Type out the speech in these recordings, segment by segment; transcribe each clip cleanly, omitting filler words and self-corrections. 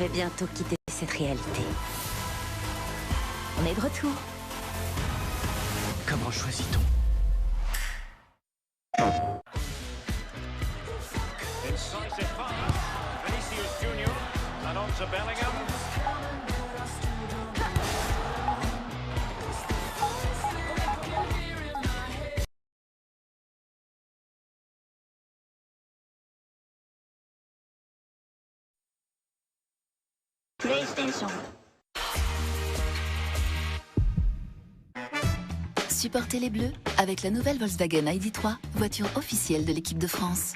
vais bientôt quitter cette réalité. On est de retour. Comment choisit-on? Incisive pass. Vinicius Junior. And on to Bellingham. PlayStation. Supportez les Bleus avec la nouvelle Volkswagen ID.3, voiture officielle de l'équipe de France.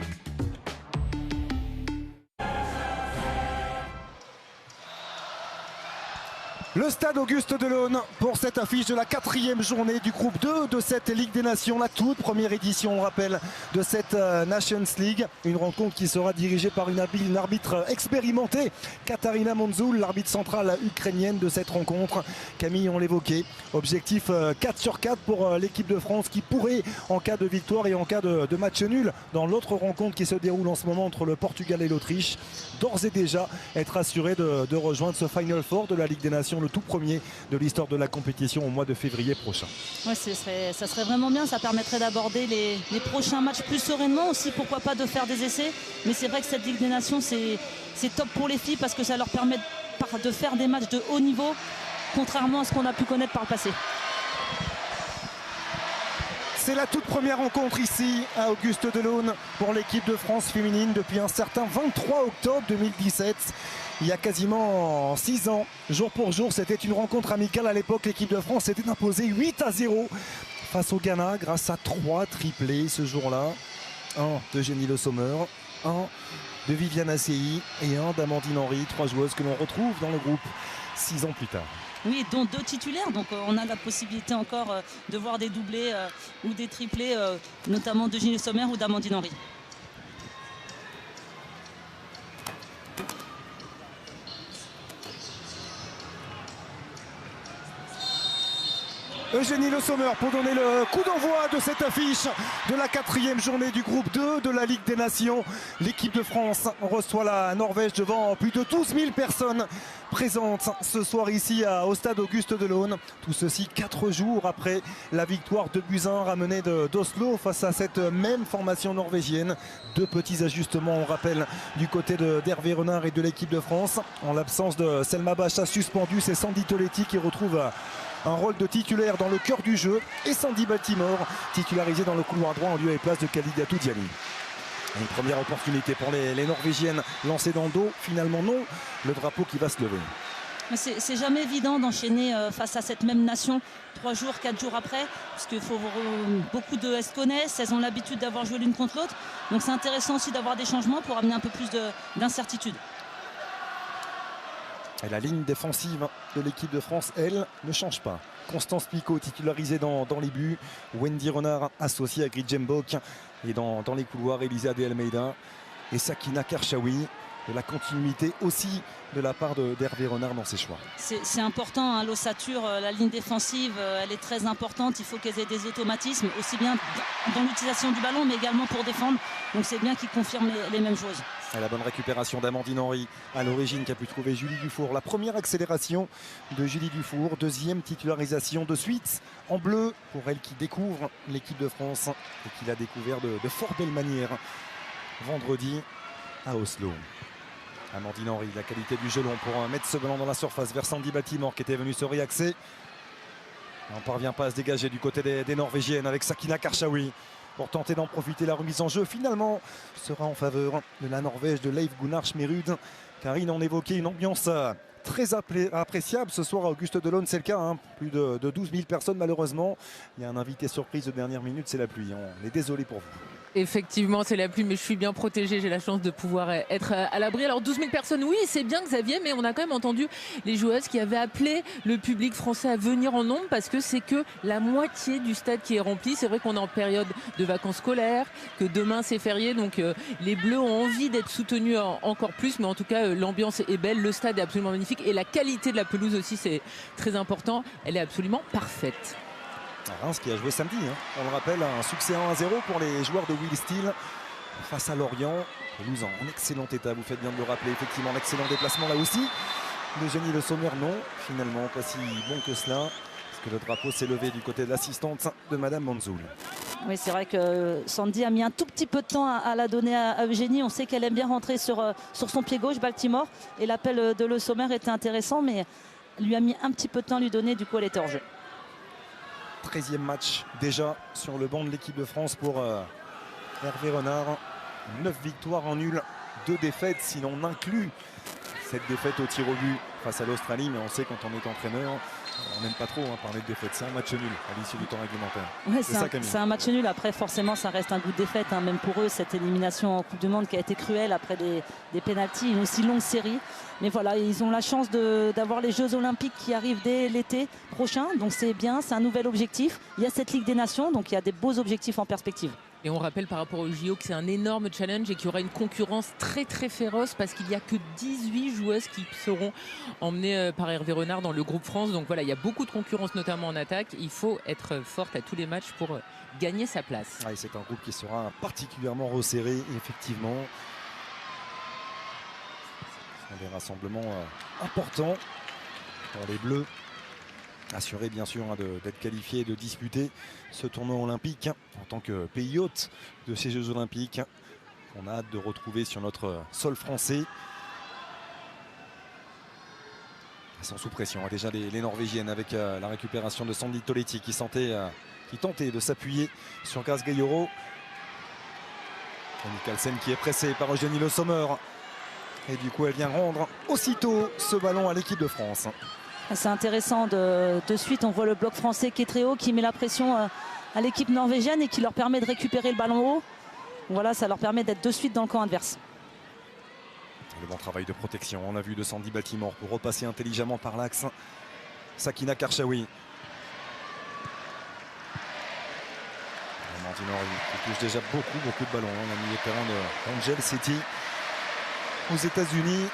Le stade Auguste Delaune pour cette affiche de la 4e journée du groupe 2 de cette Ligue des Nations, la toute première édition, on rappelle, de cette Nations League. Une rencontre qui sera dirigée par une arbitre expérimentée, Katarina Monzoul, l'arbitre centrale ukrainienne de cette rencontre. Camille, on l'évoquait, objectif 4 sur 4 pour l'équipe de France qui pourrait, en cas de victoire et en cas de match nul, dans l'autre rencontre qui se déroule en ce moment entre le Portugal et l'Autriche, d'ores et déjà être assuré de rejoindre ce Final Four de la Ligue des Nations, le tout premier de l'histoire de la compétition au mois de février prochain. Ouais, ça serait vraiment bien, ça permettrait d'aborder les prochains matchs plus sereinement aussi, pourquoi pas de faire des essais. Mais c'est vrai que cette Ligue des Nations, c'est top pour les filles parce que ça leur permet de faire des matchs de haut niveau, contrairement à ce qu'on a pu connaître par le passé. C'est la toute première rencontre ici à Auguste Delaune pour l'équipe de France féminine depuis un certain 23 octobre 2017. Il y a quasiment 6 ans, jour pour jour, c'était une rencontre amicale. À l'époque, l'équipe de France s'était imposée 8-0 face au Ghana grâce à 3 triplés ce jour-là. Un de Jenny Le Sommer, un de Viviane Assey et un d'Amandine Henry. 3 joueuses que l'on retrouve dans le groupe 6 ans plus tard. Oui, dont 2 titulaires, donc on a la possibilité encore de voir des doublés ou des triplés, notamment de Jenny Le Sommer ou d'Amandine Henry. Eugénie Le Sommer pour donner le coup d'envoi de cette affiche de la 4e journée du groupe 2 de la Ligue des Nations. L'équipe de France reçoit la Norvège devant plus de 12 000 personnes présentes ce soir ici au stade Auguste Delaune. Tout ceci 4 jours après la victoire de Buzyn ramenée d'Oslo face à cette même formation norvégienne. 2 petits ajustements, on rappelle, du côté d'Hervé Renard et de l'équipe de France. En l'absence de Selma Bacha suspendue, c'est Sandy Toletti qui retrouve un rôle de titulaire dans le cœur du jeu, et Sandy Baltimore titularisé dans le couloir droit en lieu et place de Kalidiatou Dialli. Une première opportunité pour les Norvégiennes lancée dans le dos, finalement non, le drapeau qui va se lever. C'est jamais évident d'enchaîner face à cette même nation 3 jours, 4 jours après, parce qu'il faut beaucoup de se connaissent, elles ont l'habitude d'avoir joué l'une contre l'autre, donc c'est intéressant aussi d'avoir des changements pour amener un peu plus d'incertitude. Et la ligne défensive de l'équipe de France, elle, ne change pas. Constance Picot titularisée dans les buts. Wendy Renard associée à Grid Jembok. Et dans les couloirs, Elisa De Almeida et Sakina Karchaoui. De la continuité aussi de la part d'Hervé Renard dans ses choix. C'est important, hein, l'ossature, la ligne défensive, elle est très importante. Il faut qu'elles aient des automatismes, aussi bien dans l'utilisation du ballon, mais également pour défendre. Donc c'est bien qu'ils confirment les mêmes choses. Et la bonne récupération d'Amandine Henry à l'origine qui a pu trouver Julie Dufour. La première accélération de Julie Dufour, 2e titularisation de suite en bleu pour elle qui découvre l'équipe de France et qui l'a découvert de fort belle manière vendredi à Oslo. Amandine Henry, la qualité du gelon pour mettre ce ballon dans la surface vers Sandy Baltimore qui était venu se réaxer. On ne parvient pas à se dégager du côté des Norvégiennes avec Sakina Karchaoui pour tenter d'en profiter. La remise en jeu finalement sera en faveur de la Norvège de Leif Gunnar Schmerud. Karine en évoquait une ambiance très appréciable ce soir à Auguste Delaune, c'est le cas, hein. Plus de 12 000 personnes malheureusement. Il y a un invité surprise de dernière minute, c'est la pluie. On est désolé pour vous. Effectivement, c'est la pluie, mais je suis bien protégée. J'ai la chance de pouvoir être à l'abri. Alors 12 000 personnes, oui, c'est bien Xavier, mais on a quand même entendu les joueuses qui avaient appelé le public français à venir en nombre parce que c'est que la moitié du stade qui est rempli. C'est vrai qu'on est en période de vacances scolaires, que demain c'est férié, donc les Bleus ont envie d'être soutenus encore plus, mais en tout cas l'ambiance est belle, le stade est absolument magnifique et la qualité de la pelouse aussi c'est très important. Elle est absolument parfaite. Reims qui a joué samedi, hein. On le rappelle, un succès 1-0 pour les joueurs de Will Steele face à Lorient. Pelouse en excellent état, vous faites bien de le rappeler. Effectivement, un excellent déplacement là aussi. De Jenny Le Sommer, non, finalement, pas si bon que cela. Parce que le drapeau s'est levé du côté de l'assistante de Madame Manzoul. Oui, c'est vrai que Sandy a mis un tout petit peu de temps à la donner à Eugénie. On sait qu'elle aime bien rentrer sur son pied gauche, Baltimore. Et l'appel de Le Sommer était intéressant, mais lui a mis un petit peu de temps à lui donner. Du coup, elle était hors jeu. 13e match déjà sur le banc de l'équipe de France pour Hervé Renard. 9 victoires en nul, 2 défaites si l'on inclut cette défaite au tir au but face à l'Australie. Mais on sait quand on est entraîneur, on n'aime pas trop parler de défaite. C'est un match nul à l'issue du temps réglementaire. Ouais, c'est un match nul. Après, forcément, ça reste un goût de défaite. Même pour eux, cette élimination en Coupe du Monde qui a été cruelle après des pénaltys, une aussi longue série. Mais voilà, ils ont la chance d'avoir les Jeux Olympiques qui arrivent dès l'été prochain. Donc c'est bien, c'est un nouvel objectif. Il y a cette Ligue des Nations, donc il y a des beaux objectifs en perspective. Et on rappelle par rapport au JO que c'est un énorme challenge et qu'il y aura une concurrence très très féroce parce qu'il n'y a que 18 joueuses qui seront emmenées par Hervé Renard dans le groupe France. Donc voilà, il y a beaucoup de concurrence notamment en attaque. Il faut être forte à tous les matchs pour gagner sa place. Ah, c'est un groupe qui sera particulièrement resserré, effectivement. Ce sont des rassemblements importants pour les Bleus. Assuré bien sûr d'être qualifié et de disputer ce tournoi olympique en tant que pays hôte de ces Jeux Olympiques. On a hâte de retrouver sur notre sol français. Elles sont sous pression déjà les Norvégiennes avec la récupération de Sandy Toletti qui tentait de s'appuyer sur Grace Gayoro. Mikkelsen qui est pressé par Eugénie Le Sommer. Et du coup elle vient rendre aussitôt ce ballon à l'équipe de France. C'est intéressant, de suite on voit le bloc français qui est très haut, qui met la pression à l'équipe norvégienne et qui leur permet de récupérer le ballon haut. Voilà, ça leur permet d'être de suite dans le camp adverse. Le bon travail de protection, on a vu de Sandy Baltimore pour repasser intelligemment par l'axe. Sakina Karchaoui. Amandine qui touche déjà beaucoup de ballons. La milieu de terrain de Angel City aux États-Unis.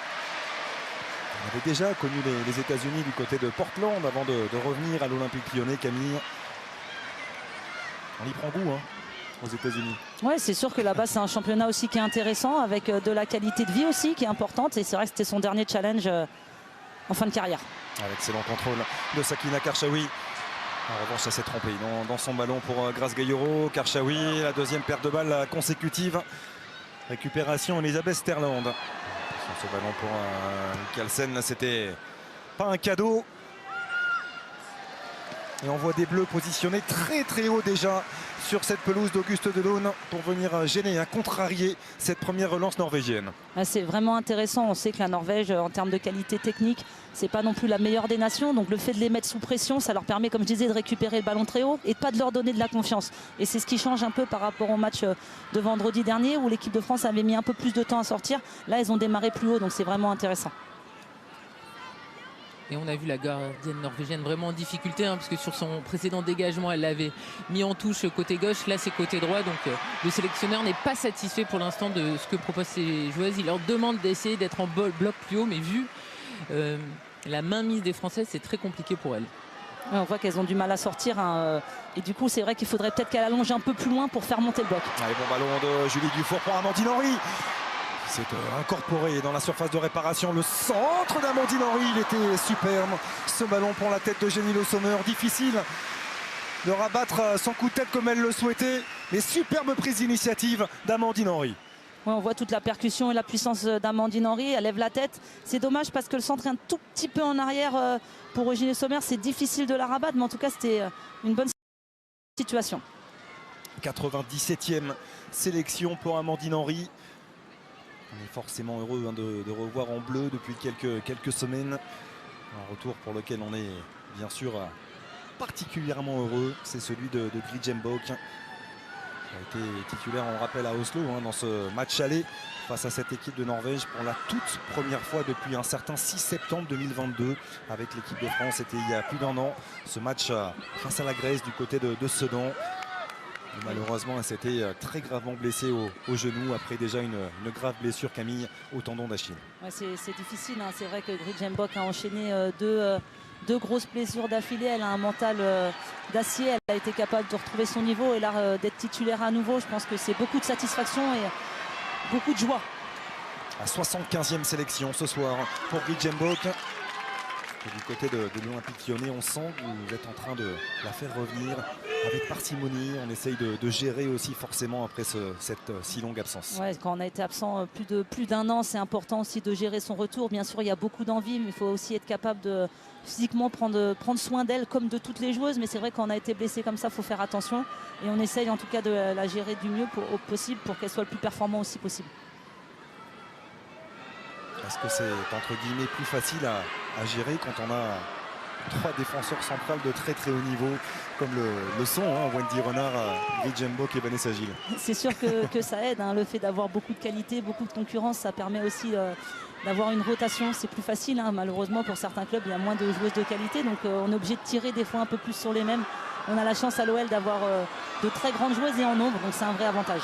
On avait déjà connu les États-Unis du côté de Portland avant de revenir à l'Olympique Lyonnais. Camille, on y prend goût aux États-Unis. Oui, c'est sûr que là-bas c'est un championnat aussi qui est intéressant avec de la qualité de vie aussi qui est importante. Et c'est vrai que c'était son dernier challenge en fin de carrière. Avec excellent contrôle de Sakina Karchaoui. En revanche, ça s'est trompé dans son ballon pour Grace Gayoro. Karchaoui, la deuxième perte de balle consécutive. Récupération Elisabeth Sterland. Sur ce ballon pour Mikkelsen, là c'était pas un cadeau. Et on voit des Bleus positionnés très haut déjà sur cette pelouse d'Auguste Delaune pour venir gêner, contrarier cette première relance norvégienne. C'est vraiment intéressant. On sait que la Norvège, en termes de qualité technique, c'est pas non plus la meilleure des nations. Donc le fait de les mettre sous pression, ça leur permet, comme je disais, de récupérer le ballon très haut et de pas de leur donner de la confiance. Et c'est ce qui change un peu par rapport au match de vendredi dernier où l'équipe de France avait mis un peu plus de temps à sortir. Là, ils ont démarré plus haut, donc c'est vraiment intéressant. Et on a vu la gardienne norvégienne vraiment en difficulté parce que sur son précédent dégagement elle l'avait mis en touche côté gauche, là c'est côté droit, donc le sélectionneur n'est pas satisfait pour l'instant de ce que proposent ses joueuses. Il leur demande d'essayer d'être en bloc plus haut, mais vu la mainmise des Françaises, c'est très compliqué pour elles. Ouais, on voit qu'elles ont du mal à sortir et du coup c'est vrai qu'il faudrait peut-être qu'elle allonge un peu plus loin pour faire monter le bloc. Allez, bon ballon de Julie Dufour pour Amandine Henry. C'est incorporé dans la surface de réparation. Le centre d'Amandine Henry, il était superbe. Ce ballon pour la tête de Jenny Le Sommer. Difficile de rabattre son coup de tête comme elle le souhaitait. Mais superbe prise d'initiative d'Amandine Henry. Ouais, on voit toute la percussion et la puissance d'Amandine Henry. Elle lève la tête. C'est dommage parce que le centre est un tout petit peu en arrière pour Eugénie Le Sommer. C'est difficile de la rabattre, mais en tout cas, c'était une bonne situation. 97e sélection pour Amandine Henry. On est forcément heureux de revoir en bleu depuis quelques semaines. Un retour pour lequel on est bien sûr particulièrement heureux. C'est celui de Grijembok, qui a été titulaire, on rappelle, à Oslo dans ce match aller face à cette équipe de Norvège pour la toute première fois depuis un certain 6 septembre 2022 avec l'équipe de France. C'était il y a plus d'1 an. Ce match face à la Grèce du côté de Sedan. Malheureusement, elle s'était très gravement blessée au genou après déjà une grave blessure, Camille, au tendon d'Achille. Ouais, c'est difficile, c'est vrai que Grijembok a enchaîné deux grosses blessures d'affilée. Elle a un mental d'acier, elle a été capable de retrouver son niveau et là d'être titulaire à nouveau. Je pense que c'est beaucoup de satisfaction beaucoup de joie. À 75e sélection ce soir pour Guy Jembok. Et du côté de l'Olympique Lyonnais, on sent que vous êtes en train de la faire revenir avec parcimonie. On essaye de gérer aussi forcément après cette si longue absence. Ouais, quand on a été absent plus d'un an, c'est important aussi de gérer son retour. Bien sûr, il y a beaucoup d'envie, mais il faut aussi être capable de physiquement prendre soin d'elle comme de toutes les joueuses. Mais c'est vrai qu'on a été blessé comme ça, il faut faire attention. Et on essaye en tout cas de la gérer du mieux au possible pour qu'elle soit le plus performante aussi possible. Est-ce que c'est entre guillemets plus facile à gérer quand on a 3 défenseurs centrales de très très haut niveau comme le sont Wendy Renard, Guy Jembok et Vanessa Gilles? C'est sûr que ça aide, le fait d'avoir beaucoup de qualité, beaucoup de concurrence, ça permet aussi d'avoir une rotation. C'est plus facile, malheureusement pour certains clubs il y a moins de joueuses de qualité, donc on est obligé de tirer des fois un peu plus sur les mêmes. On a la chance à l'OL d'avoir de très grandes joueuses et en nombre, donc c'est un vrai avantage.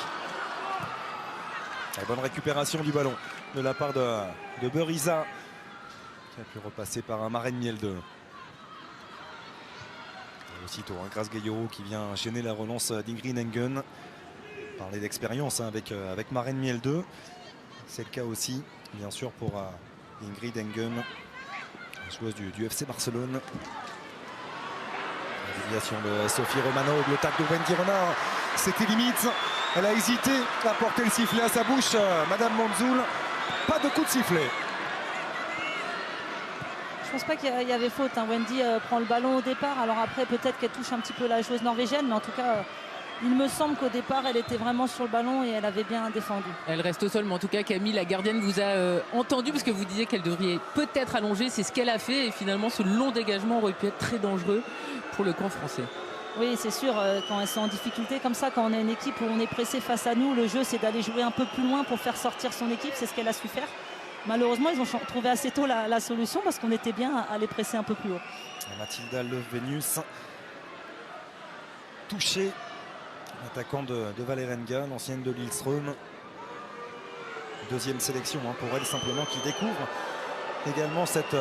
La bonne récupération du ballon de la part de Beuriza qui a pu repasser par un Maren Miel 2. Et aussitôt Grace Gaillot qui vient gêner la relance d'Ingrid Engen. Parler d'expérience avec Maren Miel 2. C'est le cas aussi bien sûr pour Ingrid Engen, joueuse du FC Barcelone. La déviation de Sophie Romanov, le tacle de Wendy Renard, c'était limite. Elle a hésité à porter le sifflet à sa bouche, Madame Manzoul. Pas de coup de sifflet. Je pense pas qu'il y avait faute. Wendy prend le ballon au départ. Alors après, peut-être qu'elle touche un petit peu la joueuse norvégienne. Mais en tout cas, il me semble qu'au départ, elle était vraiment sur le ballon et elle avait bien défendu. Elle reste au sol. Mais en tout cas, Camille, la gardienne, vous a entendu parce que vous disiez qu'elle devrait peut-être allonger. C'est ce qu'elle a fait. Et finalement, ce long dégagement aurait pu être très dangereux pour le camp français. Oui, c'est sûr, quand elles sont en difficulté comme ça, quand on a une équipe où on est pressé face à nous, le jeu c'est d'aller jouer un peu plus loin pour faire sortir son équipe, c'est ce qu'elle a su faire. Malheureusement, ils ont trouvé assez tôt la solution parce qu'on était bien à les presser un peu plus haut. Mathilda Löf-Venus, touchée, l'attaquant de Vålerenga, l'ancienne de Lillestrøm. Deuxième sélection pour elle simplement, qui découvre également cette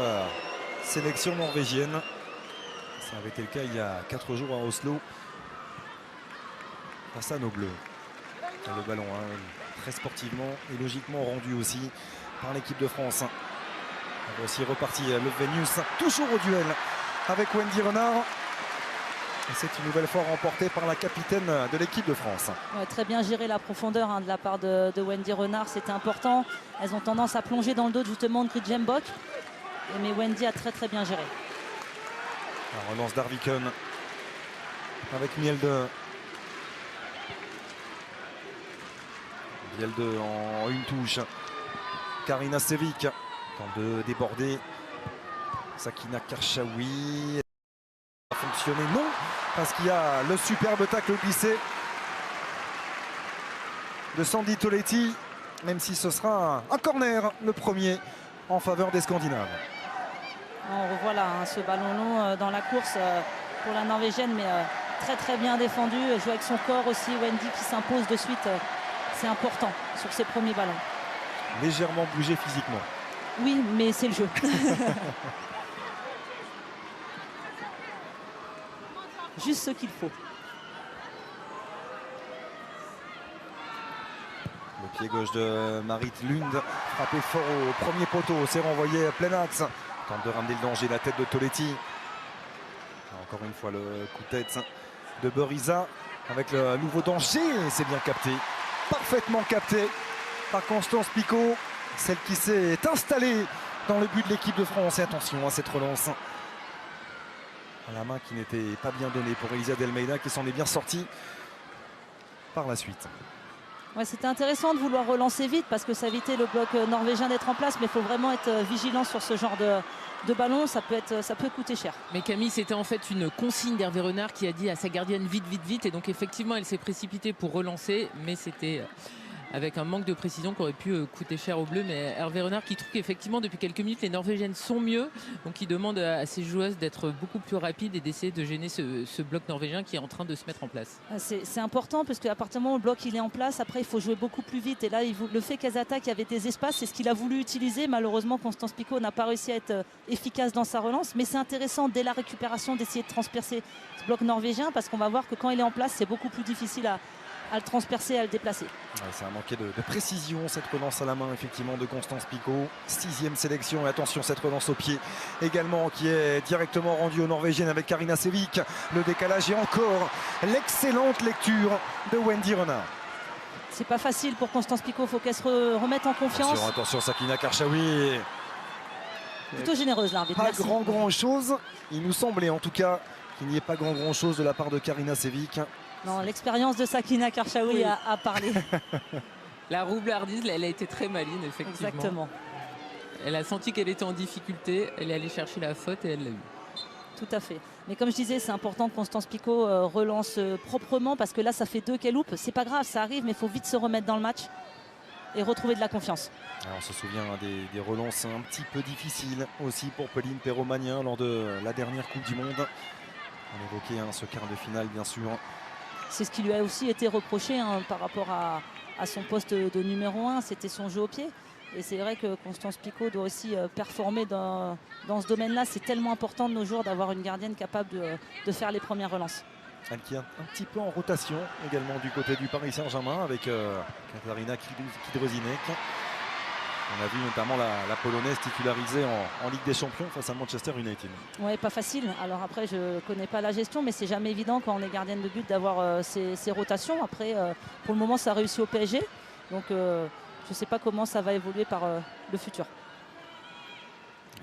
sélection norvégienne. Ça avait été le cas il y a 4 jours à Oslo face à nos Bleus. Le ballon très sportivement et logiquement rendu aussi par l'équipe de France. Elle va aussi reparti Löf-Venus, toujours au duel avec Wendy Renard. Et c'est une nouvelle fois remportée par la capitaine de l'équipe de France. Ouais, très bien géré la profondeur de la part de Wendy Renard, c'était important. Elles ont tendance à plonger dans le dos justement de Guy Jembok. Mais Wendy a très très bien géré. La relance d'Arviken avec Mielde. Mielde en une touche. Karina Sevic tente de déborder. Sakina Karchaoui. Ça a fonctionné, non, parce qu'il y a le superbe tacle glissé de Sandy Toletti, même si ce sera un corner, le premier en faveur des Scandinaves. On revoit là ce ballon long dans la course pour la Norvégienne, mais très très bien défendu. Elle joue avec son corps aussi. Wendy qui s'impose de suite. C'est important sur ses premiers ballons. Légèrement bougé physiquement. Oui, mais c'est le jeu. Juste ce qu'il faut. Le pied gauche de Marit Lund, frappé fort au premier poteau, c'est renvoyé à plein axe. Tente de ramener le danger, la tête de Toletti. Encore une fois le coup de tête de Beuriza avec le nouveau danger. C'est bien capté, parfaitement capté par Constance Picot, celle qui s'est installée dans le but de l'équipe de France. Et attention à cette relance. La main qui n'était pas bien donnée pour Elisa Delmeida, qui s'en est bien sortie par la suite. Ouais, c'était intéressant de vouloir relancer vite parce que ça évitait le bloc norvégien d'être en place, mais il faut vraiment être vigilant sur ce genre de ballon, ça peut coûter cher. Mais Camille, c'était en fait une consigne d'Hervé Renard qui a dit à sa gardienne vite, vite, vite, et donc effectivement elle s'est précipitée pour relancer, mais c'était avec un manque de précision qui aurait pu coûter cher aux Bleus. Mais Hervé Renard qui trouve qu'effectivement depuis quelques minutes les Norvégiennes sont mieux, donc il demande à ses joueuses d'être beaucoup plus rapides et d'essayer de gêner ce bloc norvégien qui est en train de se mettre en place. C'est important parce qu'à partir du moment où le bloc il est en place, après il faut jouer beaucoup plus vite, et là le fait qu'elles attaquent, il y avait des espaces, c'est ce qu'il a voulu utiliser. Malheureusement Constance Picot n'a pas réussi à être efficace dans sa relance, mais c'est intéressant dès la récupération d'essayer de transpercer ce bloc norvégien, parce qu'on va voir que quand il est en place c'est beaucoup plus difficile à le transpercer, à le déplacer. Ouais, ça a manqué de précision cette relance à la main effectivement de Constance Picaud. 6e sélection et attention cette relance au pied également qui est directement rendue aux Norvégiennes avec Karina Sævik. Le décalage et encore l'excellente lecture de Wendy Renard. C'est pas facile pour Constance Picaud, il faut qu'elle se remette en confiance. Attention Sakina Karchaoui. Plutôt généreuse l'arbitre. Pas grand chose, il nous semblait en tout cas qu'il n'y ait pas grand chose de la part de Karina Sævik. Non, l'expérience de Sakina Karchaoui Oui. a parlé. La roublardise, elle a été très maligne, effectivement. Exactement. Elle a senti qu'elle était en difficulté, elle est allée chercher la faute et elle l'a eu. Tout à fait. Mais comme je disais, c'est important que Constance Picaud relance proprement parce que là, ça fait 2 qu'elle loupe. C'est pas grave, ça arrive, mais il faut vite se remettre dans le match et retrouver de la confiance. Alors, on se souvient des relances un petit peu difficiles aussi pour Pauline Perromagnin lors de la dernière Coupe du Monde. On évoquait ce quart de finale, bien sûr. C'est ce qui lui a aussi été reproché par rapport à son poste de numéro 1, c'était son jeu au pied. Et c'est vrai que Constance Picaud doit aussi performer dans ce domaine-là. C'est tellement important de nos jours d'avoir une gardienne capable de faire les premières relances. Elle qui est un petit peu en rotation également du côté du Paris Saint-Germain avec Katarzyna Kidrosinek. On a vu notamment la Polonaise titularisée en Ligue des Champions face à Manchester United. Oui, pas facile. Alors après, je ne connais pas la gestion, mais c'est jamais évident quand on est gardienne de but d'avoir ces rotations. Après, pour le moment, ça a réussi au PSG. Donc, je ne sais pas comment ça va évoluer par le futur.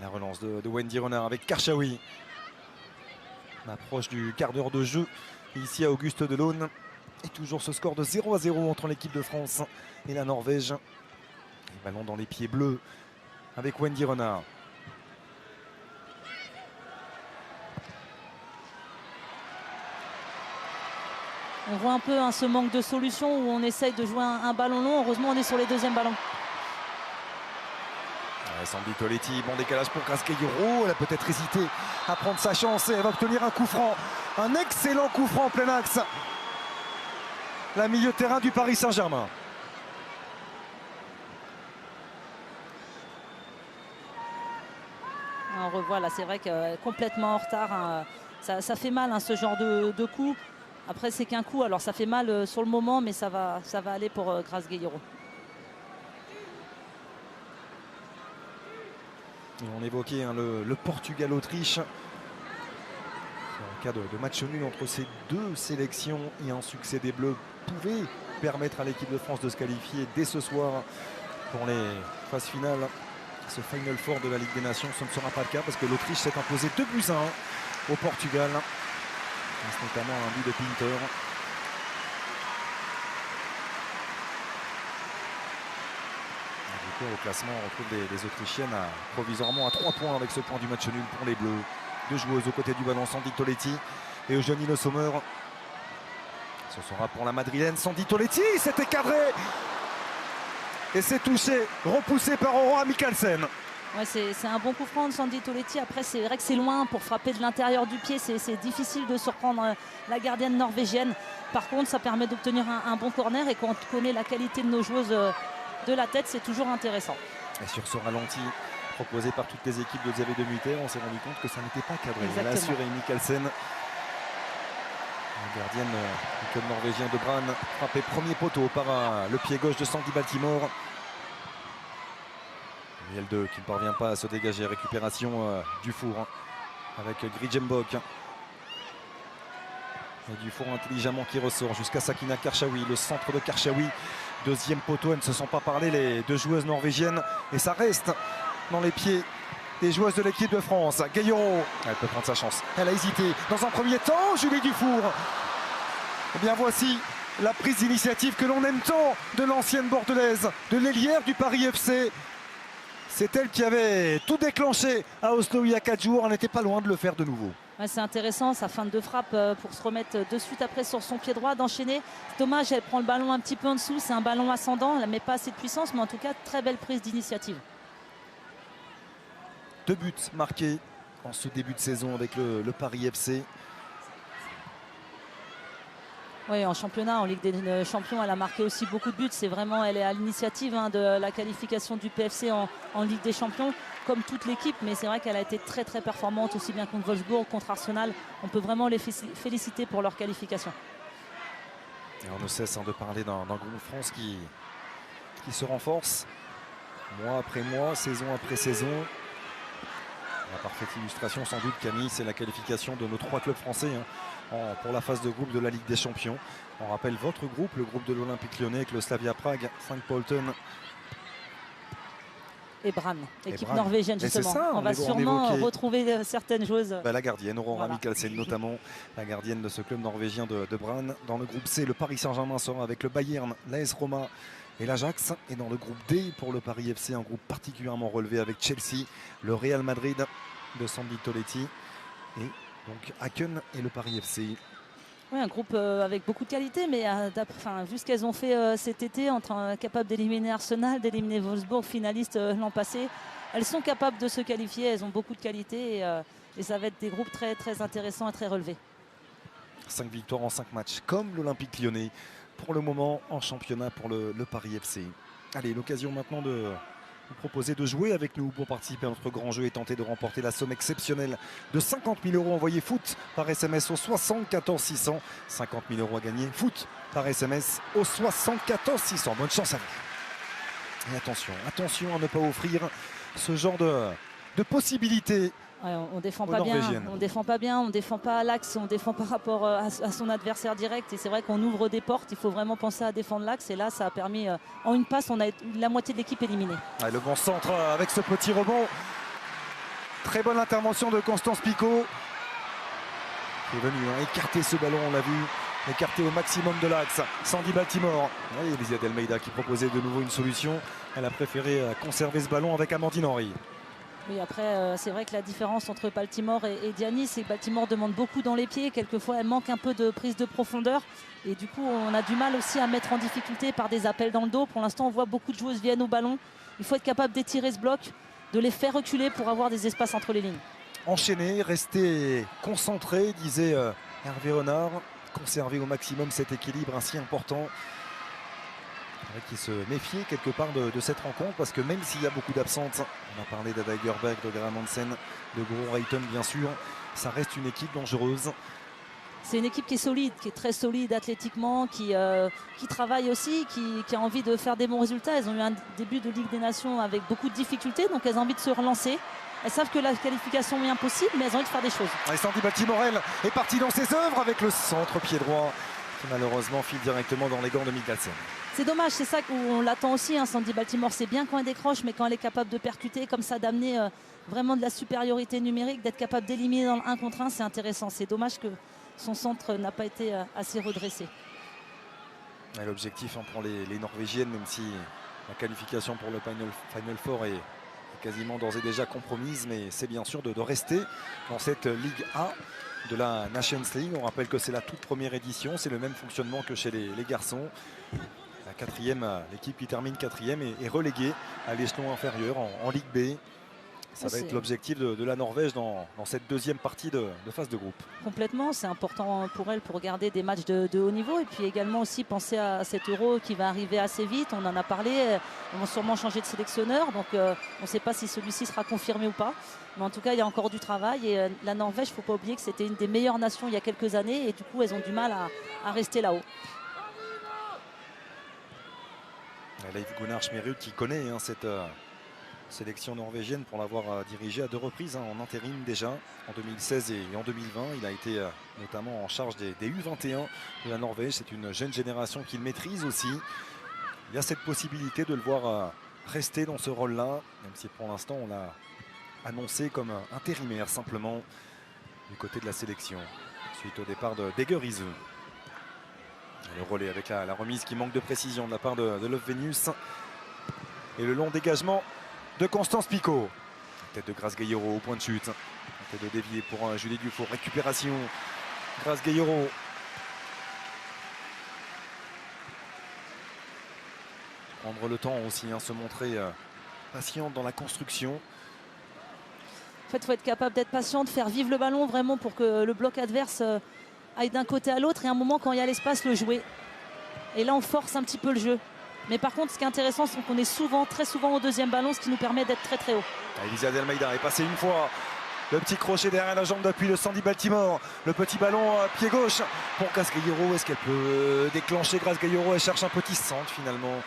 La relance de Wendy Renard avec Karchaoui. On approche du quart d'heure de jeu ici à Auguste Delaune. Et toujours ce score de 0-0 entre l'équipe de France et la Norvège. Le ballon dans les pieds bleus avec Wendy Renard. On voit un peu ce manque de solution où on essaye de jouer un ballon long. Heureusement, on est sur les deuxièmes ballons. Sandy Toletti, bon décalage pour Grace Gayoro. Elle a peut-être hésité à prendre sa chance et elle va obtenir un coup franc. Un excellent coup franc en plein axe. La milieu de terrain du Paris Saint-Germain. On revoit là, c'est vrai qu'elle est complètement en retard. Ça fait mal ce genre de coup. Après, c'est qu'un coup, alors ça fait mal sur le moment, mais ça va aller pour Grace Gayoro. Et on évoquait le Portugal-Autriche. En cas de match nul entre ces deux sélections et un succès des Bleus pouvait permettre à l'équipe de France de se qualifier dès ce soir pour les phases finales. Ce Final Four de la Ligue des Nations, ce ne sera pas le cas parce que l'Autriche s'est imposée 2-1 au Portugal. C'est notamment un but de Pinter. Au classement, on retrouve les Autrichiennes provisoirement à 3 points avec ce point du match nul pour les Bleus. 2 joueuses aux côtés du ballon, Sandy Toletti et Eugénie Le Sommer. Ce sera pour la Madrilène, Sandy Toletti, c'était cadré et c'est touché, repoussé par Aurora Mikkelsen. Ouais, c'est un bon coup franc de Sandy Toletti. Après, c'est vrai que c'est loin pour frapper de l'intérieur du pied. C'est difficile de surprendre la gardienne norvégienne. Par contre, ça permet d'obtenir un bon corner et quand on connaît la qualité de nos joueuses de la tête, c'est toujours intéressant. Et sur ce ralenti proposé par toutes les équipes de Xavier Demuter, on s'est rendu compte que ça n'était pas cadré. Elle a assuré Mikkelsen. La gardienne du club norvégien de Brann frappé premier poteau par le pied gauche de Sandy Baltimore. Et L2 qui ne parvient pas à se dégager. Récupération du four avec Grijembok. Et du four intelligemment qui ressort jusqu'à Sakina Karchaoui. Le centre de Karchaoui. Deuxième poteau, elles ne se sont pas parlé les deux joueuses norvégiennes. Et ça reste dans les pieds des joueuses de l'équipe de France. Gayoro, elle peut prendre sa chance. Elle a hésité dans un premier temps. Julie Dufour. Et bien voici la prise d'initiative que l'on aime tant de l'ancienne bordelaise, de l'ailière du Paris FC. C'est elle qui avait tout déclenché à Oslo il y a 4 jours. Elle n'était pas loin de le faire de nouveau. Ouais, c'est intéressant, sa feinte de frappe pour se remettre de suite après sur son pied droit, d'enchaîner. C'est dommage, elle prend le ballon un petit peu en dessous. C'est un ballon ascendant, elle ne met pas assez de puissance, mais en tout cas, très belle prise d'initiative. 2 buts marqués en ce début de saison avec le Paris FC. Oui, en championnat, en Ligue des Champions, elle a marqué aussi beaucoup de buts. C'est vraiment, elle est à l'initiative de la qualification du PFC en Ligue des Champions, comme toute l'équipe. Mais c'est vrai qu'elle a été très très performante, aussi bien contre Wolfsburg, contre Arsenal. On peut vraiment les féliciter pour leur qualification. Et on ne cesse de parler d'un groupe de France qui se renforce mois après mois, saison après saison. La parfaite illustration sans doute, Camille, c'est la qualification de nos 3 clubs français pour la phase de groupe de la Ligue des Champions. On rappelle votre groupe, le groupe de l'Olympique Lyonnais avec le Slavia Prague, St. Pölten. Et Brann, équipe Brann. norvégienne justement. Ça, on va sûrement retrouver certaines joueuses. La gardienne, Aurora Voilà. Mikkelsen notamment, la gardienne de ce club norvégien de Brann. Dans le groupe C, le Paris Saint-Germain sera avec le Bayern, l'AS Roma et l'Ajax. Et dans le groupe D, pour le Paris FC, un groupe particulièrement relevé avec Chelsea, le Real Madrid de Sandy Toletti et donc Haken et le Paris FC. Oui, un groupe avec beaucoup de qualité, mais vu ce qu'elles ont fait cet été, capables d'éliminer Arsenal, d'éliminer Wolfsburg, finaliste l'an passé, elles sont capables de se qualifier, elles ont beaucoup de qualité et ça va être des groupes très, très intéressants et très relevés. 5 victoires en 5 matchs, comme l'Olympique Lyonnais, pour le moment en championnat pour le Paris FC. Allez, l'occasion maintenant de vous proposer de jouer avec nous pour participer à notre grand jeu et tenter de remporter la somme exceptionnelle de 50 000 € envoyés foot par SMS au 74 600. 50 000 € à gagner, foot par SMS au 74 600. Bonne chance à vous. Et attention à ne pas offrir ce genre de possibilités. Ouais, on défend pas bien, on défend pas à l'axe, on défend par rapport à son adversaire direct et c'est vrai qu'on ouvre des portes, il faut vraiment penser à défendre l'axe et là ça a permis, en une passe on a la moitié de l'équipe éliminée. Ah, le bon centre avec ce petit rebond, très bonne intervention de Constance Picot qui est venu écarter ce ballon, on l'a vu, écarter au maximum de l'axe. Sandy Baltimore, et Elisa Delmeida qui proposait de nouveau une solution, elle a préféré conserver ce ballon avec Amandine Henry. Oui, après, c'est vrai que la différence entre Baltimore et Diani, c'est que Baltimore demande beaucoup dans les pieds. Quelquefois, elle manque un peu de prise de profondeur. Et du coup, on a du mal aussi à mettre en difficulté par des appels dans le dos. Pour l'instant, on voit beaucoup de joueuses viennent au ballon. Il faut être capable d'étirer ce bloc, de les faire reculer pour avoir des espaces entre les lignes. Enchaîner, rester concentré, disait Hervé Renard. Conserver au maximum cet équilibre ainsi important. Qui se méfiait quelque part de cette rencontre parce que même s'il y a beaucoup d'absentes, on a parlé d'Ada Gerberg, de Graham Hansen, de Guro Reiten bien sûr, ça reste une équipe dangereuse. C'est une équipe qui est solide, qui est très solide athlétiquement, qui travaille aussi, qui a envie de faire des bons résultats. Elles ont eu un début de Ligue des Nations avec beaucoup de difficultés, donc elles ont envie de se relancer. Elles savent que la qualification est impossible, mais elles ont envie de faire des choses. Et Sandy Baltimorel est partie dans ses œuvres avec le centre pied droit qui malheureusement file directement dans les gants de Mikkelsen. C'est dommage, c'est ça qu'on l'attend aussi. Sandy Baltimore, c'est bien quand elle décroche, mais quand elle est capable de percuter comme ça, d'amener vraiment de la supériorité numérique, d'être capable d'éliminer dans le 1 contre 1, c'est intéressant. C'est dommage que son centre n'a pas été assez redressé. L'objectif pour les Norvégiennes, même si la qualification pour le Final Four est quasiment d'ores et déjà compromise, mais c'est bien sûr de rester dans cette Ligue A de la Nations League. On rappelle que c'est la toute première édition, c'est le même fonctionnement que chez les garçons. La quatrième, l'équipe qui termine quatrième est reléguée à l'échelon inférieur en Ligue B. Ça va être l'objectif de la Norvège dans cette deuxième partie de phase de groupe. Complètement, c'est important pour elle pour regarder des matchs de haut niveau et puis également aussi penser à cet Euro qui va arriver assez vite. On en a parlé, ils vont sûrement changer de sélectionneur, donc on ne sait pas si celui-ci sera confirmé ou pas. Mais en tout cas, il y a encore du travail et la Norvège, il ne faut pas oublier que c'était une des meilleures nations il y a quelques années et du coup, elles ont du mal à rester là-haut. Leif Gunnar Schmerud qui connaît cette sélection norvégienne pour l'avoir dirigée à 2 reprises en intérim déjà, en 2016 et en 2020. Il a été notamment en charge des U21 de la Norvège. C'est une jeune génération qu'il maîtrise aussi. Il y a cette possibilité de le voir rester dans ce rôle-là, même si pour l'instant on l'a annoncé comme intérimaire simplement du côté de la sélection, suite au départ de Degerise. Le relais avec la remise qui manque de précision de la part de Love Venus. Et le long dégagement de Constance Picot. Tête de Grace Gayero au point de chute. Tête de dévier pour Julie Dufour. Récupération. Grace Gayero. Prendre le temps aussi, se montrer patiente dans la construction. En fait, il faut être capable d'être patient, de faire vivre le ballon vraiment pour que le bloc adverse aille d'un côté à l'autre et à un moment quand il y a l'espace le jouer. Et là on force un petit peu le jeu. Mais par contre ce qui est intéressant c'est qu'on est souvent, très souvent au deuxième ballon, ce qui nous permet d'être très très haut. Elisa Delmeida est passée une fois Le petit crochet derrière la jambe d'appui de Sandy Baltimore. Le petit ballon à pied gauche pour Grace Gayoro. Est-ce qu'elle peut déclencher Grace Gayoro? Elle cherche un petit centre finalement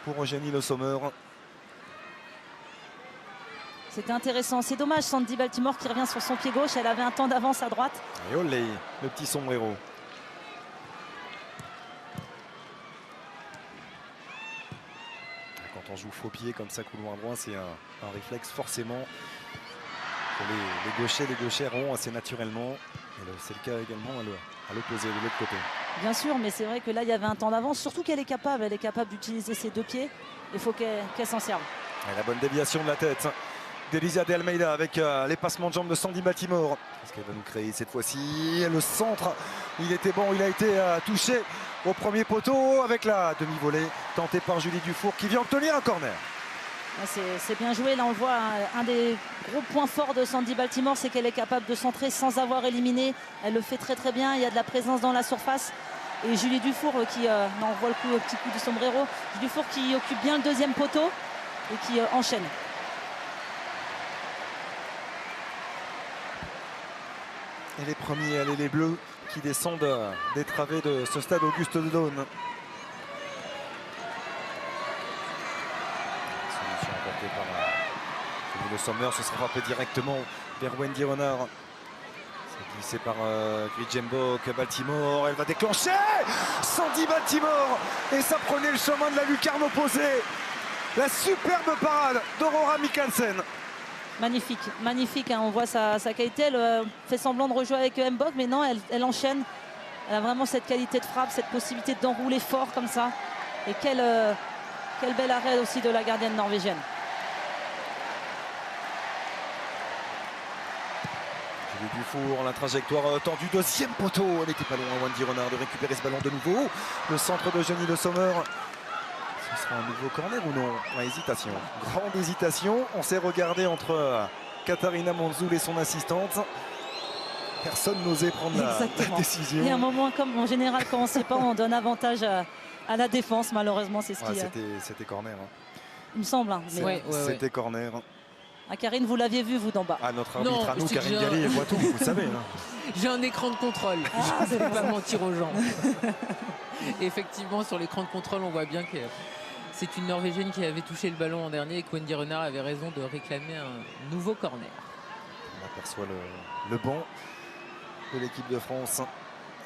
pour Eugénie Le Sommer. C'était intéressant. C'est dommage, Sandy Baltimore qui revient sur son pied gauche. Elle avait un temps d'avance à droite. Et olé, le petit sombrero. Quand on joue faux pied comme ça, couloir droit, c'est un réflexe forcément. Pour les gauchers auront assez naturellement. Et c'est le cas également à l'opposé, de l'autre côté. Bien sûr, mais c'est vrai que là, il y avait un temps d'avance. Surtout qu'elle est capable d'utiliser ses deux pieds. Il faut qu'elle s'en serve. Et la bonne déviation de la tête d'Elisa de Almeida avec les passements de jambes de Sandy Baltimore. Est-ce qu'elle va nous créer cette fois-ci? Le centre, il était bon, il a été touché au premier poteau avec la demi-volée tentée par Julie Dufour qui vient obtenir un corner. C'est bien joué, là on le voit, un des gros points forts de Sandy Baltimore, c'est qu'elle est capable de centrer sans avoir éliminé. Elle le fait très très bien, il y a de la présence dans la surface. Et Julie Dufour qui envoie le petit coup du sombrero. Julie Dufour qui occupe bien le deuxième poteau et qui enchaîne. Et les premiers, allez les Bleus qui descendent des travées de ce stade Auguste Delaune. Solution apportée par Le Sommer, ce sera frappé directement vers Wendy Renard. C'est glissé par Grijembok, Baltimore, elle va déclencher Sandy Baltimore et ça prenait le chemin de la lucarne opposée. La superbe parade d'Aurora Mikkelsen. Magnifique, magnifique, hein. On voit sa qualité. Elle fait semblant de rejouer avec Mbok, mais non, elle enchaîne. Elle a vraiment cette qualité de frappe, cette possibilité d'enrouler fort comme ça. Et quel bel arrêt aussi de la gardienne norvégienne. Julie Dufour, la trajectoire tendue, deuxième poteau. Elle n'était pas loin, Wendy Renard, de récupérer ce ballon de nouveau. Le centre de Eugénie Le Sommer. Ce sera un nouveau corner ou non? Hésitation. Grande hésitation. On s'est regardé entre Katharina Monzoul et son assistante. Personne n'osait prendre la décision. Et un moment comme en général, quand on ne sait pas, on donne avantage à la défense. Malheureusement, c'est ce qui... C'était corner. Hein. Il me semble. Hein, mais... C'était corner. Ah, Karine, vous l'aviez vu, vous, d'en bas? Ah, notre arbitre à nous, Karine Galli, elle voit tout, vous savez. Hein. J'ai un écran de contrôle. Je ne vais pas mentir aux gens. Effectivement, sur l'écran de contrôle, on voit bien que c'est une Norvégienne qui avait touché le ballon en dernier et que Wendy Renard avait raison de réclamer un nouveau corner. On aperçoit le banc de l'équipe de France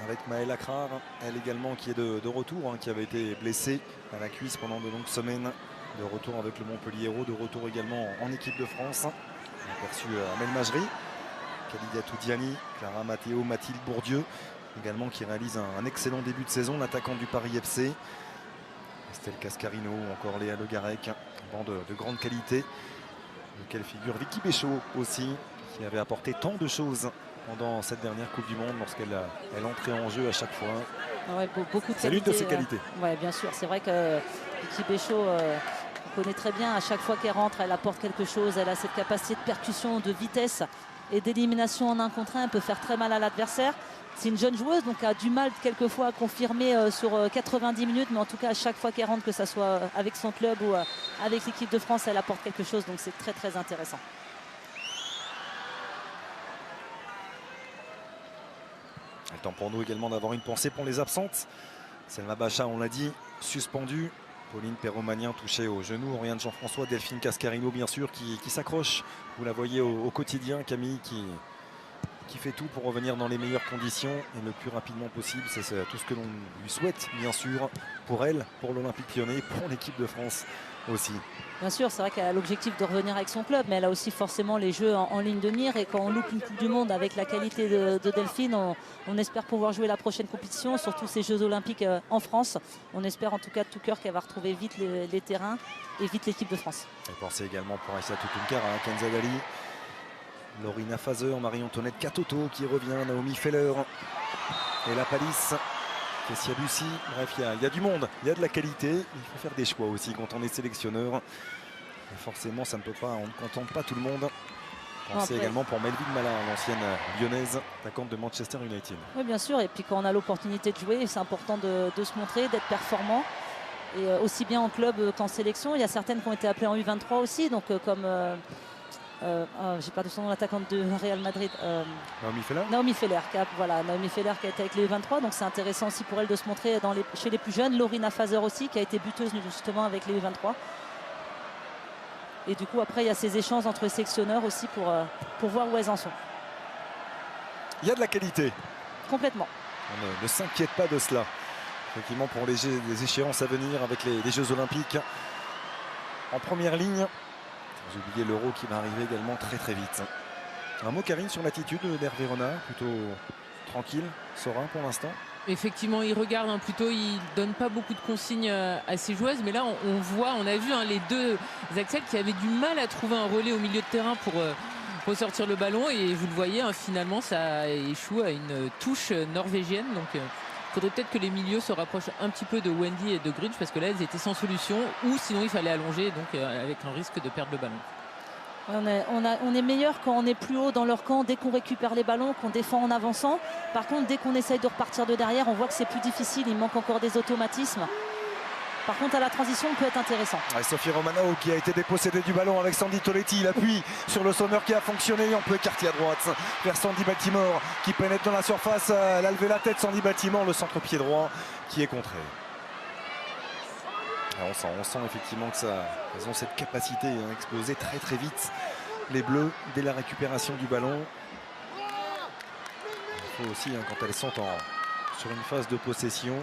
avec Maëlle Akrar, elle également qui est de retour, hein, qui avait été blessée à la cuisse pendant de longues semaines. De retour avec le Montpellier Hérault, de retour également en équipe de France. On a aperçu Amel Majri, Khadija Toudiani, Clara Matteo, Mathilde Bourdieu, également qui réalise un excellent début de saison, l'attaquante du Paris FC. Estelle Cascarino ou encore Léa Le Garec, un banc de grande qualité, lequel figure Vicky Béchaud aussi, qui avait apporté tant de choses pendant cette dernière Coupe du Monde lorsqu'elle entrait en jeu à chaque fois. Ouais, beaucoup de c'est l'une de ses qualités. Ouais, bien sûr, c'est vrai que Vicky Béchaud, on connaît très bien, à chaque fois qu'elle rentre, elle apporte quelque chose, elle a cette capacité de percussion, de vitesse et d'élimination en 1 contre 1, elle peut faire très mal à l'adversaire. C'est une jeune joueuse, donc elle a du mal quelquefois à confirmer sur 90 minutes, mais en tout cas à chaque fois qu'elle rentre, que ce soit avec son club ou avec l'équipe de France, elle apporte quelque chose, donc c'est très très intéressant. Le temps pour nous également d'avoir une pensée pour les absentes. Selma Bacha, on l'a dit, suspendue. Pauline Perromagnin touchée au genou. Oriane Jean-François, Delphine Cascarino bien sûr qui s'accroche. Vous la voyez au quotidien, Camille qui fait tout pour revenir dans les meilleures conditions et le plus rapidement possible. C'est tout ce que l'on lui souhaite bien sûr pour elle, pour l'Olympique Lyonnais, pour l'équipe de France aussi. Bien sûr, c'est vrai qu'elle a l'objectif de revenir avec son club, mais elle a aussi forcément les jeux en ligne de mire. Et quand on loupe une Coupe du Monde avec la qualité de Delphine, on espère pouvoir jouer la prochaine compétition, surtout ces Jeux Olympiques en France. On espère en tout cas de tout cœur qu'elle va retrouver vite les terrains et vite l'équipe de France. Et pensez également pour Aïssa Toutoukara, Kenza Dali, Lorina Fazer, Marie-Antoinette Katoto qui revient, Naomi Feller et la Palisse. Kessia Bussy, bref, il y a du monde, il y a de la qualité, il faut faire des choix aussi quand on est sélectionneur. Et forcément, on ne contente pas tout le monde. Pensez également pour Melvin Mallard, l'ancienne lyonnaise, attaquante de Manchester United. Oui, bien sûr, et puis quand on a l'opportunité de jouer, c'est important de se montrer, d'être performant. Et aussi bien en club qu'en sélection. Il y a certaines qui ont été appelées en U23 aussi, donc comme j'ai perdu son nom, l'attaquante de Real Madrid. Naomi Feller. Naomi Feller, Naomi Feller qui a été avec les U23, donc c'est intéressant aussi pour elle de se montrer chez les plus jeunes. Lorina Fazer aussi, qui a été buteuse justement avec les U23. Et du coup, après, il y a ces échanges entre les sélectionneurs aussi pour voir où elles en sont. Il y a de la qualité. Complètement. On ne s'inquiète pas de cela. Effectivement, pour les échéances à venir avec les Jeux Olympiques. En première ligne, j'ai oublié l'Euro qui va arriver également très très vite. Un mot, Karine, sur l'attitude d'Hervé Renard, plutôt tranquille, serein pour l'instant. Effectivement, il regarde plutôt, il donne pas beaucoup de consignes à ses joueuses, mais là on a vu les deux Axel qui avaient du mal à trouver un relais au milieu de terrain pour ressortir le ballon, et vous le voyez, finalement ça échoue à une touche norvégienne. Donc il faudrait peut-être que les milieux se rapprochent un petit peu de Wendy et de Grudge, parce que là elles étaient sans solution, ou sinon il fallait allonger, donc avec un risque de perdre le ballon. On est meilleur quand on est plus haut dans leur camp, dès qu'on récupère les ballons, qu'on défend en avançant. Par contre, dès qu'on essaye de repartir de derrière, on voit que c'est plus difficile, il manque encore des automatismes. Par contre, à la transition, on peut être intéressant. Sophie Romano qui a été dépossédée du ballon avec Sandy Toletti. L'appui sur le Sommer qui a fonctionné. On peut écarter à droite vers Sandy Baltimore qui pénètre dans la surface. Elle a levé la tête, Sandy Baltimore, le centre-pied droit qui est contré. On sent effectivement que elles ont cette capacité à exploser très très vite. Les Bleus, dès la récupération du ballon. Il faut aussi, quand elles sont sur une phase de possession,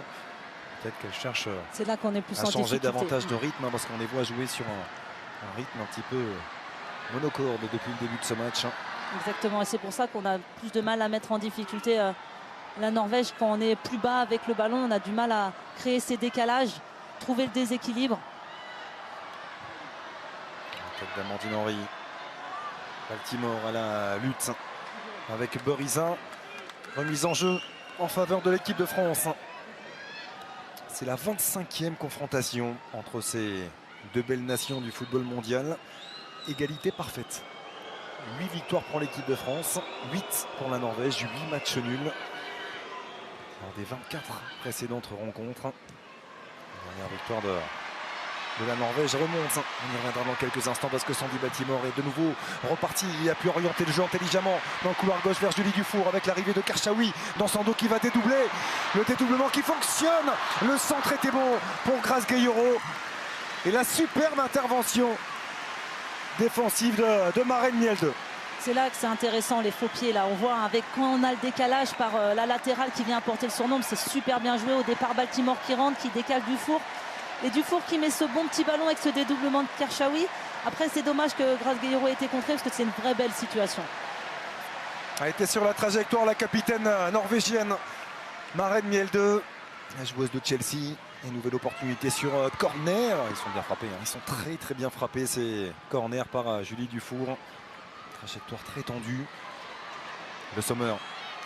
peut-être qu'elles cherchent là qu'on est plus à changer davantage de rythme, parce qu'on les voit jouer sur un rythme un petit peu monocorde depuis le début de ce match. Exactement, et c'est pour ça qu'on a plus de mal à mettre en difficulté la Norvège. Quand on est plus bas avec le ballon, on a du mal à créer ces décalages, trouver le déséquilibre. La tête d'Amandine Henry. Baltimore à la lutte avec Borizin. Remise en jeu en faveur de l'équipe de France. C'est la 25e confrontation entre ces deux belles nations du football mondial. Égalité parfaite. 8 victoires pour l'équipe de France, 8 pour la Norvège, 8 matchs nuls lors des 24 précédentes rencontres. La dernière victoire de la Norvège remonte. On y reviendra dans quelques instants parce que Sandy Baltimore est de nouveau reparti. Il a pu orienter le jeu intelligemment dans le couloir gauche vers Julie Dufour avec l'arrivée de Karchaoui dans son dos qui va dédoubler. Le dédoublement qui fonctionne. Le centre était bon pour Grace Gueillero. Et la superbe intervention défensive de Maren Mjelde. C'est là que c'est intéressant, les faux pieds. Là, on voit quand on a le décalage par la latérale qui vient apporter le surnombre, c'est super bien joué. Au départ, Baltimore qui rentre, qui décale Dufour. Et Dufour qui met ce bon petit ballon avec ce dédoublement de Karchaoui. Après, c'est dommage que Grace Gueillero ait été contrée parce que c'est une vraie belle situation. A été sur la trajectoire la capitaine norvégienne Maren Mjelde, la joueuse de Chelsea. Une nouvelle opportunité sur corner. Ils sont bien frappés, ils sont très très bien frappés ces corners par Julie Dufour. Trajectoire très tendue. Le Sommer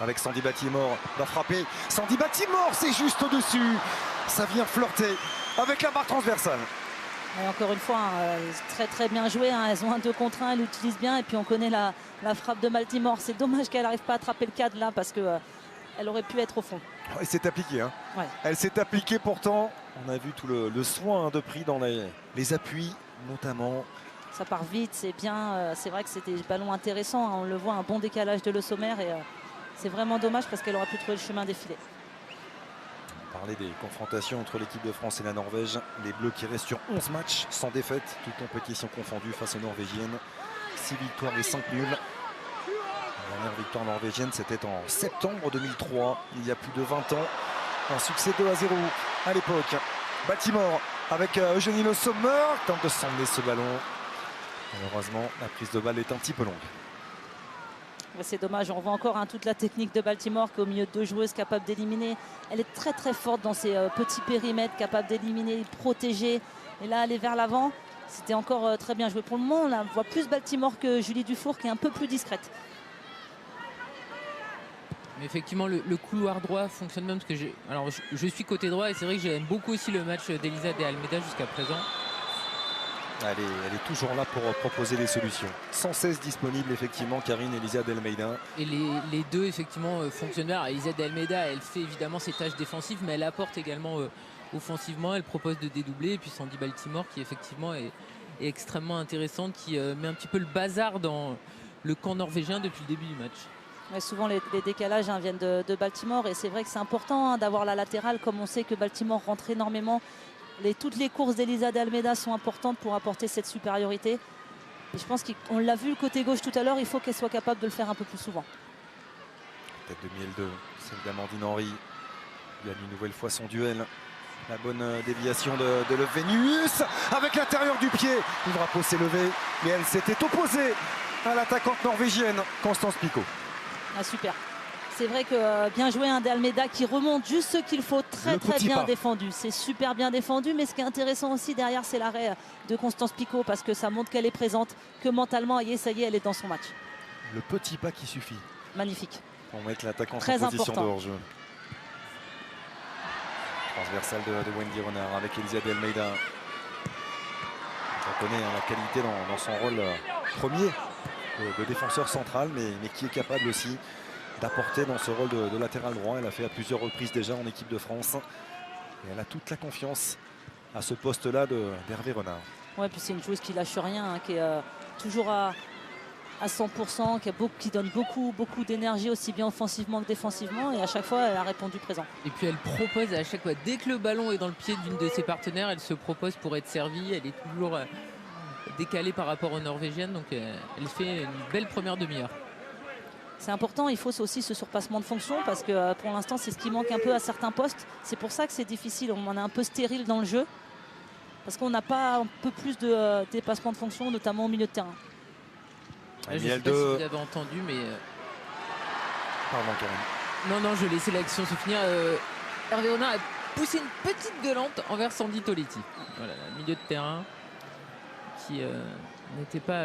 avec Sandy Baltimore va frapper. Sandy Baltimore, c'est juste au-dessus. Ça vient flirter avec la barre transversale. Et encore une fois, très très bien joué. Elles ont un 2 contre 1, elles l'utilisent bien. Et puis on connaît la frappe de Baltimore. C'est dommage qu'elle n'arrive pas à attraper le cadre là parce que elle aurait pu être au fond. Elle s'est appliquée. Ouais. Elle s'est appliquée pourtant. On a vu tout le soin de prix dans les appuis notamment. Ça part vite, c'est bien. C'est vrai que c'était des ballons intéressants. On le voit, un bon décalage de Le Sommer. Et c'est vraiment dommage parce qu'elle aurait pu trouver le chemin défilé. On parlait des confrontations entre l'équipe de France et la Norvège. Les Bleus qui restent sur 11 matchs sans défaite, toutes compétitions confondues face aux Norvégiennes. 6 victoires et 5 nuls. La dernière victoire norvégienne, c'était en septembre 2003, il y a plus de 20 ans. Un succès 2-0 à l'époque. Baltimore avec Eugénie Le Sommer, tente de s'emmener ce ballon. Malheureusement, la prise de balle est un petit peu longue. C'est dommage, on voit encore toute la technique de Baltimore qui est au milieu de 2 joueuses capables d'éliminer. Elle est très très forte dans ses petits périmètres, capable d'éliminer, protéger. Et là, aller vers l'avant, c'était encore très bien joué. Pour le moment, on voit plus Baltimore que Julie Dufour qui est un peu plus discrète. Mais effectivement, le couloir droit fonctionne même parce que je suis côté droit et c'est vrai que j'aime beaucoup aussi le match d'Elisa de Almeida jusqu'à présent. Elle est toujours là pour proposer des solutions. Sans cesse disponible, effectivement, Karine Elisa d'Almeida. Et les deux, effectivement, fonctionnent bien. Elisa d'Almeida, elle fait évidemment ses tâches défensives, mais elle apporte également offensivement. Elle propose de dédoubler. Et puis Sandy Baltimore, qui effectivement est est extrêmement intéressante, qui met un petit peu le bazar dans le camp norvégien depuis le début du match. Ouais, souvent les décalages viennent de Baltimore et c'est vrai que c'est important d'avoir la latérale, comme on sait que Baltimore rentre énormément. Toutes les courses d'Elisa de Almeida sont importantes pour apporter cette supériorité. Et je pense qu'on l'a vu le côté gauche tout à l'heure, il faut qu'elle soit capable de le faire un peu plus souvent. Tête de miel 2, celle d'Amandine Henry. Il gagne une nouvelle fois son duel. La bonne déviation de Lövenius avec l'intérieur du pied. Le drapeau s'est levé, mais elle s'était opposée à l'attaquante norvégienne Constance Picault. Ah, super. C'est vrai que bien joué de Almeida qui remonte juste ce qu'il faut, très bien défendu. C'est super bien défendu, mais ce qui est intéressant aussi derrière, c'est l'arrêt de Constance Picault parce que ça montre qu'elle est présente, que mentalement, ça y est, elle est dans son match. Le petit pas qui suffit. Magnifique. Pour mettre l'attaquant en très position de important. hors-jeu. Transversale de Wendy Renard avec Elisa de Almeida. On connaît la qualité dans son rôle premier de défenseur central, mais qui est capable aussi d'apporter dans ce rôle de latéral droit. Elle a fait à plusieurs reprises déjà en équipe de France. Et elle a toute la confiance à ce poste-là d'Hervé Renard. Ouais, puis c'est une joueuse qui lâche rien, qui est toujours à 100%, qui donne beaucoup d'énergie aussi bien offensivement que défensivement. Et à chaque fois, elle a répondu présent. Et puis elle propose à chaque fois, dès que le ballon est dans le pied d'une de ses partenaires, elle se propose pour être servie. Elle est toujours décalée par rapport aux Norvégiennes. Donc elle fait une belle première demi-heure. C'est important, il faut aussi ce surpassement de fonction parce que pour l'instant c'est ce qui manque un peu à certains postes. C'est pour ça que c'est difficile, on en est un peu stérile dans le jeu parce qu'on n'a pas un peu plus de dépassement de fonction, notamment au milieu de terrain. Je ne sais pas si vous avez entendu, mais... Pardon, Karine. Non, je laissais l'action se finir. Hervé Renard a poussé une petite gueulante envers Sandy Toletti. Voilà, milieu de terrain qui n'était pas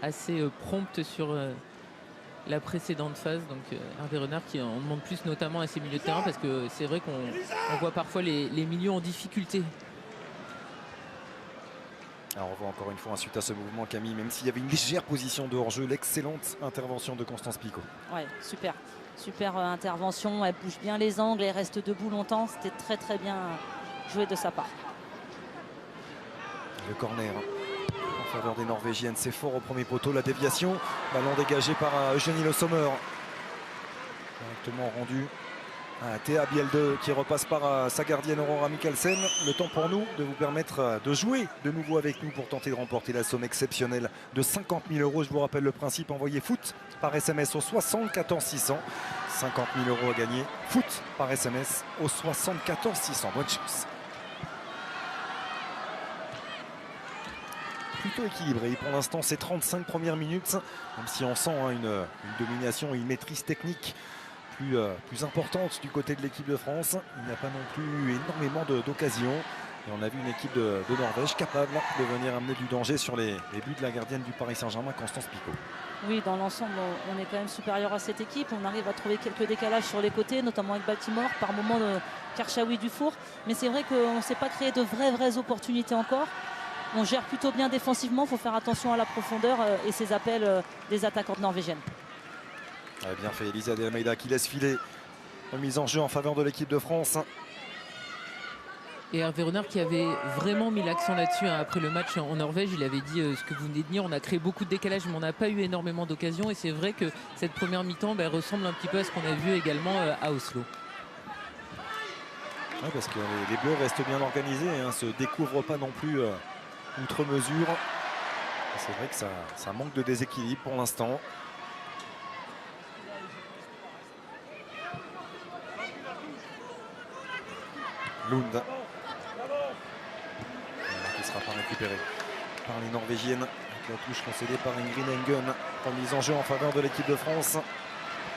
assez prompte sur... la précédente phase, donc Hervé Renard qui en demande plus notamment à ses milieux de terrain parce que c'est vrai qu'on voit parfois les milieux en difficulté. Alors on voit encore une fois suite à ce mouvement, Camille, même s'il y avait une légère position de hors-jeu, l'excellente intervention de Constance Picault. Ouais, super intervention, elle bouge bien les angles, elle reste debout longtemps, c'était très bien joué de sa part. Le corner en faveur des Norvégiennes, c'est fort au premier poteau, la déviation, ballon dégagé par Eugénie Le Sommer, directement rendu à Théa Bielde qui repasse par sa gardienne Aurora Mikkelsen. Le temps pour nous de vous permettre de jouer de nouveau avec nous pour tenter de remporter la somme exceptionnelle de 50 000 €. Je vous rappelle le principe, envoyez foot par SMS au 74 600, 50 000 € à gagner, foot par SMS au 74 600. Bonne chance. Plutôt équilibré pour l'instant ces 35 premières minutes, même si on sent une domination et une maîtrise technique plus importante du côté de l'équipe de France. Il n'y a pas non plus énormément d'occasions et on a vu une équipe de Norvège capable de venir amener du danger sur les buts de la gardienne du Paris Saint-Germain, Constance Picault. Oui, dans l'ensemble on est quand même supérieur à cette équipe, on arrive à trouver quelques décalages sur les côtés, notamment avec Baltimore, par moment de Karchaoui Dufour, mais c'est vrai qu'on ne s'est pas créé de vraies opportunités encore. On gère plutôt bien défensivement, il faut faire attention à la profondeur et ses appels des attaquantes norvégiennes. Bien fait Elisa de Almeida qui laisse filer. Remise en jeu en faveur de l'équipe de France. Et Hervé Renard qui avait vraiment mis l'accent là-dessus après le match en Norvège. Il avait dit ce que vous venez de dire, on a créé beaucoup de décalages mais on n'a pas eu énormément d'occasions. Et c'est vrai que cette première mi-temps ressemble un petit peu à ce qu'on a vu également à Oslo. Ouais, parce que les Bleus restent bien organisés, ne se découvrent pas non plus outre mesure. C'est vrai que ça manque de déséquilibre pour l'instant. Lund qui sera pas récupéré par les Norvégiennes avec la touche concédée par Ingrid Engen. Remise en jeu en faveur de l'équipe de France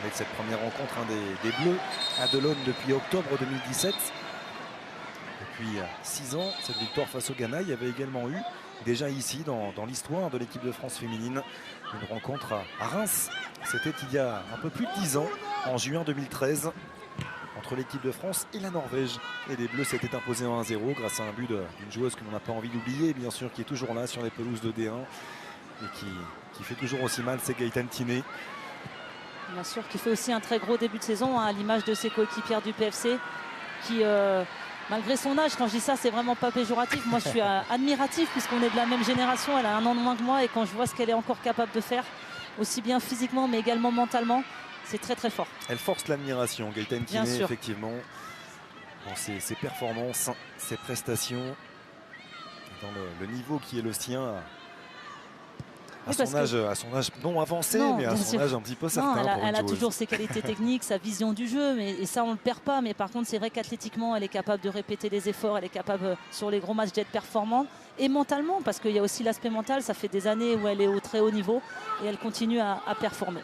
avec cette première rencontre des Bleus à Delon depuis octobre 2017. Depuis 6 ans, cette victoire face au Ghana, il y avait également eu déjà ici dans l'histoire de l'équipe de France féminine une rencontre à Reims. C'était il y a un peu plus de 10 ans, en juin 2013, entre l'équipe de France et la Norvège. Et les Bleus s'étaient imposés en 1-0 grâce à un but d'une joueuse que l'on n'a pas envie d'oublier, bien sûr, qui est toujours là sur les pelouses de D1 et qui fait toujours aussi mal, c'est Gaëtan Tiné. Bien sûr, qui fait aussi un très gros début de saison, à l'image de ses coéquipières du PFC, qui malgré son âge, quand je dis ça, c'est vraiment pas péjoratif. Moi, je suis admiratif puisqu'on est de la même génération. Elle a 1 an de moins que moi et quand je vois ce qu'elle est encore capable de faire, aussi bien physiquement mais également mentalement, c'est très très fort. Elle force l'admiration, Gaëtane Bien Thiné, sûr. effectivement, dans ses performances, ses prestations, dans le niveau qui est le sien. Oui, parce À son âge non avancé, Non, mais à bien son sûr. âge un petit peu Non, certain. elle a, pour une elle a joueuse. toujours ses qualités techniques, sa vision du jeu, et ça on ne le perd pas. Mais par contre, c'est vrai qu'athlétiquement, elle est capable de répéter les efforts, elle est capable sur les gros matchs d'être performante et mentalement, parce qu'il y a aussi l'aspect mental. Ça fait des années où elle est au très haut niveau et elle continue à performer.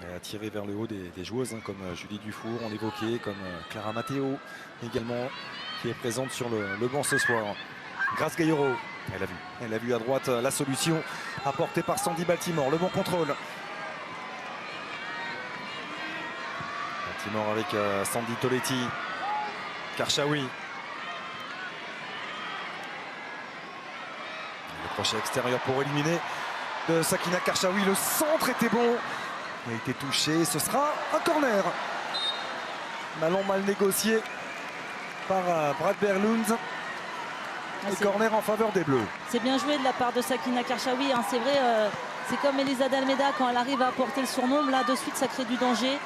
Elle a tiré vers le haut des joueuses comme Julie Dufour, on l'évoquait, comme Clara Matteo également, qui est présente sur le banc ce soir. Grace Gayoro, elle a vu à droite la solution apportée par Sandy Baltimore. Le bon contrôle. Baltimore avec Sandy Toletti, Karchaoui. Le crochet extérieur pour éliminer de Sakina Karchaoui. Le centre était bon. Il a été touché, ce sera un corner. Ballon mal négocié par Brad Berlund. Et corner en faveur des Bleus. C'est bien joué de la part de Sakina Karchaoui, hein. C'est vrai, c'est comme Elisa D'Almeida quand elle arrive à apporter le surnombre. Là, de suite, ça crée du danger.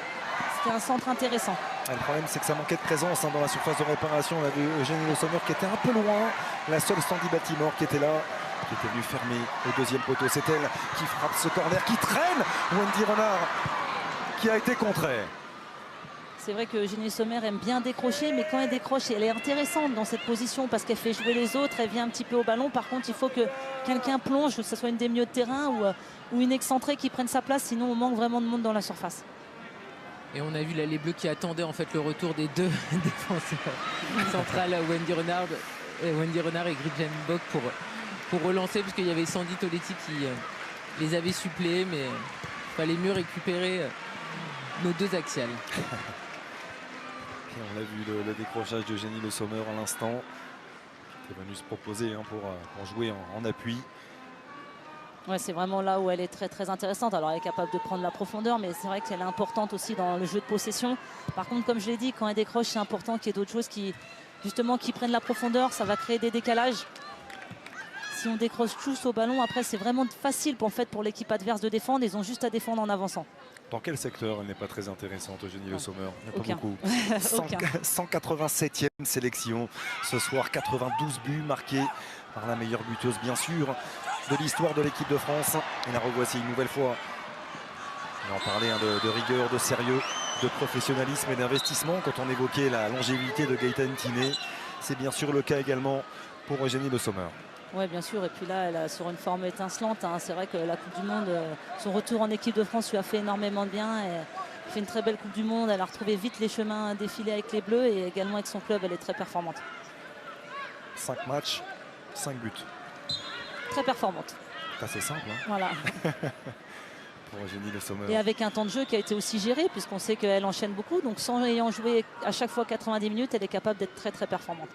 C'était un centre intéressant. Le problème, c'est que ça manquait de présence dans la surface de réparation. On a vu Eugénie Le Sommer qui était un peu loin. La seule Sandy Baltimore qui était là, qui était venue fermer au deuxième poteau. C'est elle qui frappe ce corner, qui traîne Wendy Renard, qui a été contrée. C'est vrai que Eugénie Sommer aime bien décrocher, mais quand elle décroche, elle est intéressante dans cette position parce qu'elle fait jouer les autres, elle vient un petit peu au ballon. Par contre, il faut que quelqu'un plonge, que ce soit une des milieux de terrain ou une excentrée qui prenne sa place, sinon on manque vraiment de monde dans la surface. Et on a vu là les Bleus qui attendaient en fait le retour des deux défenseurs centrales, Wendy Renard et Gretchen Bock pour relancer, puisqu'il y avait Sandy Toletti qui les avait suppléés, mais il fallait mieux récupérer nos deux axiales. Et on a vu le décrochage d'Eugénie Le Sommer à l'instant, qui est venu se proposer pour jouer en appui. Ouais, c'est vraiment là où elle est très très intéressante. Alors elle est capable de prendre la profondeur, mais c'est vrai qu'elle est importante aussi dans le jeu de possession. Par contre, comme je l'ai dit, quand elle décroche, c'est important qu'il y ait d'autres choses qui prennent la profondeur. Ça va créer des décalages. Si on décroche tous au ballon, après c'est vraiment facile pour l'équipe adverse de défendre. Ils ont juste à défendre en avançant. Dans quel secteur elle n'est pas très intéressante, Eugénie Le Sommer? Aucun. Pas beaucoup. Aucun. 187e sélection ce soir, 92 buts marqués par la meilleure buteuse bien sûr de l'histoire de l'équipe de France. Et la revoici une nouvelle fois. On en parlait de rigueur, de sérieux, de professionnalisme et d'investissement quand on évoquait la longévité de Gaëtane Thiné. C'est bien sûr le cas également pour Eugénie Le Sommer. Oui, bien sûr. Et puis là, elle est sur une forme étincelante. Hein. C'est vrai que la Coupe du Monde, son retour en équipe de France lui a fait énormément de bien. Elle fait une très belle Coupe du Monde. Elle a retrouvé vite les chemins défilés avec les Bleus et également avec son club, elle est très performante. 5 matchs, 5 buts. Très performante. C'est assez simple Voilà. pour Eugénie Le Sommer. Et avec un temps de jeu qui a été aussi géré, puisqu'on sait qu'elle enchaîne beaucoup. Donc sans ayant joué à chaque fois 90 minutes, elle est capable d'être très très performante.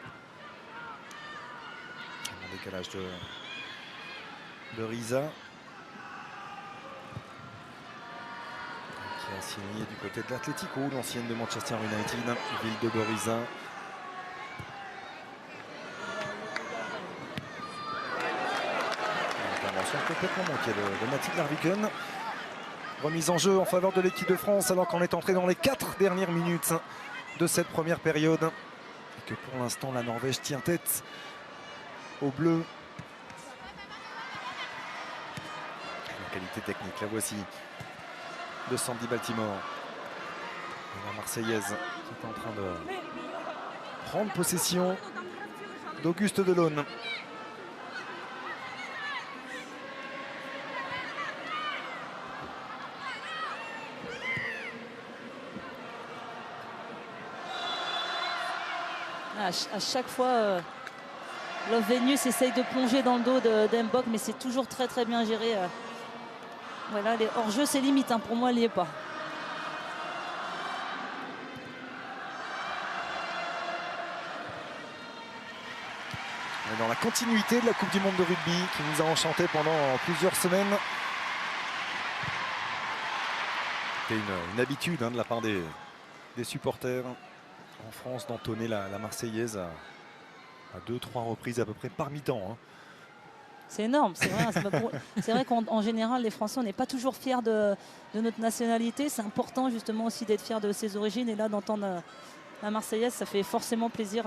Décalage de Riza qui a signé du côté de l'Atlético, l'ancienne de Manchester United, ville de Boriza. Intervention complètement manquée de Mathilde Larviken. Remise en jeu en faveur de l'équipe de France alors qu'on est entré dans les 4 dernières minutes de cette première période et que pour l'instant la Norvège tient tête au bleu. La qualité technique, la voici, de Sandy Baltimore. Et la Marseillaise qui est en train de prendre possession d'Auguste Delaune. À chaque fois, Love Venus essaye de plonger dans le dos d'Mbok, mais c'est toujours très très bien géré. Voilà, les hors-jeu, c'est limite. Hein, pour moi, il n'y est pas. On est dans la continuité de la Coupe du Monde de rugby qui nous a enchanté pendant plusieurs semaines. C'était une habitude de la part des supporters en France d'entonner la Marseillaise à 2-3 reprises à peu près par mi-temps. Hein. C'est énorme, c'est vrai. C'est vrai qu'en général, les Français, on n'est pas toujours fiers de notre nationalité. C'est important justement aussi d'être fiers de ses origines. Et là, d'entendre la Marseillaise, ça fait forcément plaisir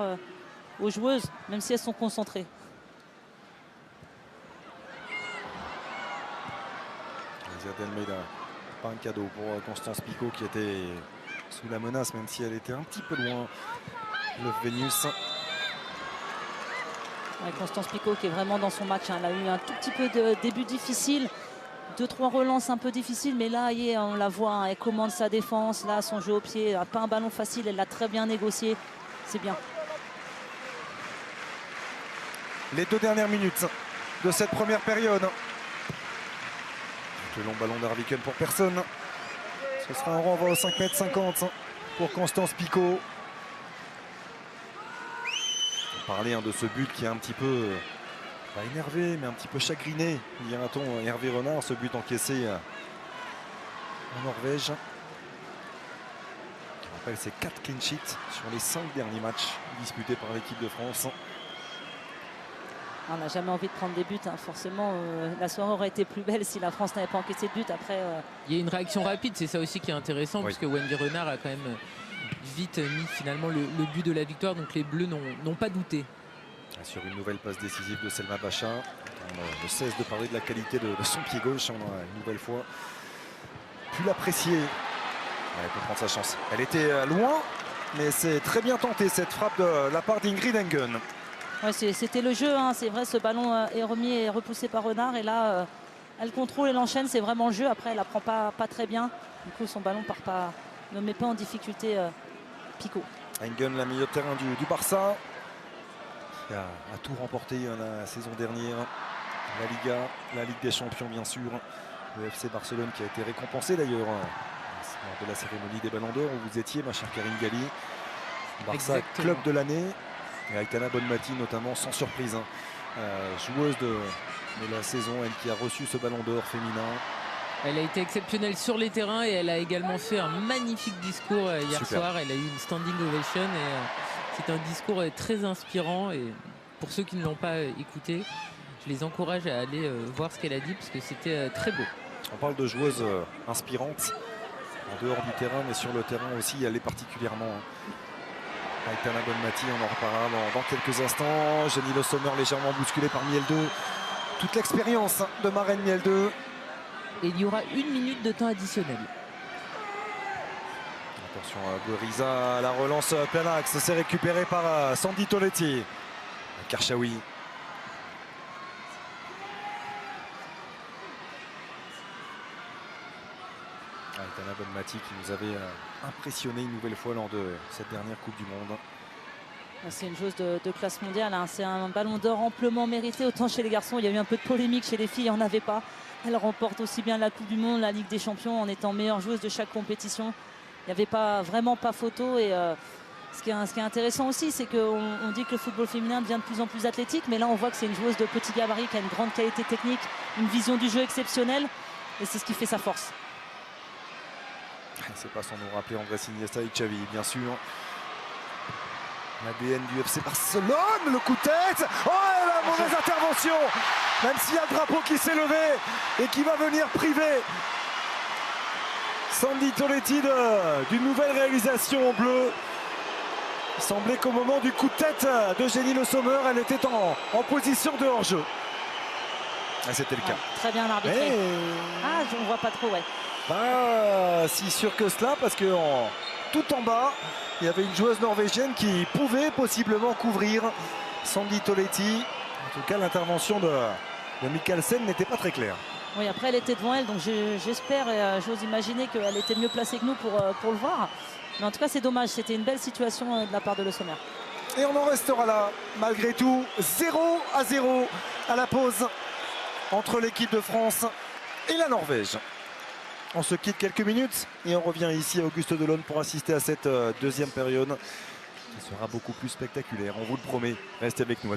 aux joueuses, même si elles sont concentrées. Almeida, pas un cadeau pour Constance Picaud qui était sous la menace, même si elle était un petit peu loin. Love Venus. Constance Picaud qui est vraiment dans son match. Hein. Elle a eu un tout petit peu de début difficile. 2-3 relances un peu difficiles. Mais là, on la voit. Hein. Elle commande sa défense. Là, son jeu au pied. Pas un ballon facile. Elle l'a très bien négocié. C'est bien. Les 2 dernières minutes de cette première période. Le long ballon d'Arviken pour personne. Ce sera un renvoi au 5,50 m pour Constance Picaud. On parlait de ce but qui est un petit peu, pas énervé, mais un petit peu chagriné, dira-t-on, Hervé Renard, ce but encaissé en Norvège. Je rappelle, c'est 4 clean sheets sur les 5 derniers matchs disputés par l'équipe de France. On n'a jamais envie de prendre des buts. Hein. Forcément, la soirée aurait été plus belle si la France n'avait pas encaissé de but. Après, il y a une réaction rapide, c'est ça aussi qui est intéressant, oui. Puisque Wendy Renard a quand même vite mis finalement le but de la victoire. Donc les Bleus n'ont pas douté. Sur une nouvelle passe décisive de Selma Bacha. On ne cesse de parler de la qualité de son pied gauche. On a une nouvelle fois pu l'apprécier. Elle peut prendre sa chance. Elle était loin, mais c'est très bien tenté cette frappe de la part d'Ingrid Engen. Ouais, c'était le jeu, hein. C'est vrai, ce ballon est remis et repoussé par Renard. Et là, elle contrôle et l'enchaîne, c'est vraiment le jeu. Après, elle apprend pas très bien. Du coup, son ballon ne met pas en difficulté Picaud. Engen, la milieu de terrain du Barça, qui a tout remporté la saison dernière. La Liga, la Ligue des Champions, bien sûr. Le FC Barcelone qui a été récompensé d'ailleurs lors de la cérémonie des Ballons d'Or où vous étiez, ma chère Karine Galli. Barça, exactement. Club de l'année. Et Aitana Bonmati notamment, sans surprise, joueuse de la saison, elle qui a reçu ce ballon d'or féminin. Elle a été exceptionnelle sur les terrains et elle a également fait un magnifique discours hier soir. Elle a eu une standing ovation et c'est un discours très inspirant. Et pour ceux qui ne l'ont pas écouté, je les encourage à aller voir ce qu'elle a dit parce que c'était très beau. On parle de joueuses inspirantes en dehors du terrain, mais sur le terrain aussi, elle est particulièrement. Aitana Bonmati, on en reparlera dans quelques instants. Jenny Le Sommer légèrement bousculée par Miel 2. Toute l'expérience de Maren Miel 2. Et il y aura 1 minute de temps additionnel. Attention à Beriza, la relance plein axe. C'est récupéré par Sandy Toletti. Karchaoui. Aitana Bonmati qui nous avait impressionné une nouvelle fois lors de cette dernière Coupe du Monde. C'est une joueuse de classe mondiale. Hein. C'est un ballon d'or amplement mérité. Autant chez les garçons, il y a eu un peu de polémique. Chez les filles, il n'y en avait pas. Elle remporte aussi bien la Coupe du Monde, la Ligue des Champions en étant meilleure joueuse de chaque compétition. Il n'y avait vraiment pas photo. Et ce qui est intéressant aussi, c'est qu'on dit que le football féminin devient de plus en plus athlétique. Mais là, on voit que c'est une joueuse de petit gabarit qui a une grande qualité technique, une vision du jeu exceptionnelle. Et c'est ce qui fait sa force. C'est pas sans nous rappeler Andrés Iniesta et Xavi, bien sûr. L'ADN du FC Barcelone, le coup de tête. Oh, la mauvaise intervention. Même s'il y a le drapeau qui s'est levé et qui va venir priver Sandy Toletti d'une nouvelle réalisation en bleu. Il semblait qu'au moment du coup de tête de Jenny Le Sommer, elle était en position de hors-jeu. Ah, c'était le cas. Très bien arbitré. Ah, je ne vois pas trop, ouais. Pas si sûr que cela, parce que tout en bas, il y avait une joueuse norvégienne qui pouvait possiblement couvrir Sandy Toletti. En tout cas, l'intervention de Mikkelsen n'était pas très claire. Oui, après, elle était devant elle, donc j'espère et j'ose imaginer qu'elle était mieux placée que nous pour le voir. Mais en tout cas, c'est dommage. C'était une belle situation de la part de Le Sommer. Et on en restera là, malgré tout. 0-0 à la pause entre l'équipe de France et la Norvège. On se quitte quelques minutes et on revient ici à Auguste Delaune pour assister à cette deuxième période. Ce sera beaucoup plus spectaculaire, on vous le promet. Restez avec nous.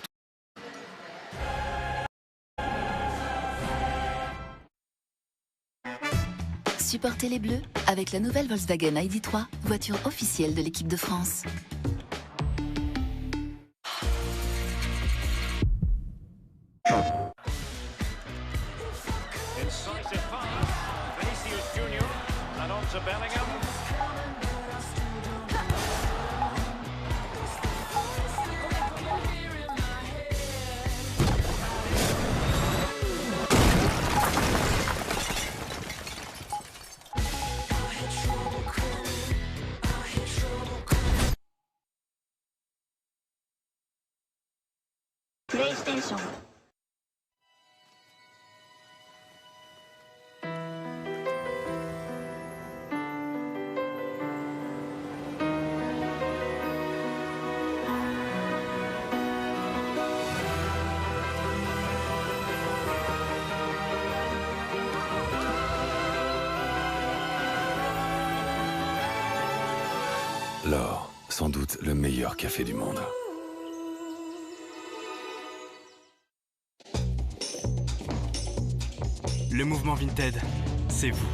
Supportez les Bleus avec la nouvelle Volkswagen ID.3, voiture officielle de l'équipe de France. to Bellingham. PlayStation. L'Or, sans doute le meilleur café du monde. Le mouvement Vinted, c'est vous.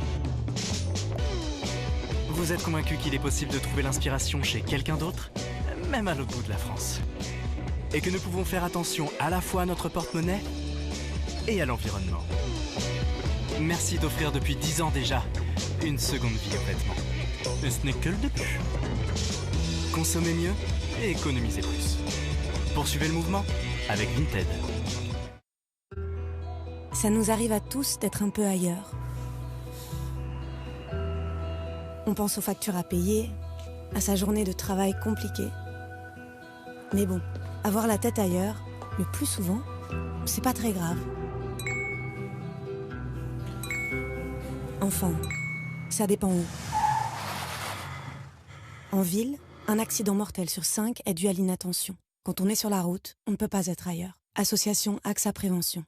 Vous êtes convaincu qu'il est possible de trouver l'inspiration chez quelqu'un d'autre, même à l'autre bout de la France. Et que nous pouvons faire attention à la fois à notre porte-monnaie et à l'environnement. Merci d'offrir depuis 10 ans déjà une seconde vie aux vêtements. Et ce n'est que le début. Consommez mieux et économisez plus. Poursuivez le mouvement avec Vinted. Ça nous arrive à tous d'être un peu ailleurs. On pense aux factures à payer, à sa journée de travail compliquée. Mais bon, avoir la tête ailleurs, le plus souvent, c'est pas très grave. Enfin, ça dépend où. En ville, un accident mortel sur 5 est dû à l'inattention. Quand on est sur la route, on ne peut pas être ailleurs. Association AXA Prévention.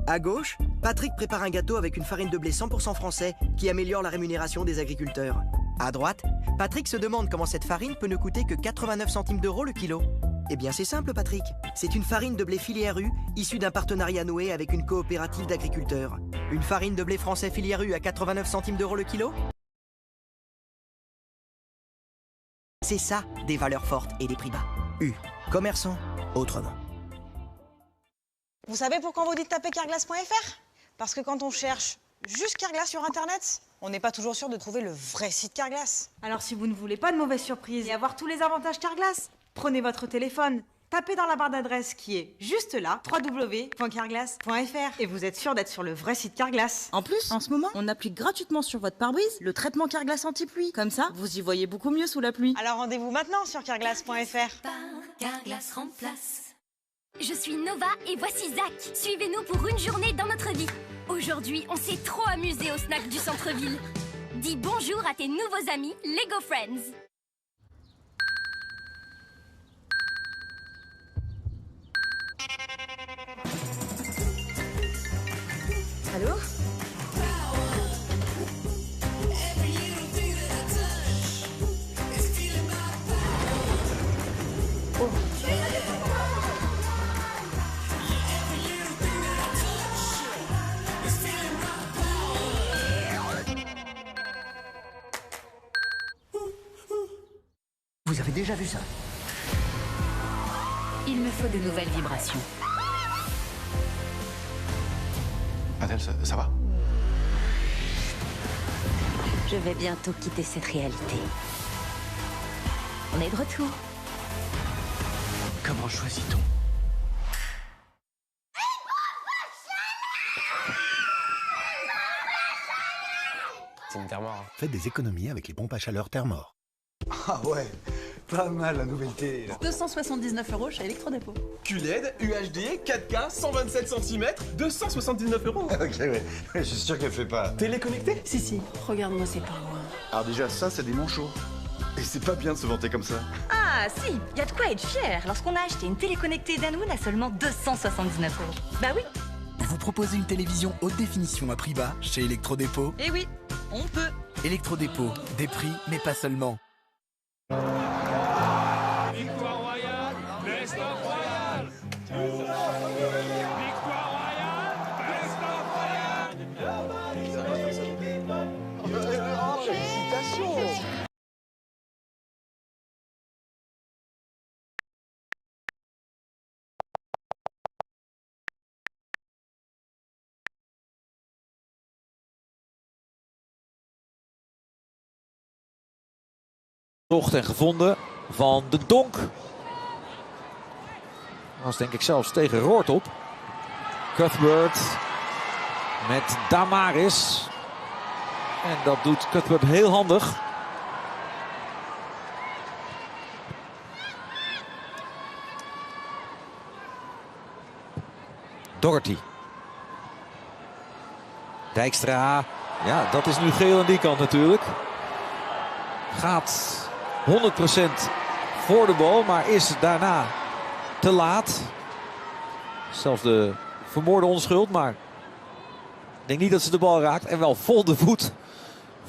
À gauche, Patrick prépare un gâteau avec une farine de blé 100% français qui améliore la rémunération des agriculteurs. À droite, Patrick se demande comment cette farine peut ne coûter que 89 centimes d'euros le kilo. Eh bien c'est simple Patrick, c'est une farine de blé filière U issue d'un partenariat noué avec une coopérative d'agriculteurs. Une farine de blé français filière U à 89 centimes d'euros le kilo? C'est ça, des valeurs fortes et des prix bas. U, commerçant, autrement. Vous savez pourquoi on vous dit de taper carglass.fr? Parce que quand on cherche juste Carglass sur Internet, on n'est pas toujours sûr de trouver le vrai site Carglass. Alors si vous ne voulez pas de mauvaises surprises et avoir tous les avantages Carglass, prenez votre téléphone, tapez dans la barre d'adresse qui est juste là, www.carglass.fr, et vous êtes sûr d'être sur le vrai site Carglass. En plus, en ce moment, on applique gratuitement sur votre pare-brise le traitement Carglass anti-pluie. Comme ça, vous y voyez beaucoup mieux sous la pluie. Alors rendez-vous maintenant sur carglass.fr. Carglass remplace. Je suis Nova et voici Zach. Suivez-nous pour une journée dans notre vie. Aujourd'hui, on s'est trop amusé au snack du centre-ville. Dis bonjour à tes nouveaux amis Lego Friends. Allô? Vous avez déjà vu ça? Il me faut de nouvelles vibrations. Adèle, ça va? Je vais bientôt quitter cette réalité. On est de retour. Comment choisit-on? C'est une Thermor. Faites des économies avec les pompes à chaleur Thermor. Ah ouais, pas mal la nouvelle télé là. 279 € chez Electrodépôt. QLED, UHD, 4K, 127 cm, 279 €. Ok, ouais, je suis sûr qu'elle fait pas. Télé connectée? Si, regarde-moi, c'est pas loin. Alors déjà, ça, c'est des manchots. Et c'est pas bien de se vanter comme ça. Ah si, y a de quoi être fier lorsqu'on a acheté une télé connectée Danone à seulement 279 €. Bah oui. Vous proposez une télévision haute définition à prix bas chez Electrodépôt? Eh oui, on peut. Electrodépôt, des prix, mais pas seulement. Victoire royale, best of royale. Victoire royale, best of royale. Zocht en gevonden van de Donk. Was denk ik zelfs tegen Roort op. Cuthbert met Damaris. En dat doet Cuthbert heel handig. Doherty. Dijkstra. Ja, dat is nu geel aan die kant natuurlijk. Gaat 100% voor de bal, maar is daarna te laat. Zelfs de vermoorde onschuld, maar ik denk niet dat ze de bal raakt. En wel vol de voet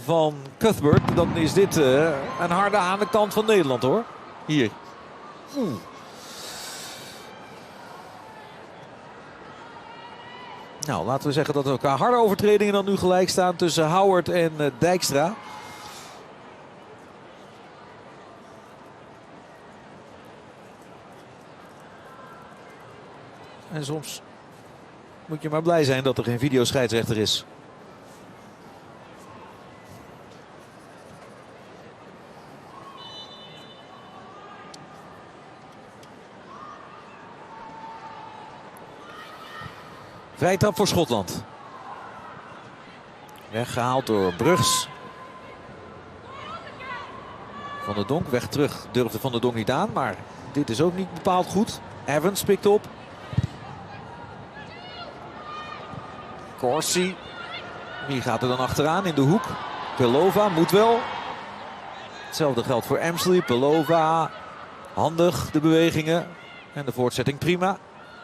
van Cuthbert. Dan is dit een harde aan de kant van Nederland hoor. Hier. Nou, laten we zeggen dat er elkaar harde overtredingen dan nu gelijk staan tussen Howard en Dijkstra. En soms moet je maar blij zijn dat er geen videoscheidsrechter is. Vrije trap voor Schotland. Weggehaald door Brugs. Van der Donk weg terug durfde Van der Donk niet aan. Maar dit is ook niet bepaald goed. Evans pikt op. Corsi. Wie gaat er dan achteraan in de hoek? Pelova moet wel. Hetzelfde geldt voor Emsley. Pelova. Handig de bewegingen. En de voortzetting prima.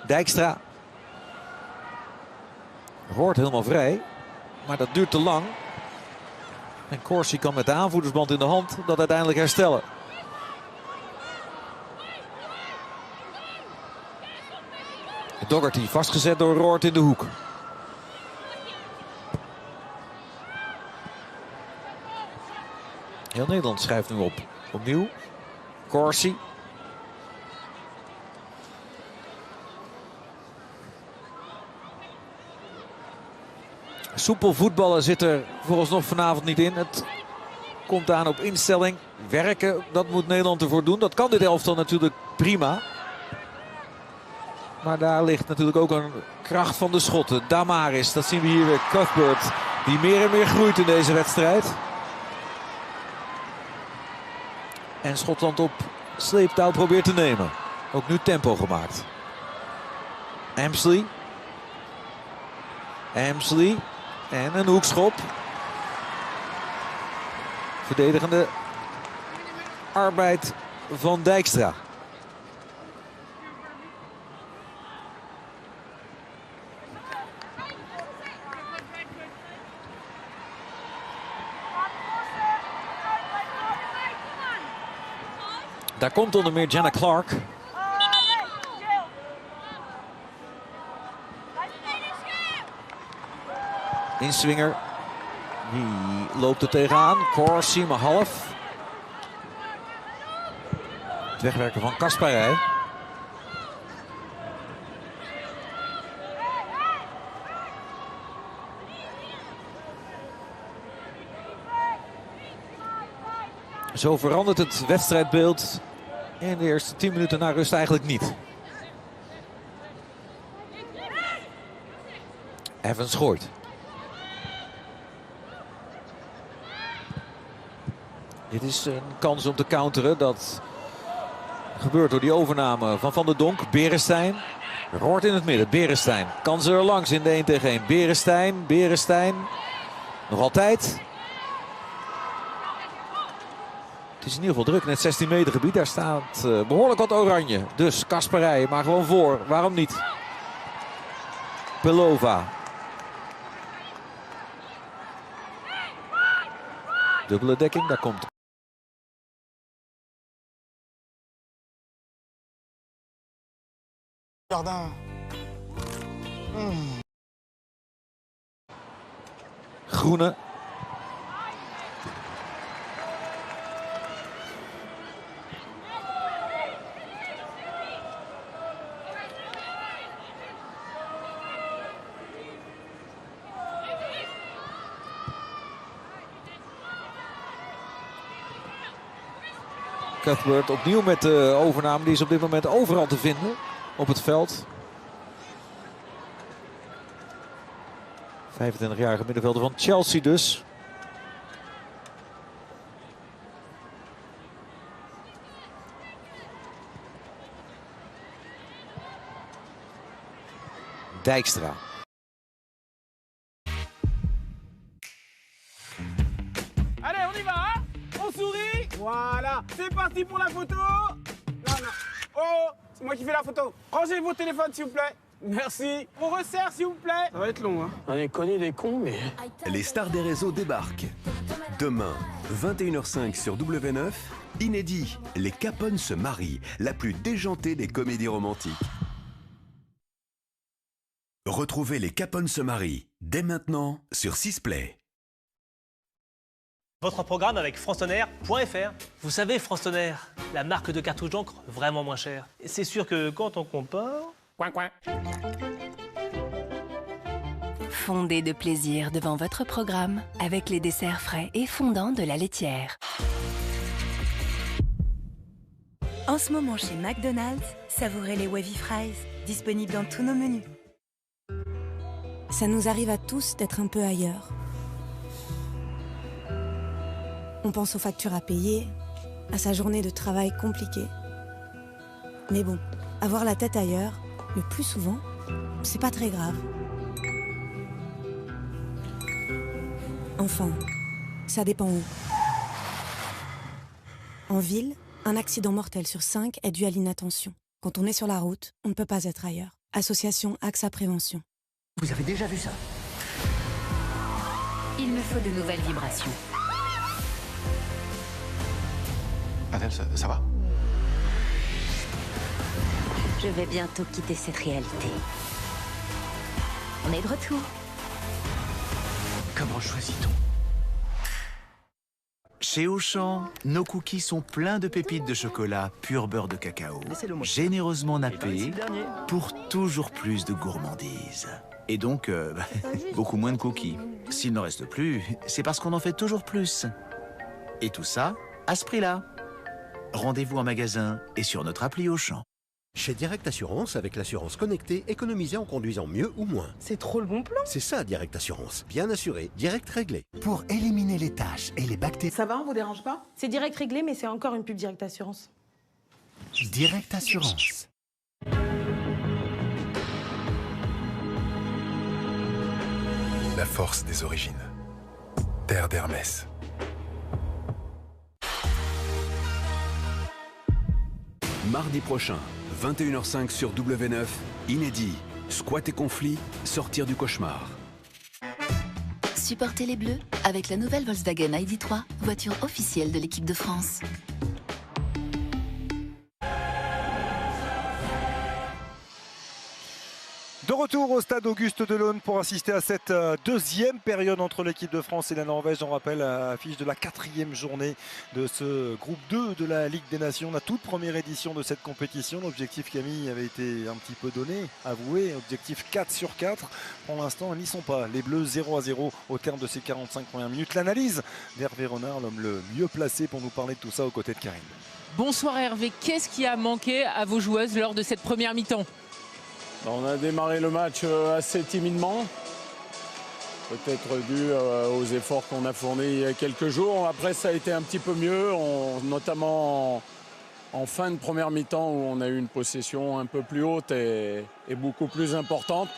Dijkstra. Hoort helemaal vrij. Maar dat duurt te lang. En Corsi kan met de aanvoerdersband in de hand dat uiteindelijk herstellen. Doherty vastgezet door Roort in de hoek. Heel Nederland schrijft nu op. Opnieuw. Corsi. Soepel voetballen zit er vooralsnog vanavond niet in. Het komt aan op instelling. Werken, dat moet Nederland ervoor doen. Dat kan dit elftal natuurlijk prima. Maar daar ligt natuurlijk ook een kracht van de schotten. Damaris, dat zien we hier weer. Cuthbert, die meer en meer groeit in deze wedstrijd. En Schotland op sleeptouw probeert te nemen. Ook nu tempo gemaakt. Emsley. Emsley. En een hoekschop. Verdedigende arbeid van Dijkstra. Daar komt onder meer Jenna Clark. Inswinger. Die loopt er tegenaan. Corsi maar half. Het wegwerken van Kasparij. Zo verandert het wedstrijdbeeld in de eerste 10 minuten na rust eigenlijk niet. Evans gooit. Dit is een kans om te counteren. Dat gebeurt door die overname van Van der Donk. Beresteyn. Roort in het midden. Beresteyn. Kan ze er langs in de 1 tegen 1. Beresteyn. Beresteyn. Nog altijd. Het is in ieder geval druk in het 16 meter gebied. Daar staat behoorlijk wat oranje. Dus Kasparij, maar gewoon voor. Waarom niet? Pelova. Dubbele dekking, daar komt. Groene. Cuthbert opnieuw met de overname. Die is op dit moment overal te vinden op het veld. 25-jarige middenvelder van Chelsea dus. Dijkstra. Allez, on y va, hein? On sourit. Voilà. C'est parti pour la photo. Non, non. Oh, c'est moi qui fais la photo. Rangez vos téléphones, s'il vous plaît. Merci. On resserre, s'il vous plaît. Ça va être long, hein. On est connus des cons, mais... Les stars des réseaux débarquent. Demain, 21h05 sur W9, inédit, les Capone se marient, la plus déjantée des comédies romantiques. Retrouvez les Capone se marient dès maintenant sur 6play. Votre programme avec francetonnerre.fr. Vous savez, France Tonnerre, la marque de cartouches d'encre vraiment moins chère. Et c'est sûr que quand on compare... Coin, coin. Fondez de plaisir devant votre programme avec les desserts frais et fondants de la laitière. En ce moment chez McDonald's, savourez les Wavy Fries, disponibles dans tous nos menus. Ça nous arrive à tous d'être un peu ailleurs. On pense aux factures à payer, à sa journée de travail compliquée. Mais bon, avoir la tête ailleurs, le plus souvent, c'est pas très grave. Enfin, ça dépend où. En ville, un accident mortel sur 5 est dû à l'inattention. Quand on est sur la route, on ne peut pas être ailleurs. Association AXA Prévention. Vous avez déjà vu ça? Il me faut de nouvelles vibrations. Adèle, ça va? Je vais bientôt quitter cette réalité. On est de retour. Comment choisit-on? Chez Auchan, nos cookies sont pleins de pépites de chocolat pur beurre de cacao, généreusement nappés pour toujours plus de gourmandise. Et donc, beaucoup moins de cookies. S'il n'en reste plus, c'est parce qu'on en fait toujours plus. Et tout ça, à ce prix-là. Rendez-vous en magasin et sur notre appli Auchan. Chez Direct Assurance, avec l'assurance connectée, économisez en conduisant mieux ou moins. C'est trop le bon plan. C'est ça, Direct Assurance. Bien assuré, direct réglé. Pour éliminer les taches et les bactéries... Ça va, on vous dérange pas? C'est direct réglé, mais c'est encore une pub Direct Assurance. Direct Assurance. La force des origines. Terre d'Hermès. Mardi prochain, 21h05 sur W9, inédit, squat et conflit, sortir du cauchemar. Supportez les Bleus avec la nouvelle Volkswagen ID.3, voiture officielle de l'équipe de France. De retour au stade Auguste Delaune pour assister à cette deuxième période entre l'équipe de France et la Norvège. On rappelle, affiche de la 4e journée de ce groupe 2 de la Ligue des Nations, la toute première édition de cette compétition. L'objectif, Camille, avait été un petit peu donné, avoué. Objectif 4 sur 4. Pour l'instant, ils n'y sont pas. Les Bleus 0-0 au terme de ces 45 premières minutes. L'analyse d'Hervé Renard, l'homme le mieux placé pour nous parler de tout ça aux côtés de Karine. Bonsoir Hervé, qu'est-ce qui a manqué à vos joueuses lors de cette première mi-temps? On a démarré le match assez timidement, peut-être dû aux efforts qu'on a fournis il y a quelques jours. Après, ça a été un petit peu mieux, notamment en fin de première mi-temps où on a eu une possession un peu plus haute et beaucoup plus importante.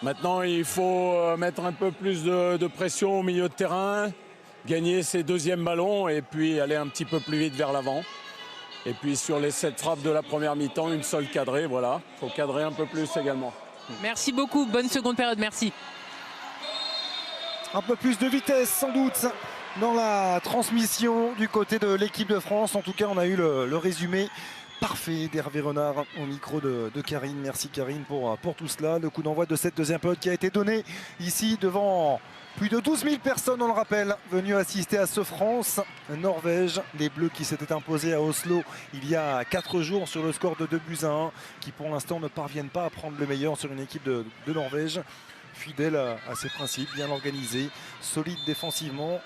Maintenant, il faut mettre un peu plus de pression au milieu de terrain, gagner ses deuxièmes ballons et puis aller un petit peu plus vite vers l'avant. Et puis sur les 7 frappes de la première mi-temps, une seule cadrée, voilà. Il faut cadrer un peu plus également. Merci beaucoup, bonne seconde période, merci. Un peu plus de vitesse sans doute dans la transmission du côté de l'équipe de France. En tout cas, on a eu le résumé parfait d'Hervé Renard au micro de Karine. Merci Karine pour tout cela. Le coup d'envoi de cette deuxième période qui a été donné ici devant plus de 12 000 personnes, on le rappelle, venues assister à ce France-Norvège. Les Bleus qui s'étaient imposés à Oslo il y a 4 jours sur le score de 2-1, qui pour l'instant ne parviennent pas à prendre le meilleur sur une équipe de Norvège. Fidèle à ses principes, bien organisé, solide défensivement,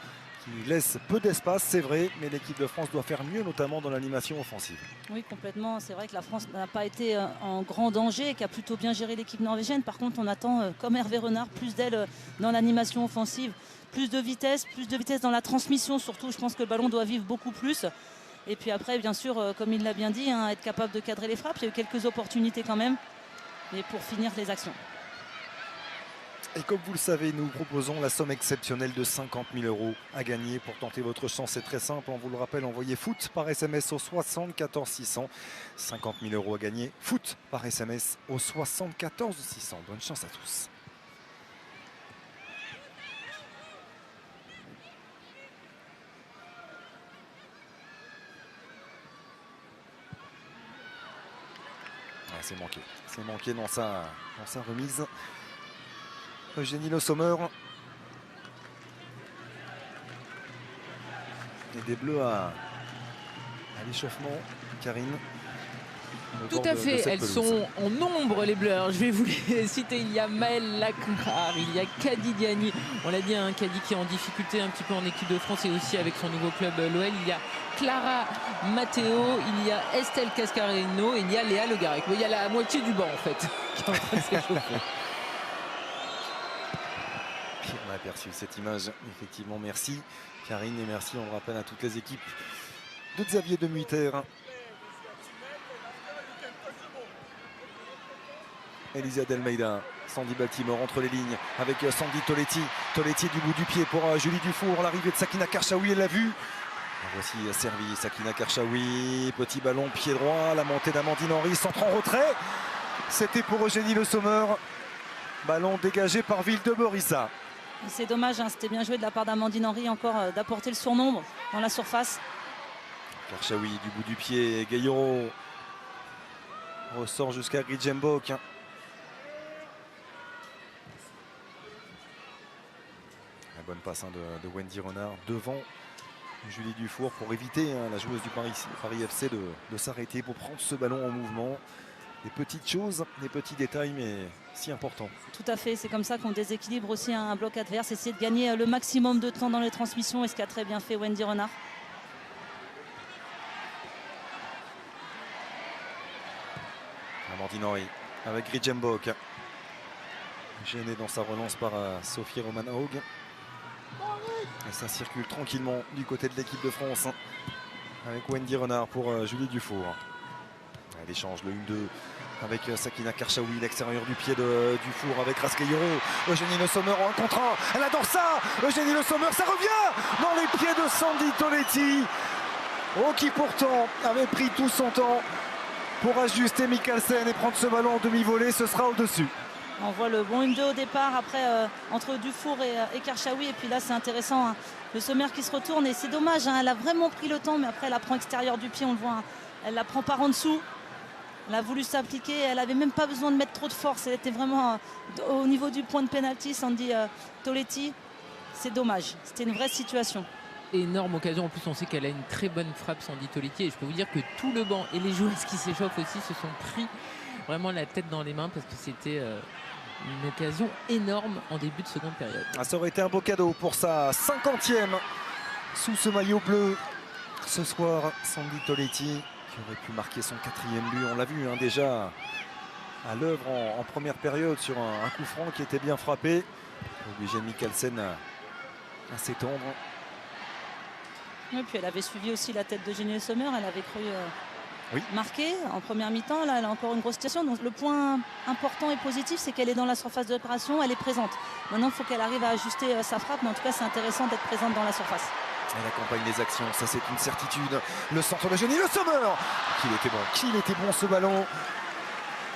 qui laisse peu d'espace, c'est vrai, mais l'équipe de France doit faire mieux, notamment dans l'animation offensive. Oui, complètement. C'est vrai que la France n'a pas été en grand danger et qui a plutôt bien géré l'équipe norvégienne. Par contre, on attend, comme Hervé Renard, plus d'aile dans l'animation offensive, plus de vitesse dans la transmission. Surtout, je pense que le ballon doit vivre beaucoup plus. Et puis après, bien sûr, comme il l'a bien dit, hein, être capable de cadrer les frappes. Il y a eu quelques opportunités quand même, mais pour finir les actions. Et comme vous le savez, nous proposons la somme exceptionnelle de 50 000 € à gagner. Pour tenter votre chance, c'est très simple. On vous le rappelle, envoyez foot par SMS au 74 600. 50 000 € à gagner. Foot par SMS au 74 600. Bonne chance à tous. C'est manqué. C'est manqué dans sa remise. Eugénie Le Sommer. Et des bleus à l'échauffement. Karine. Tout à fait, elles sont en nombre les bleus. Alors, je vais vous les citer. Il y a Maëlle Lacrar, il y a Kadi Diani. On l'a dit, un Kadi qui est en difficulté un petit peu en équipe de France et aussi avec son nouveau club l'OL. Il y a Clara Matteo, il y a Estelle Cascarino et il y a Léa Le Garec. Il y a la moitié du banc en fait qui est en train de s'échauffer. On a aperçu cette image, effectivement, merci Karine et merci, on le rappelle à toutes les équipes de Xavier de Muiter. Elisa Delmeida, Sandy Baltimore entre les lignes avec Sandy Toletti. Toletti du bout du pied pour Julie Dufour, l'arrivée de Sakina Karchaoui, elle l'a vu. Voici servi Sakina Karchaoui, petit ballon pied droit, la montée d'Amandine Henry, centre en retrait. C'était pour Eugénie Le Sommer. Ballon dégagé par Vilde-Borissa. C'est dommage, hein, c'était bien joué de la part d'Amandine Henry encore d'apporter le surnombre dans la surface. Karchaoui du bout du pied, Gayoro ressort jusqu'à Gridjembok. La bonne passe de Wendy Renard devant Julie Dufour pour éviter la joueuse du Paris FC de s'arrêter pour prendre ce ballon en mouvement. Des petites choses, des petits détails, mais si importants. Tout à fait, c'est comme ça qu'on déséquilibre aussi un bloc adverse, essayer de gagner le maximum de temps dans les transmissions, et ce qu'a très bien fait Wendy Renard. Amandine Henry avec Gridjembok. Gênée dans sa relance par Sophie Romanhaug. Et ça circule tranquillement du côté de l'équipe de France avec Wendy Renard pour Julie Dufour. L'échange, le 1-2 avec Sakina Karchaoui, l'extérieur du pied de Dufour avec Rascaillero. Eugénie Le Sommer en 1 contre 1. Elle adore ça. Eugénie Le Sommer, ça revient dans les pieds de Sandy Toletti. Oh, qui pourtant avait pris tout son temps pour ajuster Mikkelsen et prendre ce ballon en demi-volée. Ce sera au-dessus. On voit le bon 1-2 au départ, après entre Dufour et Karchaoui. Et puis là, c'est intéressant, hein, Le Sommer qui se retourne. Et c'est dommage, hein, elle a vraiment pris le temps, mais après, elle la prend extérieur du pied, on le voit. Hein, elle la prend par en dessous. Elle a voulu s'appliquer, elle n'avait même pas besoin de mettre trop de force. Elle était vraiment au niveau du point de pénalty, Sandy Toletti. C'est dommage, c'était une vraie situation. Énorme occasion, en plus on sait qu'elle a une très bonne frappe, Sandy Toletti. Et je peux vous dire que tout le banc et les joueuses qui s'échauffent aussi se sont pris vraiment la tête dans les mains parce que c'était une occasion énorme en début de seconde période. Ah, ça aurait été un beau cadeau pour sa 50e sous ce maillot bleu ce soir, Sandy Toletti, qui aurait pu marquer son 4e but. On l'a vu hein, déjà à l'œuvre en première période sur un coup franc qui était bien frappé. Obligé Mikkelsen à s'étendre. Et puis elle avait suivi aussi la tête de Eugénie Le Sommer. Elle avait cru oui, marquer en première mi-temps. Là, elle a encore une grosse situation. Donc le point important et positif, c'est qu'elle est dans la surface de réparation. Elle est présente. Maintenant, il faut qu'elle arrive à ajuster sa frappe. Mais en tout cas, c'est intéressant d'être présente dans la surface. Elle accompagne les actions, ça c'est une certitude. Le centre de Eugénie Le Sommer. Qu'il était bon ce ballon.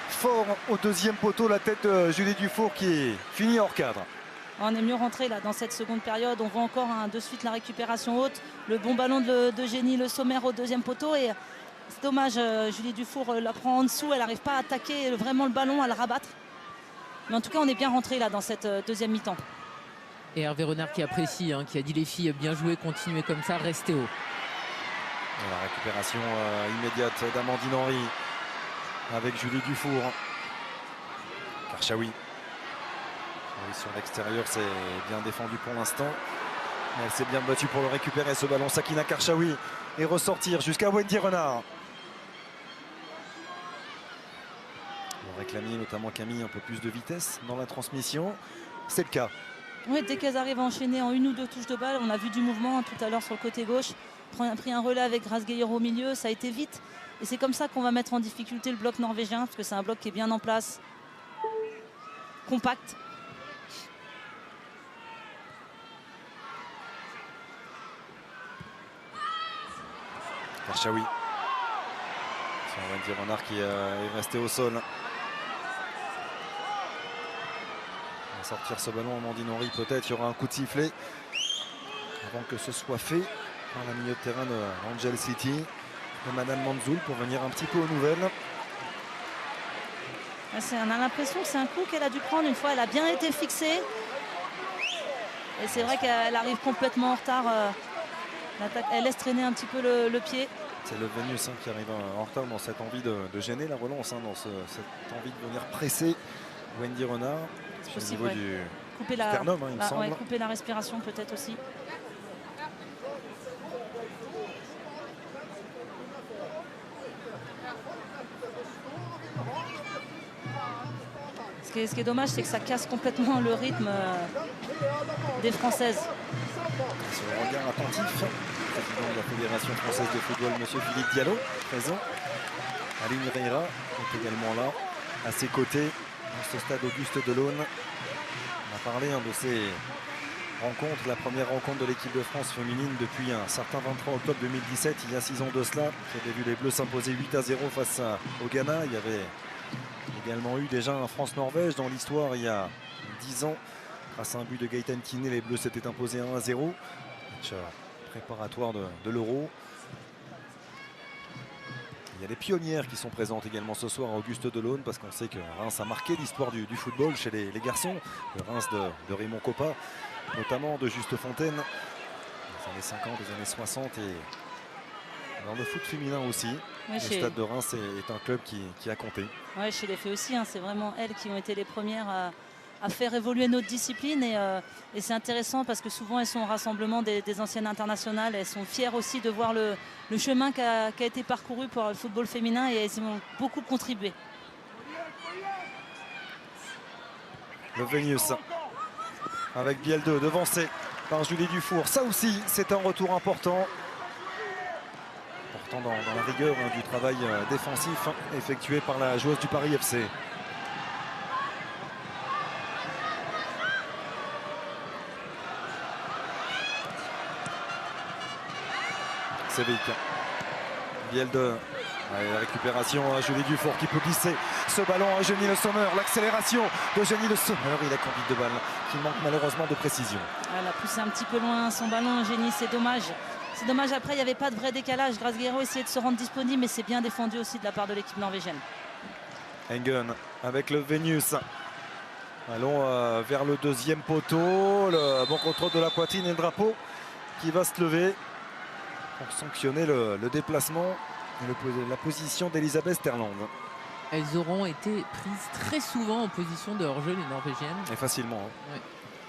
Fort au deuxième poteau, la tête de Julie Dufour qui est finie hors cadre. On est mieux rentré là dans cette seconde période. On voit encore de suite la récupération haute. Le bon ballon d'Eugénie Le Sommer au deuxième poteau. Et c'est dommage, Julie Dufour la prend en dessous. Elle n'arrive pas à attaquer vraiment le ballon, à le rabattre. Mais en tout cas, on est bien rentré là dans cette deuxième mi-temps. Et Hervé Renard qui apprécie, hein, qui a dit les filles, bien joué, continuez comme ça, restez haut. Et la récupération immédiate d'Amandine Henry avec Julie Dufour. Karchaoui. Oui, sur l'extérieur, c'est bien défendu pour l'instant. Elle s'est bien battue pour le récupérer ce ballon. Sakina Karchaoui et ressortir jusqu'à Wendy Renard. On réclamait notamment Camille un peu plus de vitesse dans la transmission. C'est le cas. Oui, dès qu'elles arrivent à enchaîner en une ou deux touches de balle, on a vu du mouvement tout à l'heure sur le côté gauche. Pris un relais avec Grace Guerreiro au milieu, ça a été vite. Et c'est comme ça qu'on va mettre en difficulté le bloc norvégien, parce que c'est un bloc qui est bien en place, compact. Karchaoui. C'est Wendy Renard qui est resté au sol. On va sortir ce ballon, Amandine Henry, peut-être il y aura un coup de sifflet avant que ce soit fait par la milieu de terrain de Angel City de Madame Manzoul pour venir un petit peu aux nouvelles. On a l'impression que c'est un coup qu'elle a dû prendre une fois, elle a bien été fixée. Et c'est vrai qu'elle arrive complètement en retard. Elle laisse traîner un petit peu le pied. C'est le Vénus qui arrive en retard dans cette envie de gêner la relance, dans cette envie de venir presser Wendy Renard. C'est possible, au niveau du couper sternum, il me semble. Couper la respiration peut-être aussi. Ce qui est dommage, c'est que ça casse complètement le rythme des Françaises. Sur le regard attentif, le président de la Fédération française de football, M. Philippe Diallo, présent. Aline Reira est également là, à ses côtés, dans ce stade Auguste Delaune. On a parlé de ces rencontres, la première rencontre de l'équipe de France féminine depuis un certain 23 octobre 2017, il y a 6 ans de cela. J'avais vu les Bleus s'imposer 8-0 face au Ghana. Il y avait également eu déjà un France-Norvège dans l'histoire il y a 10 ans. Grâce à un but de Gaëtan Kiné, les Bleus s'étaient imposés 1-0. Match préparatoire de l'Euro. Il y a les pionnières qui sont présentes également ce soir à Auguste Delaune parce qu'on sait que Reims a marqué l'histoire du football chez les garçons. Le Reims de Raymond Coppa, notamment de Juste Fontaine, des années 50, des années 60 et dans le foot féminin aussi. Oui, le Stade de Reims est un club qui a compté. Oui, chez les filles aussi, c'est vraiment elles qui ont été les premières à faire évoluer notre discipline et c'est intéressant parce que souvent elles sont au rassemblement des anciennes internationales. Elles sont fières aussi de voir le chemin qui a été parcouru pour le football féminin et elles ont beaucoup contribué. Le Vénus avec Biel 2 devancé par Julie Dufour. Ça aussi c'est un retour important. Important dans la rigueur du travail défensif effectué par la joueuse du Paris FC. Sévic. Biel 2. La récupération à Julie Dufour qui peut glisser ce ballon à Jenny Le Sommer. L'accélération de Jenny Le Sommer et la conduite de balle qui manque malheureusement de précision. Elle a poussé un petit peu loin son ballon, Jenny, c'est dommage. C'est dommage, après il n'y avait pas de vrai décalage. Grace Guerreiro essayait de se rendre disponible, mais c'est bien défendu aussi de la part de l'équipe norvégienne. Engen avec le Vénus. Allons vers le deuxième poteau. Le bon contrôle de la poitrine et le drapeau qui va se lever pour sanctionner le déplacement et la position d'Elisabeth Sterland. Elles auront été prises très souvent en position de hors-jeu, les Norvégiennes. Et facilement. Ouais.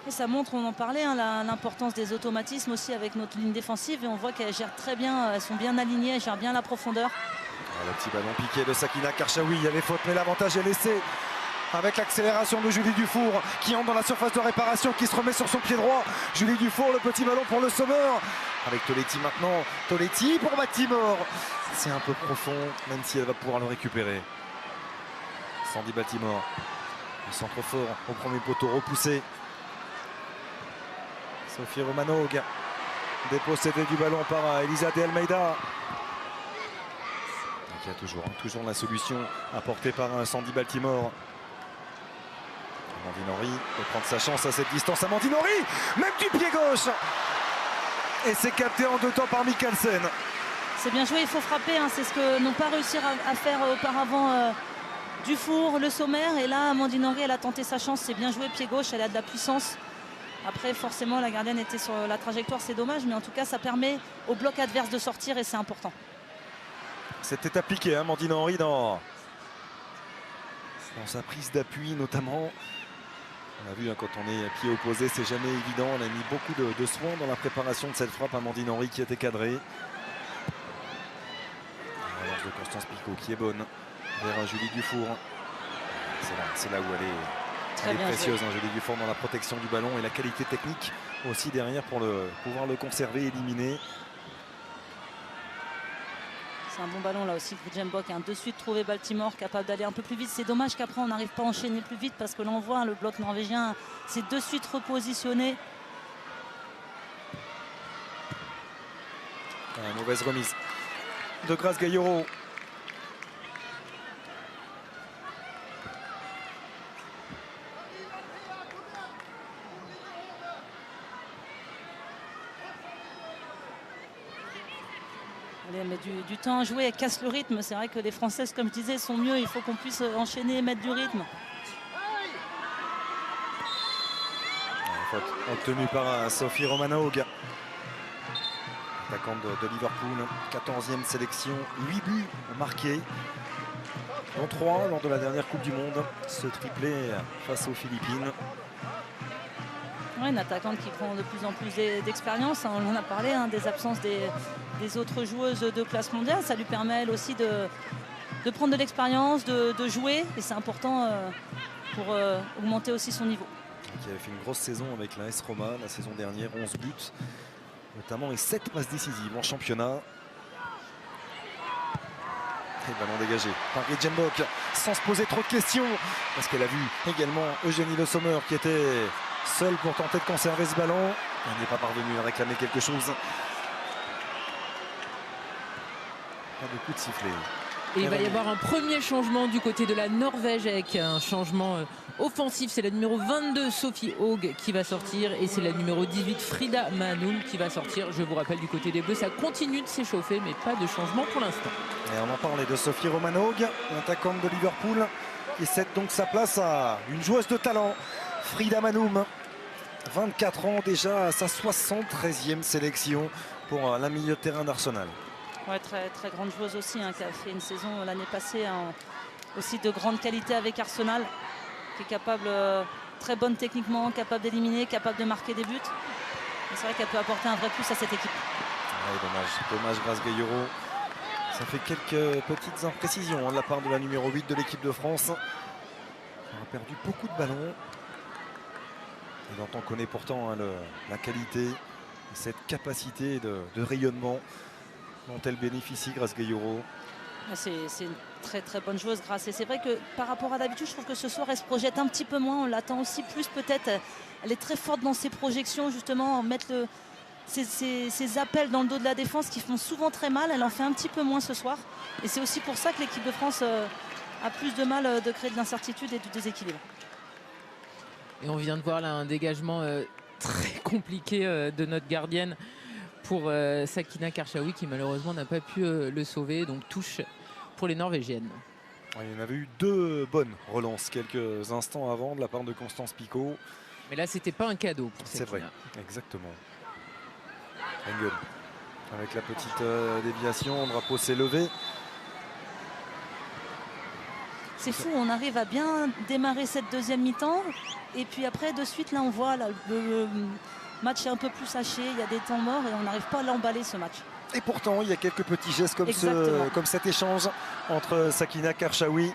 Et ça montre, on en parlait, l'importance des automatismes aussi avec notre ligne défensive. Et on voit qu'elles gèrent très bien, elles sont bien alignées, elles gèrent bien la profondeur. Le petit ballon piqué de Sakina Karchaoui. Il y avait faute, mais l'avantage est laissé. Avec l'accélération de Julie Dufour qui entre dans la surface de réparation, qui se remet sur son pied droit. Julie Dufour, le petit ballon pour Le Sommer. Avec Toletti maintenant. Toletti pour Baltimore. C'est un peu profond, même si elle va pouvoir le récupérer. Sandy Baltimore. Le centre fort au premier poteau repoussé. Sophie Romanog. Dépossédée du ballon par Elisa de Almeida. Il y a toujours la solution apportée par Sandy Baltimore. Amandine Henry peut prendre sa chance à cette distance. Amandine Henry, même du pied gauche. Et c'est capté en 2 temps par Mikkelsen. C'est bien joué, il faut frapper. C'est ce que n'ont pas réussi à faire auparavant Dufour, Le Sommer. Et là, Amandine Henry, elle a tenté sa chance. C'est bien joué, pied gauche, elle a de la puissance. Après, forcément, la gardienne était sur la trajectoire. C'est dommage, mais en tout cas, ça permet au bloc adverse de sortir et c'est important. C'était appliqué, Amandine Henry, dans sa prise d'appui, notamment. On a vu quand on est à pied opposé, c'est jamais évident. On a mis beaucoup de soin dans la préparation de cette frappe. Amandine Henry qui était cadrée. La relance de Constance Picot qui est bonne vers Julie Dufour. C'est là où elle est précieuse, hein, Julie Dufour, dans la protection du ballon et la qualité technique aussi derrière pour pouvoir le conserver et éliminer. C'est un bon ballon là aussi, Gridgenbok a de suite trouvé Baltimore, capable d'aller un peu plus vite. C'est dommage qu'après on n'arrive pas à enchaîner plus vite parce que l'envoi, le bloc norvégien s'est de suite repositionné. Mauvaise remise de Grace Gayoro. Elle met du temps à jouer, elle casse le rythme. C'est vrai que les Françaises, comme je disais, sont mieux. Il faut qu'on puisse enchaîner et mettre du rythme. Faute obtenue par Sophie Romanogue, attaquante de Liverpool. 14e sélection, 8 buts marqués, dont 3 lors de la dernière Coupe du Monde. Ce triplé face aux Philippines. Ouais, une attaquante qui prend de plus en plus d'expérience. On en a parlé, hein, des absences des autres joueuses de classe mondiale. Ça lui permet elle aussi de prendre de l'expérience, de jouer. Et c'est important pour augmenter aussi son niveau. Qui avait fait une grosse saison avec la AS Roma la saison dernière, 11 buts notamment et 7 passes décisives en championnat. Et ballon dégagé par Gridgenbok sans se poser trop de questions parce qu'elle a vu également Eugénie Le Sommer qui était seule pour tenter de conserver ce ballon. Elle n'est pas parvenue à réclamer quelque chose. Pas de coup de sifflet. Et il va y avoir un premier changement du côté de la Norvège avec un changement offensif. C'est la numéro 22 Sophie Haug qui va sortir et c'est la numéro 18 Frida Manum qui va sortir. Je vous rappelle, du côté des Bleus, ça continue de s'échauffer mais pas de changement pour l'instant. Et on en parlait de Sophie Romanogue, l'attaquante de Liverpool, qui cède donc sa place à une joueuse de talent, Frida Manum. 24 ans déjà, à sa 73e sélection pour la milieu de terrain d'Arsenal. Ouais, très, très grande joueuse aussi, hein, qui a fait une saison l'année passée aussi de grande qualité avec Arsenal, qui est capable, très bonne techniquement, capable d'éliminer, capable de marquer des buts. C'est vrai qu'elle peut apporter un vrai plus à cette équipe. Ouais, dommage Grace Gayoro. Ça fait quelques petites imprécisions de la part de la numéro 8 de l'équipe de France. On a perdu beaucoup de ballons. Et dont on connaît pourtant hein, la qualité, cette capacité de rayonnement dont elle bénéficie, Grace Gayoro. C'est une très très bonne joueuse, Grace. Et c'est vrai que par rapport à d'habitude, je trouve que ce soir elle se projette un petit peu moins. On l'attend aussi plus peut-être. Elle est très forte dans ses projections, justement, mettre ses appels dans le dos de la défense qui font souvent très mal. Elle en fait un petit peu moins ce soir. Et c'est aussi pour ça que l'équipe de France a plus de mal de créer de l'incertitude et du déséquilibre. Et on vient de voir là un dégagement très compliqué de notre gardienne pour Sakina Karchaoui qui malheureusement n'a pas pu le sauver. Donc touche pour les Norvégiennes. Il y en avait eu 2 bonnes relances quelques instants avant de la part de Constance Picot. Mais là c'était pas un cadeau pour Sakina. C'est vrai, exactement. Engel avec la petite déviation, le drapeau s'est levé. C'est fou, on arrive à bien démarrer cette deuxième mi-temps. Et puis après, de suite, là, on voit là, le match est un peu plus haché. Il y a des temps morts et on n'arrive pas à l'emballer, ce match. Et pourtant, il y a quelques petits gestes comme cet échange entre Sakina Karchaoui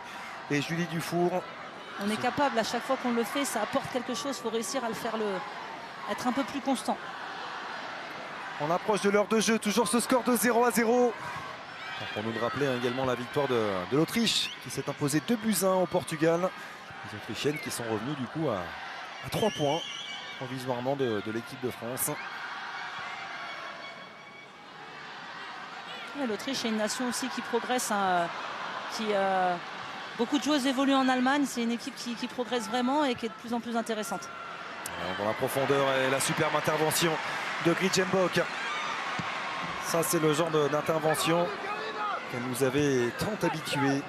et Julie Dufour. On est capable, à chaque fois qu'on le fait, ça apporte quelque chose. Il faut réussir à le faire, être un peu plus constant. On approche de l'heure de jeu, toujours ce score de 0-0. Pour nous rappeler hein, également la victoire de l'Autriche qui s'est imposée 2-1 au Portugal. Les Autrichiennes qui sont revenues du coup à 3 points provisoirement de l'équipe de France. L'Autriche est une nation aussi qui progresse, hein, beaucoup de joueuses évoluent en Allemagne. C'est une équipe qui progresse vraiment et qui est de plus en plus intéressante. Dans la profondeur et la superbe intervention de Gridgenbok. Ça c'est le genre d'intervention qu'elle nous avait tant habitués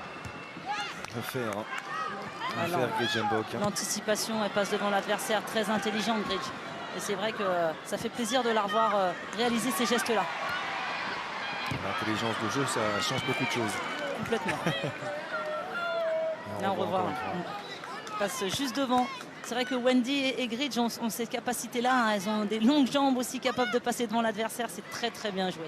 à faire. Gridgenbok. L'anticipation, elle passe devant l'adversaire, très intelligente Gridge. Et c'est vrai que ça fait plaisir de la revoir réaliser ces gestes-là. L'intelligence de jeu, ça change beaucoup de choses. Complètement. Là on revoit, on passe juste devant C'est vrai que Wendy et Gridge ont cette capacité-là. Hein. Elles ont des longues jambes aussi capables de passer devant l'adversaire. C'est très très bien joué.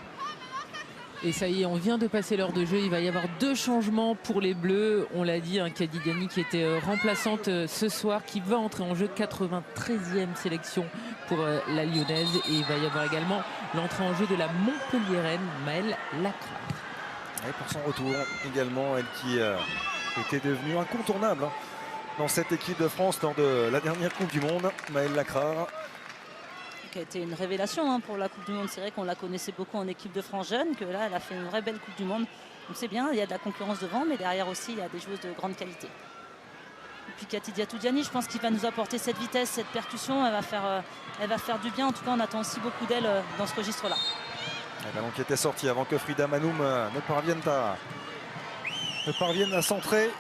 Et ça y est, on vient de passer l'heure de jeu. Il va y avoir 2 changements pour les Bleus. On l'a dit, Kady Diani qui était remplaçante ce soir, qui va entrer en jeu, 93e sélection pour la Lyonnaise. Et il va y avoir également l'entrée en jeu de la Montpelliéraine, Maëlle Lacrare. Et pour son retour également, elle qui était devenue incontournable dans cette équipe de France lors de la dernière Coupe du Monde, Maëlle Lacrare. Qui a été une révélation pour la Coupe du Monde. C'est vrai qu'on la connaissait beaucoup en équipe de France jeune, que là elle a fait une vraie belle Coupe du Monde. Donc c'est bien, il y a de la concurrence devant, mais derrière aussi il y a des joueuses de grande qualité. Et puis Katy Diatou-Diani, je pense qu'il va nous apporter cette vitesse, cette percussion, elle va faire du bien. En tout cas on attend aussi beaucoup d'elle dans ce registre-là. Le ballon qui était sorti avant que Frida Manoum ne parvienne à centrer.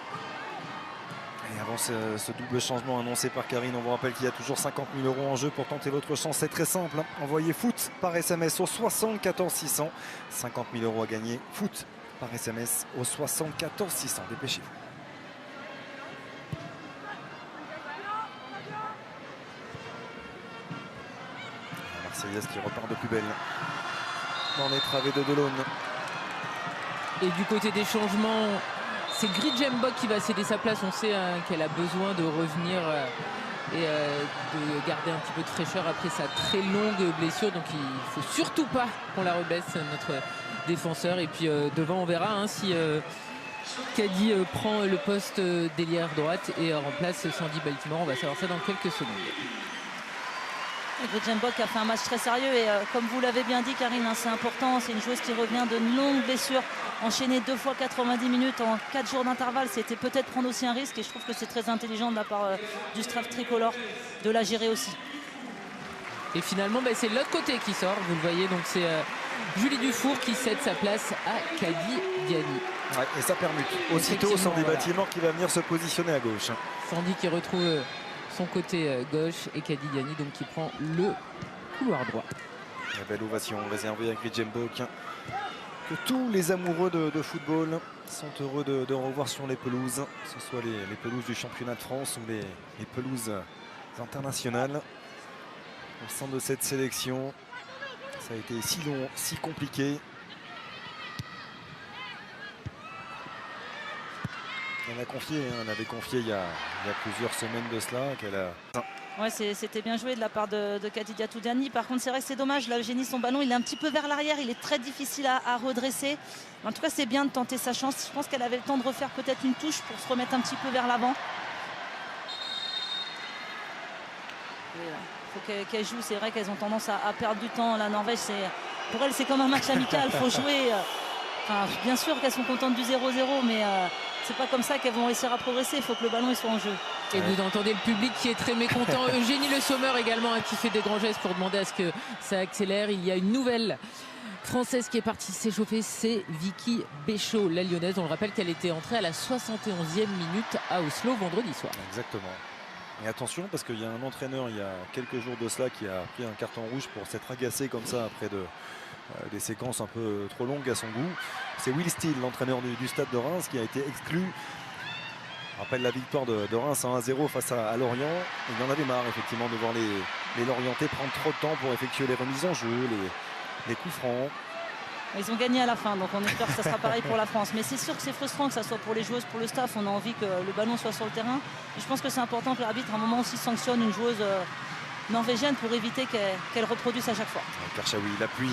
Et avant ce double changement annoncé par Karine, on vous rappelle qu'il y a toujours 50 000 € en jeu pour tenter votre chance. C'est très simple. Envoyez foot par SMS au 74 600. 50 000 € à gagner. Foot par SMS au 74 600. Dépêchez-vous. La Marseillaise qui repart de plus belle dans les travées de Delaune. Et du côté des changements, c'est Gridge Mbok qui va céder sa place. On sait qu'elle a besoin de revenir et de garder un petit peu de fraîcheur après sa très longue blessure. Donc il ne faut surtout pas qu'on la rebaisse, notre défenseur. Et puis devant, on verra si Kady prend le poste d'ailière droite et remplace Sandy Baltimore. On va savoir ça dans quelques secondes. Gridge Mbok a fait un match très sérieux et comme vous l'avez bien dit Karine, c'est important, c'est une joueuse qui revient d'une longue blessure, enchaînée 2 fois 90 minutes en 4 jours d'intervalle, c'était peut-être prendre aussi un risque et je trouve que c'est très intelligent de la part du staff tricolore de la gérer aussi. Et finalement c'est l'autre côté qui sort, vous le voyez, donc c'est Julie Dufour qui cède sa place à Kady Diani. Ouais, et ça permute aussitôt Sandy Baltimore qui va venir se positionner à gauche. Sandy qui retrouve son côté gauche et Kady Diani donc qui prend le couloir droit. Une belle ovation réservée à Gridge Mbok que tous les amoureux de football sont heureux de revoir sur les pelouses, que ce soit les pelouses du championnat de France ou les pelouses internationales. Au sein de cette sélection, ça a été si long, si compliqué. Elle avait confié il y a plusieurs semaines de cela qu'elle a... Ouais, c'était bien joué de la part de Katy Diatou-Diani. Par contre, c'est vrai que c'est dommage. Là, Eugénie, son ballon, il est un petit peu vers l'arrière. Il est très difficile à redresser. En tout cas, c'est bien de tenter sa chance. Je pense qu'elle avait le temps de refaire peut-être une touche pour se remettre un petit peu vers l'avant. Il faut qu'elle joue. C'est vrai qu'elles ont tendance à perdre du temps. La Norvège, pour elles, c'est comme un match amical. Il faut jouer. Enfin, bien sûr qu'elles sont contentes du 0-0, mais... c'est pas comme ça qu'elles vont réussir à progresser. Il faut que le ballon soit en jeu. Et vous entendez le public qui est très mécontent. Eugénie Le Sommer également qui fait des grands gestes pour demander à ce que ça accélère. Il y a une nouvelle Française qui est partie s'échauffer, c'est Vicky Béchaud, la Lyonnaise. On le rappelle qu'elle était entrée à la 71e minute à Oslo vendredi soir. Exactement. Et attention parce qu'il y a un entraîneur il y a quelques jours de cela qui a pris un carton rouge pour s'être agacé comme ça après des séquences un peu trop longues à son goût. C'est Will Steele, l'entraîneur du Stade de Reims, qui a été exclu. On rappelle la victoire de Reims 1-0 face à Lorient. Il en avait marre effectivement de voir les Lorientais prendre trop de temps pour effectuer les remises en jeu, les coups francs. Ils ont gagné à la fin, donc on espère que ça sera pareil pour la France. Mais c'est sûr que c'est frustrant que ça soit pour les joueuses, pour le staff. On a envie que le ballon soit sur le terrain. Et je pense que c'est important que l'arbitre, à un moment aussi, sanctionne une joueuse norvégienne pour éviter qu'elle reproduise à chaque fois. Karchaoui, l'appui,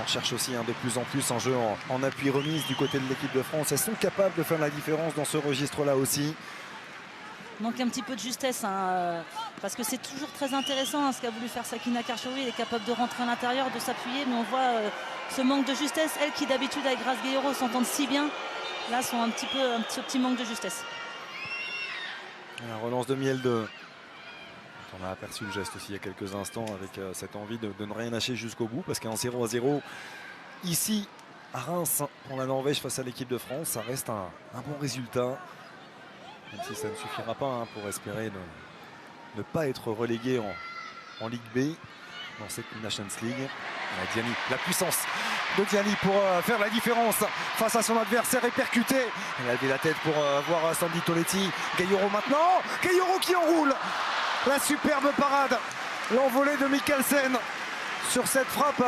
on cherche aussi de plus en plus en jeu en appui remise du côté de l'équipe de France. Elles sont capables de faire la différence dans ce registre-là aussi. Il manque un petit peu de justesse, parce que c'est toujours très intéressant ce qu'a voulu faire Sakina Karchaoui. Elle est capable de rentrer à l'intérieur, de s'appuyer, mais on voit ce manque de justesse. Elle qui d'habitude avec Grace Guerrero s'entendent si bien, là sont un petit manque de justesse. La relance de Miel de... On a aperçu le geste aussi il y a quelques instants avec cette envie de ne rien lâcher jusqu'au bout, parce qu'en 0-0 ici à Reims pour la Norvège face à l'équipe de France, ça reste un bon résultat, même si ça ne suffira pas pour espérer ne pas être relégué en Ligue B dans cette Nations League. Diani, la puissance de Diani pour faire la différence face à son adversaire et percuter. Elle a levé la tête pour voir Sandy Toletti. Gayoro maintenant, Gayoro qui enroule. La superbe parade, l'envolée de Mikkelsen sur cette frappe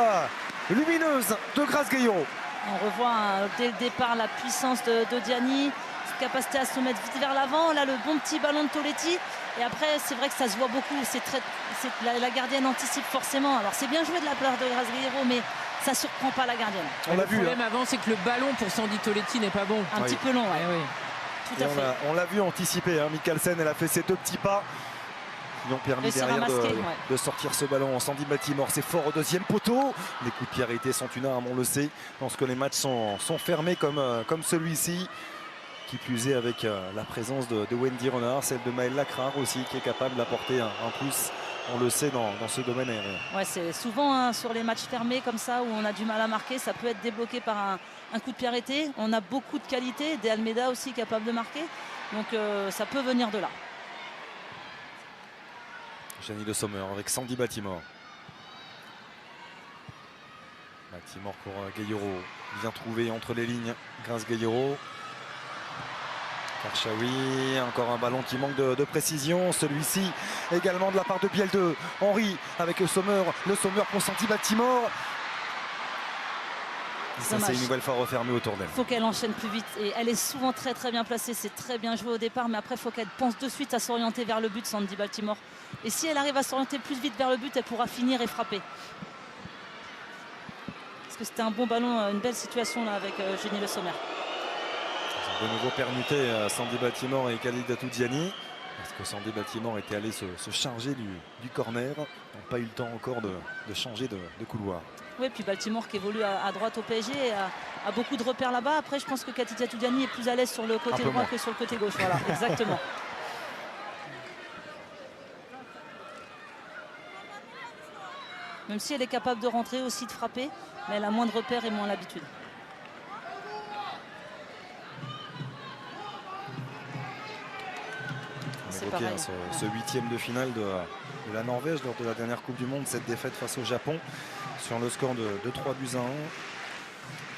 lumineuse de Grace Gayoro. On revoit dès le départ la puissance de Diani, cette capacité à se mettre vite vers l'avant. Là, le bon petit ballon de Toletti. Et après, c'est vrai que ça se voit beaucoup. La gardienne anticipe forcément. Alors, c'est bien joué de la part de Grace Gayoro, mais ça ne surprend pas la gardienne. Le problème avant, c'est que le ballon pour Sandy Toletti n'est pas bon. Un petit peu long, ouais. Oui. Tout à fait. On l'a vu anticiper. Mikkelsen, elle a fait ses 2 petits pas qui ont permis derrière de sortir ce ballon. Sandy Baltimore, c'est fort au 2e poteau. Les coups de pied arrêtés sont une arme, on le sait, lorsque les matchs sont fermés comme celui-ci. Qui plus est avec la présence de Wendy Renard, celle de Maëlle Lacrar aussi, qui est capable d'apporter un plus, on le sait, dans ce domaine aérien. Ouais, c'est souvent sur les matchs fermés comme ça, où on a du mal à marquer, ça peut être débloqué par un coup de pied arrêté. On a beaucoup de qualité, De Almeida aussi capable de marquer, donc ça peut venir de là. Jenny Le Sommer avec Sandy Baltimore. Baltimore pour Gayoro, bien trouvé entre les lignes, Grace Gayoro. Karchaoui, encore un ballon qui manque de précision. Celui-ci également de la part de Biel de Henry avec le Sommer pour Sandy Baltimore. Ça, c'est une nouvelle fois refermé autour d'elle. Il faut qu'elle enchaîne plus vite et elle est souvent très bien placée. C'est très bien joué au départ, mais après il faut qu'elle pense de suite à s'orienter vers le but, Sandy Baltimore. Et si elle arrive à s'orienter plus vite vers le but, elle pourra finir et frapper. Parce que c'était un bon ballon, une belle situation là avec Jenny Le Sommer. De nouveau permuté Sandy Baltimore et Khadijatou Diani, parce que Sandy Baltimore était allé se charger du corner. Ils n'ont pas eu le temps encore de changer de couloir. Oui, puis Baltimore qui évolue à droite au PSG a beaucoup de repères là-bas. Après, je pense que Khadijatou Diani est plus à l'aise sur le côté droit que sur le côté gauche. Voilà, exactement. Même si elle est capable de rentrer aussi, de frapper, mais elle a moins de repères et moins l'habitude. On évoquait ce 8e de finale de la Norvège lors de la dernière Coupe du Monde, cette défaite face au Japon sur le score de 3-1.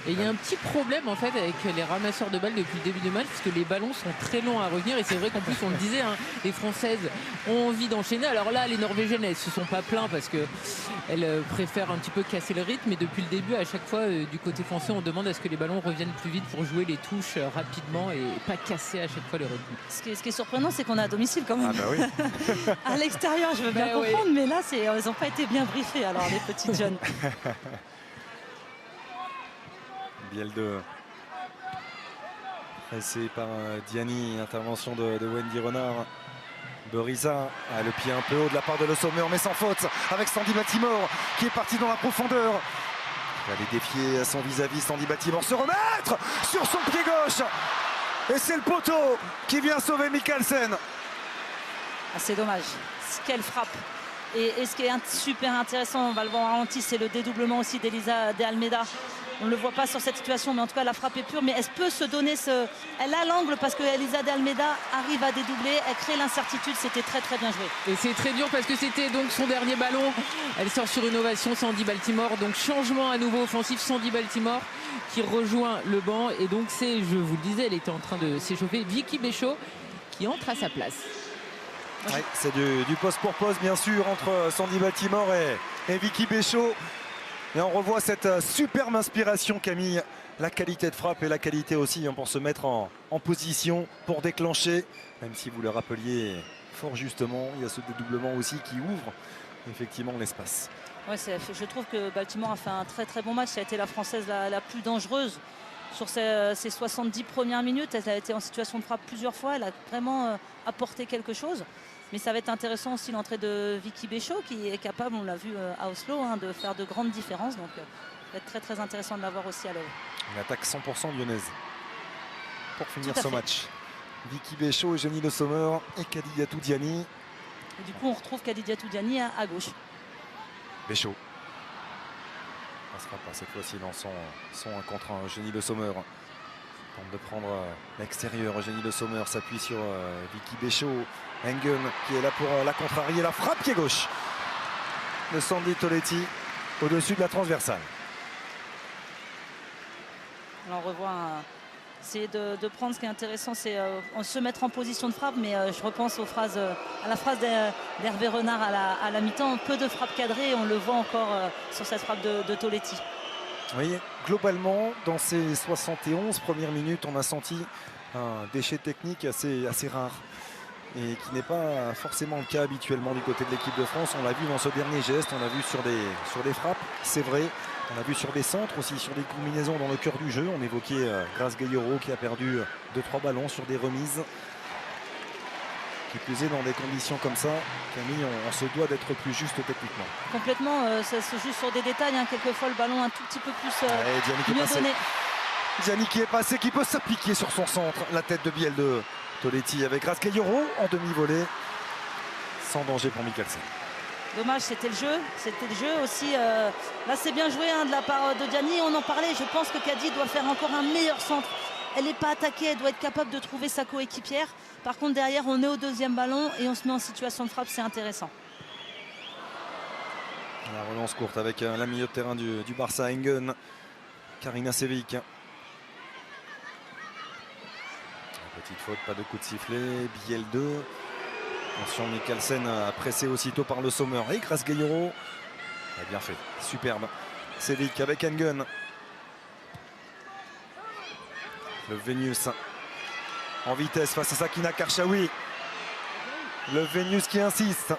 Et il y a un petit problème en fait avec les ramasseurs de balles depuis le début du match, parce que les ballons sont très longs à revenir, et c'est vrai qu'en plus on le disait, les Françaises ont envie d'enchaîner. Alors là, les Norvégiennes, elles se sont pas plaintes parce qu'elles préfèrent un petit peu casser le rythme, mais depuis le début, à chaque fois du côté français, on demande à ce que les ballons reviennent plus vite pour jouer les touches rapidement et pas casser à chaque fois le rythme. Ce qui est surprenant, c'est qu'on est à domicile quand même. Ah bah oui. À l'extérieur, je veux bien comprendre, mais là, elles n'ont pas été bien briefées, alors les petites jeunes. Biel de pressé par Diani, intervention de Wendy Renard. Berisa a le pied un peu haut de la part de Le Sommer, mais sans faute, avec Sandy Baltimore qui est parti dans la profondeur. Il va aller défier son vis-à-vis. Sandy Baltimore se remettre sur son pied gauche, et c'est le poteau qui vient sauver Mikkelsen. Ah, c'est dommage, quelle frappe. Et ce qui est super intéressant, on va le voir en ralenti, c'est le dédoublement aussi d'Elisa De Almeida. On ne le voit pas sur cette situation, mais en tout cas la frappe est pure. Mais elle peut se donner elle a l'angle, parce que Elisa De Almeida arrive à dédoubler, elle crée l'incertitude. C'était très bien joué. Et c'est très dur parce que c'était donc son dernier ballon. Elle sort sur une ovation, Sandy Baltimore. Donc changement à nouveau offensif, Sandy Baltimore qui rejoint le banc. Et donc je vous le disais, elle était en train de s'échauffer. Vicky Béchaud qui entre à sa place. Ouais, c'est du poste pour poste bien sûr entre Sandy Baltimore et Vicky Béchaud. Et on revoit cette superbe inspiration, Camille. La qualité de frappe et la qualité aussi pour se mettre en position, pour déclencher. Même si vous le rappeliez fort justement, il y a ce dédoublement aussi qui ouvre effectivement l'espace. Ouais, je trouve que Baltimore a fait un très bon match. Ça a été la Française la plus dangereuse sur ses 70 premières minutes. Elle a été en situation de frappe plusieurs fois. Elle a vraiment apporté quelque chose. Mais ça va être intéressant aussi l'entrée de Vicky Béchaud, qui est capable, on l'a vu à Oslo, de faire de grandes différences. Donc ça va être très intéressant de l'avoir aussi à l'œuvre. Une attaque 100% lyonnaise pour finir ce match. Vicky Béchaud, Jenny Le Sommer et Khadijatou Diani. Et du coup, on retrouve Khadijatou Diani à gauche. Béchaud. Ça ne sera pas cette fois-ci dans son 1 contre 1. Jenny Le Sommer tente de prendre l'extérieur. Jenny Le Sommer s'appuie sur Vicky Béchaud. Engen qui est là pour la contrarier. La frappe pied gauche de Sandy Toletti au-dessus de la transversale. Alors on revoit essayer de prendre. Ce qui est intéressant, c'est se mettre en position de frappe, mais je repense à la phrase d'Hervé Renard à la mi-temps. Peu de frappes cadrées, on le voit encore sur cette frappe de Toletti. Oui, globalement, dans ces 71 premières minutes, on a senti un déchet technique assez rare et qui n'est pas forcément le cas habituellement du côté de l'équipe de France. On l'a vu dans ce dernier geste, on l'a vu sur des frappes, c'est vrai. On l'a vu sur des centres aussi, sur des combinaisons dans le cœur du jeu. On évoquait Grace Gayoro qui a perdu 2-3 ballons sur des remises. Qui plus est dans des conditions comme ça, Camille, on se doit d'être plus juste techniquement. Complètement, ça se joue sur des détails. Quelquefois le ballon un tout petit peu plus mieux donné. Gianni qui est passé, qui peut s'appliquer sur son centre. La tête de Biel de Toletti avec Grace Gayoro en demi-volée. Sans danger pour Mikkelsen. Dommage, c'était le jeu aussi. Là c'est bien joué de la part de Gianni, on en parlait. Je pense que Kadi doit faire encore un meilleur centre. Elle n'est pas attaquée, elle doit être capable de trouver sa coéquipière. Par contre derrière on est au deuxième ballon et on se met en situation de frappe, c'est intéressant. La relance courte avec la milieu de terrain du Barça, Engen, Karina Sevic. Petite faute, pas de coup de sifflet, Biel 2. Attention, Mikkelsen a pressé aussitôt par le Sommer. Et Grace Gayoro a bien fait, superbe. Sevic avec Engen. Le Vénus en vitesse face à Sakina Karchaoui. Le Vénus qui insiste.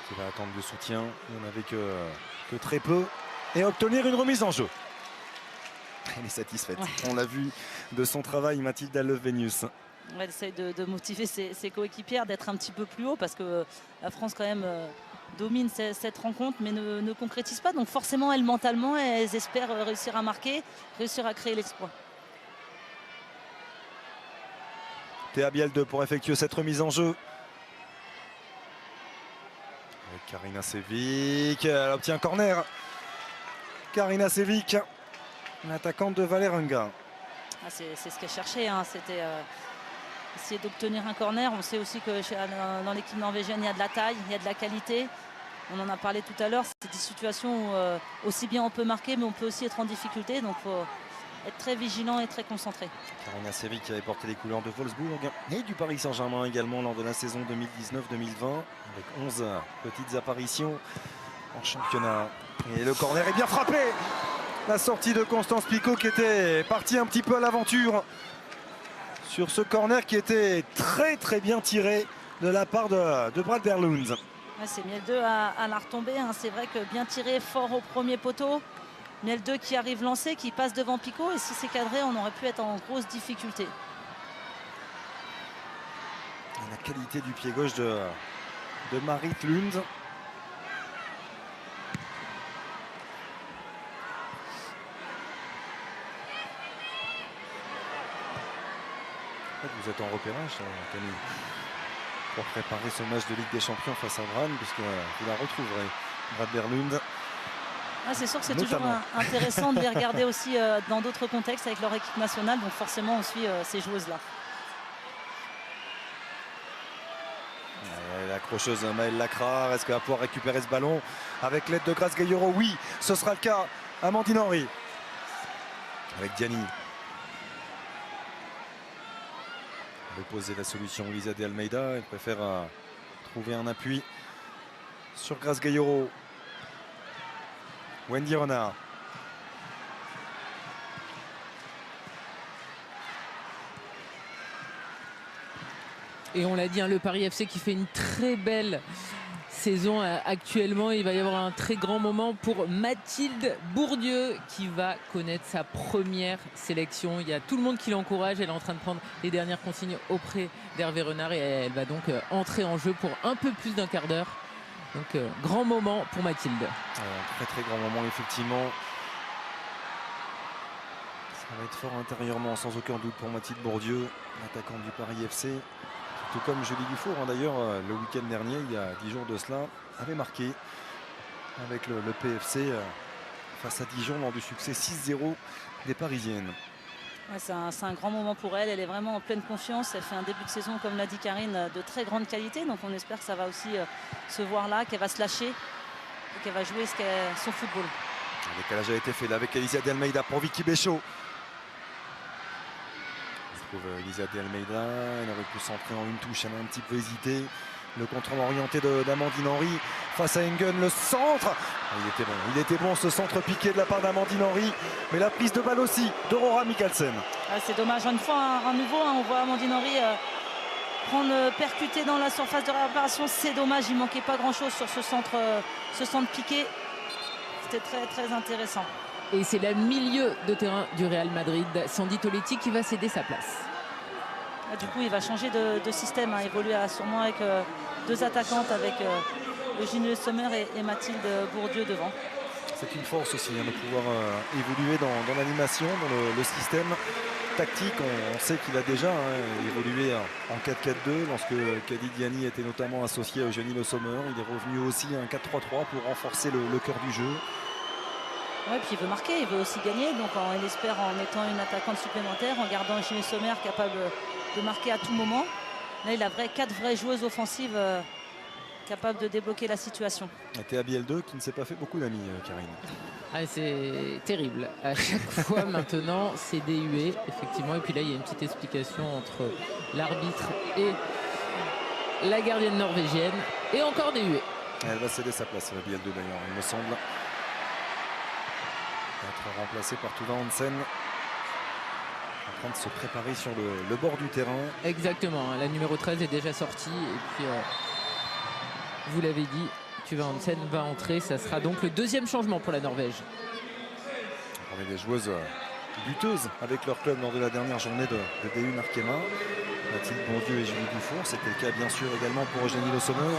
Qui va attendre du soutien. Il n'y en avait que très peu. Et obtenir une remise en jeu. Elle est satisfaite. Ouais. On l'a vu de son travail, Mathilda Levenius. Elle essaye de motiver ses coéquipières, d'être un petit peu plus haut parce que la France quand même domine cette rencontre mais ne concrétise pas. Donc forcément, elles mentalement, elles espèrent réussir à marquer, réussir à créer l'exploit. Théa Biel pour effectuer cette remise en jeu. Avec Karina Sevic, elle obtient un corner. Karina Sevic, l'attaquante de Vålerenga. C'est ce qu'elle cherchait, c'était essayer d'obtenir un corner. On sait aussi que dans l'équipe norvégienne, il y a de la taille, il y a de la qualité. On en a parlé tout à l'heure, c'est des situations où aussi bien on peut marquer, mais on peut aussi être en difficulté. Donc il faut être très vigilant et très concentré. Karina Sevic qui avait porté les couleurs de Wolfsburg et du Paris Saint-Germain également lors de la saison 2019-2020, avec 11 petites apparitions en championnat. Et le corner est bien frappé. La sortie de Constance Picot qui était partie un petit peu à l'aventure sur ce corner qui était très bien tiré de la part de Brad Berlund. Ouais, c'est Miel 2 à la retombée. C'est vrai que bien tiré fort au premier poteau. Miel 2 qui arrive lancé, qui passe devant Picot. Et si c'est cadré, on aurait pu être en grosse difficulté. Et la qualité du pied gauche de Marit Lund. Vous êtes en repérage, Camille, pour préparer ce match de Ligue des Champions face à Brann, puisque vous la retrouverez, Brad Berlund. C'est sûr que c'est toujours intéressant de les regarder aussi dans d'autres contextes avec leur équipe nationale, donc forcément on suit ces joueuses-là. L'accrocheuse Maëlle Lacrar, est-ce qu'elle va pouvoir récupérer ce ballon avec l'aide de Grace Gayoro? Oui, ce sera le cas. Amandine Henry avec Diani. Elle veut poser la solution Lisa de Almeida. Elle préfère trouver un appui sur Grace Gayoro. Wendy Renard. Et on l'a dit, le Paris FC qui fait une très belle saison actuellement. Il va y avoir un très grand moment pour Mathilde Bourdieu qui va connaître sa première sélection. Il y a tout le monde qui l'encourage. Elle est en train de prendre les dernières consignes auprès d'Hervé Renard et elle va donc entrer en jeu pour un peu plus d'un quart d'heure. Donc grand moment pour Mathilde. Très grand moment effectivement. Ça va être fort intérieurement sans aucun doute pour Mathilde Bourdieu, l'attaquante du Paris FC. Tout comme Julie Dufour, d'ailleurs, le week-end dernier, il y a 10 jours de cela, avait marqué avec le PFC face à Dijon lors du succès 6-0 des Parisiennes. Ouais, c'est un grand moment pour elle. Elle est vraiment en pleine confiance. Elle fait un début de saison, comme l'a dit Karine, de très grande qualité. Donc on espère que ça va aussi se voir là, qu'elle va se lâcher et qu'elle va jouer son football. Le décalage a été fait là avec Elisa de Almeida pour Vicky Béchot. On trouve Elisa de Almeida, elle aurait pu centrer en une touche, elle a un petit peu hésité. Le contrôle orienté d'Amandine Henry face à Engen, le centre. Il était bon ce centre piqué de la part d'Amandine Henry, mais la prise de balle aussi d'Aurora Mikkelsen. Ah, c'est dommage, une fois à nouveau, on voit Amandine Henry percuter dans la surface de réparation. C'est dommage, il manquait pas grand chose sur ce centre piqué. C'était très très intéressant. Et c'est le milieu de terrain du Real Madrid, Sandy Toletti, qui va céder sa place. Du coup, il va changer de système, évoluer sûrement avec deux attaquantes, avec Eugénie Le Sommer et Mathilde Bourdieu devant. C'est une force aussi de pouvoir évoluer dans l'animation, dans le système tactique. On sait qu'il a déjà évolué en 4-4-2 lorsque Kadi Diani était notamment associé à Eugénie Le Sommer. Il est revenu aussi à un 4-3-3 pour renforcer le cœur du jeu. Ouais, puis il veut marquer, il veut aussi gagner, donc il espère en mettant une attaquante supplémentaire, en gardant Eugénie Sommer capable de marquer à tout moment. Là, il a 4 vraies joueuses offensives capables de débloquer la situation. Et Théa Biel-2 qui ne s'est pas fait beaucoup d'amis, Karine. Ah, c'est terrible. À chaque fois maintenant, c'est déhué, effectivement. Et puis là, il y a une petite explication entre l'arbitre et la gardienne norvégienne. Et encore déhué. Elle va céder sa place, la Biel-2 d'ailleurs, il me semble. Être remplacé par Tuva Hansen. En train de se préparer sur le bord du terrain. Exactement, la numéro 13 est déjà sortie. Et puis, vous l'avez dit, Tuva Hansen va entrer. Ça sera donc le deuxième changement pour la Norvège. On est des joueuses buteuses avec leur club lors de la dernière journée de D1 Arkema. Mathilde Bondieu et Julie Dufour. C'était le cas bien sûr également pour Eugénie Le Sommer.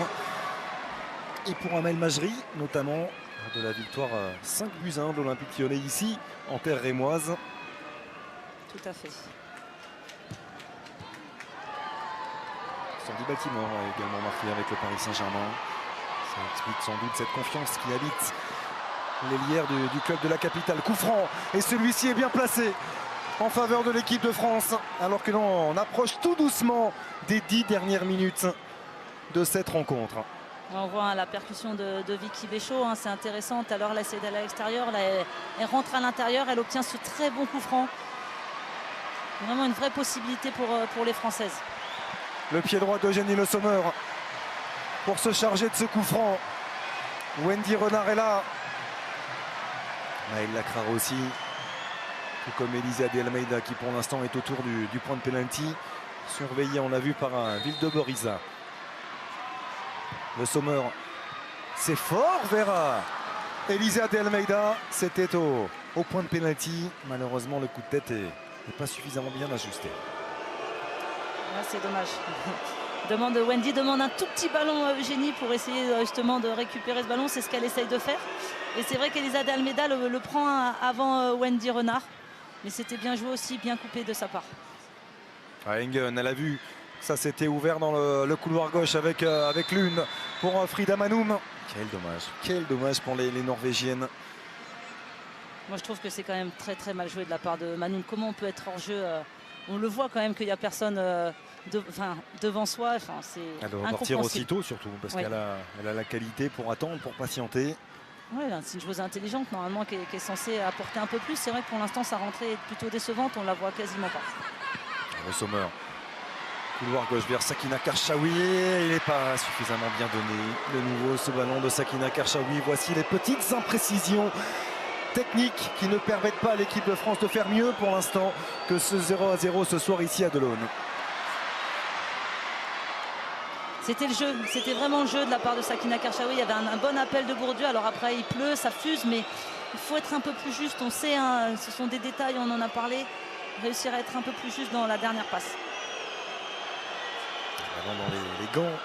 Et pour Amel Majri, notamment de la victoire 5-1 de l'Olympique Lyonnais ici, en terre rémoise. Tout à fait. Sandy Baltimore a également marqué avec le Paris Saint-Germain. Ça explique sans doute cette confiance qui habite l'ailière du club de la capitale. Coup franc, et celui-ci est bien placé en faveur de l'équipe de France, alors que l'on approche tout doucement des 10 dernières minutes de cette rencontre. On voit la percussion de Vicky Béchot, c'est intéressant. Tout à l'heure, elle essaie d'aller à l'extérieur, là, elle rentre à l'intérieur, elle obtient ce très bon coup franc. Vraiment une vraie possibilité pour les Françaises. Le pied droit d'Eugénie Le Sommer pour se charger de ce coup franc. Wendy Renard est là. Il Lacrare aussi, tout comme Elisa de Almeida qui pour l'instant est autour du point de pénalty. Surveillé, on l'a vu, par un Vilde-Borisa. Le Sommer, c'est fort vers Elisa de Almeida. C'était au point de pénalty. Malheureusement, le coup de tête n'est pas suffisamment bien ajusté. Ah, c'est dommage. Wendy demande un tout petit ballon à Eugénie pour essayer justement de récupérer ce ballon. C'est ce qu'elle essaye de faire. Et c'est vrai qu'Elisa de Almeida le prend avant Wendy Renard. Mais c'était bien joué aussi, bien coupé de sa part. Engen, elle a vu. Ça s'était ouvert dans le couloir gauche avec l'une pour Frida Manum. Quel dommage pour les Norvégiennes. Moi je trouve que c'est quand même très très mal joué de la part de Manum. Comment on peut être hors jeu on le voit quand même qu'il n'y a personne devant soi. Elle doit partir aussitôt surtout parce qu'elle a la qualité pour attendre, pour patienter. Oui, c'est une joueuse intelligente normalement qui est censée apporter un peu plus. C'est vrai que pour l'instant sa rentrée est plutôt décevante, on la voit quasiment pas. Le Sommer. Couloir gauche vers Sakina Karchaoui. Il n'est pas suffisamment bien donné. De nouveau ce ballon de Sakina Karchaoui. Voici les petites imprécisions techniques qui ne permettent pas à l'équipe de France de faire mieux pour l'instant que ce 0-0 ce soir ici à Delaune. C'était le jeu, c'était vraiment le jeu de la part de Sakina Karchaoui. Il y avait un bon appel de Bourdieu. Alors après il pleut, ça fuse, mais il faut être un peu plus juste. On sait, ce sont des détails, on en a parlé. Réussir à être un peu plus juste dans la dernière passe. Dans les gants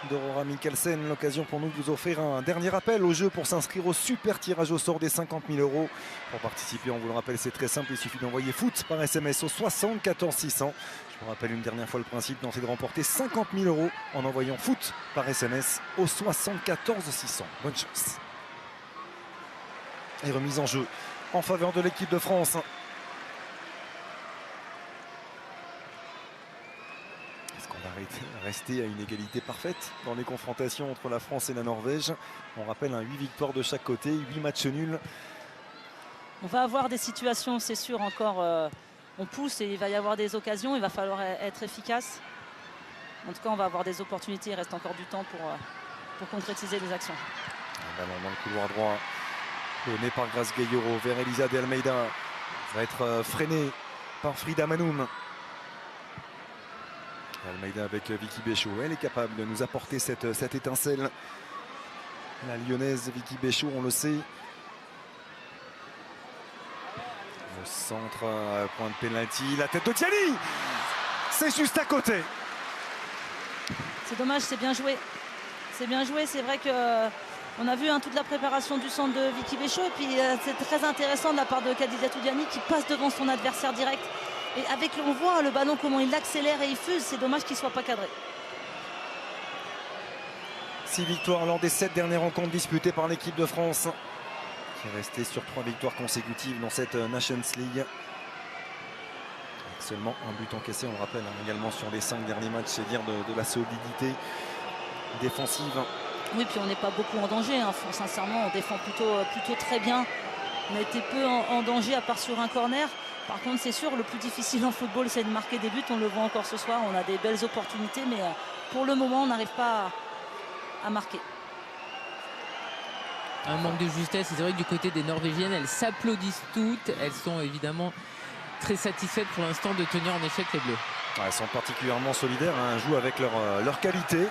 d'Aurora Mikkelsen, l'occasion pour nous de vous offrir un dernier appel au jeu pour s'inscrire au super tirage au sort des 50 000 €. Pour participer, on vous le rappelle, c'est très simple, il suffit d'envoyer foot par SMS au 74 600. Je vous rappelle une dernière fois le principe, c'est de remporter 50 000 € en envoyant foot par SMS au 74 600. Bonne chance. Et remise en jeu en faveur de l'équipe de France. Rester à une égalité parfaite dans les confrontations entre la France et la Norvège. On rappelle 8 victoires de chaque côté, 8 matchs nuls On va avoir des situations, c'est sûr, encore. On pousse et il va y avoir des occasions. Il va falloir être efficace. En tout cas, on va avoir des opportunités. Il reste encore du temps pour concrétiser les actions. Un ballon dans le couloir droit. Donné par Grace Gayoro vers Elisa de Almeida. Va être freiné par Frida Manoum. Almeida avec Vicky Béchot. Elle est capable de nous apporter cette étincelle. La lyonnaise Vicky Béchot, on le sait. Le centre, point de pénalty. La tête de Diani. C'est juste à côté. C'est dommage, c'est bien joué. C'est bien joué. C'est vrai que on a vu toute la préparation du centre de Vicky Béchot. Et puis c'est très intéressant de la part de Khadija Toudiani qui passe devant son adversaire direct. Et on voit le ballon, comment il accélère et il fuse. C'est dommage qu'il ne soit pas cadré. 6 victoires lors des 7 dernières rencontres disputées par l'équipe de France, qui est restée sur 3 victoires consécutives dans cette Nations League. Avec seulement un but encaissé, on le rappelle, également sur les 5 derniers matchs. C'est dire de la solidité défensive. Oui, puis on n'est pas beaucoup en danger. Sincèrement, on défend plutôt très bien. On a été peu en danger, à part sur un corner. Par contre, c'est sûr, le plus difficile en football, c'est de marquer des buts. On le voit encore ce soir. On a des belles opportunités, mais pour le moment, on n'arrive pas à marquer. Un manque de justesse. C'est vrai que du côté des Norvégiennes, elles s'applaudissent toutes. Elles sont évidemment très satisfaites pour l'instant de tenir en échec les Bleus. Elles sont particulièrement solidaires. Elles jouent avec leur qualité.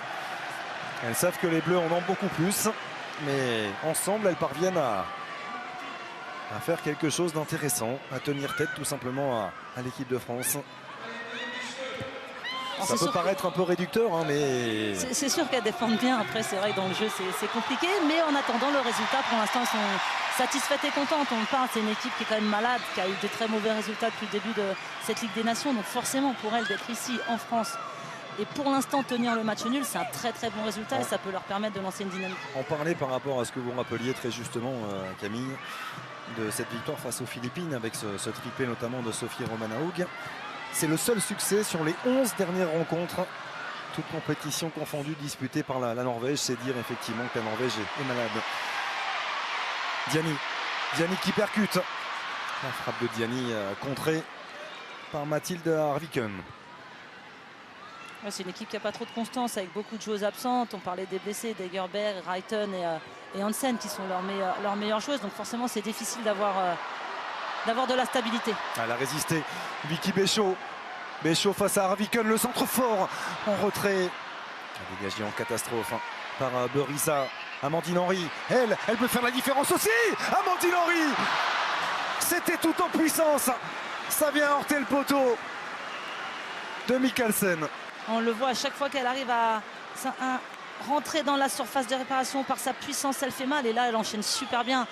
Elles savent que les Bleus en ont beaucoup plus. Mais ensemble, elles parviennent à faire quelque chose d'intéressant, à tenir tête tout simplement à l'équipe de France. Ça peut paraître un peu réducteur, mais... C'est sûr qu'elles défendent bien. Après, c'est vrai que dans le jeu, c'est compliqué. Mais en attendant le résultat, pour l'instant, elles sont satisfaites et contentes. On le parle, c'est une équipe qui est quand même malade, qui a eu de très mauvais résultats depuis le début de cette Ligue des Nations. Donc forcément, pour elles, d'être ici, en France, et pour l'instant, tenir le match nul, c'est un très très bon résultat. Et ça peut leur permettre de lancer une dynamique. On parlait par rapport à ce que vous rappeliez très justement, Camille, de cette victoire face aux Philippines, avec ce triplé notamment de Sophie Romana-Haug. C'est le seul succès sur les 11 dernières rencontres, toutes compétitions confondues, disputées par la Norvège. C'est dire effectivement que la Norvège est malade. Diani qui percute. La frappe de Diani contrée par Mathilde Harviken. C'est une équipe qui n'a pas trop de constance, avec beaucoup de joueuses absentes. On parlait des blessés, Degerberg, Reiten et Hansen qui sont leurs meilleures joueuses. Donc forcément, c'est difficile d'avoir de la stabilité. Elle a résisté. Vicky Béchot. Béchot face à Harviken, le centre fort en retrait. Dégagé en catastrophe par Berissa. Amandine Henry, elle peut faire la différence aussi. Amandine Henry, c'était tout en puissance. Ça vient heurter le poteau de Mikkelsen. On le voit à chaque fois qu'elle arrive à rentrer dans la surface de réparation par sa puissance, elle fait mal. Et là, elle enchaîne super bien.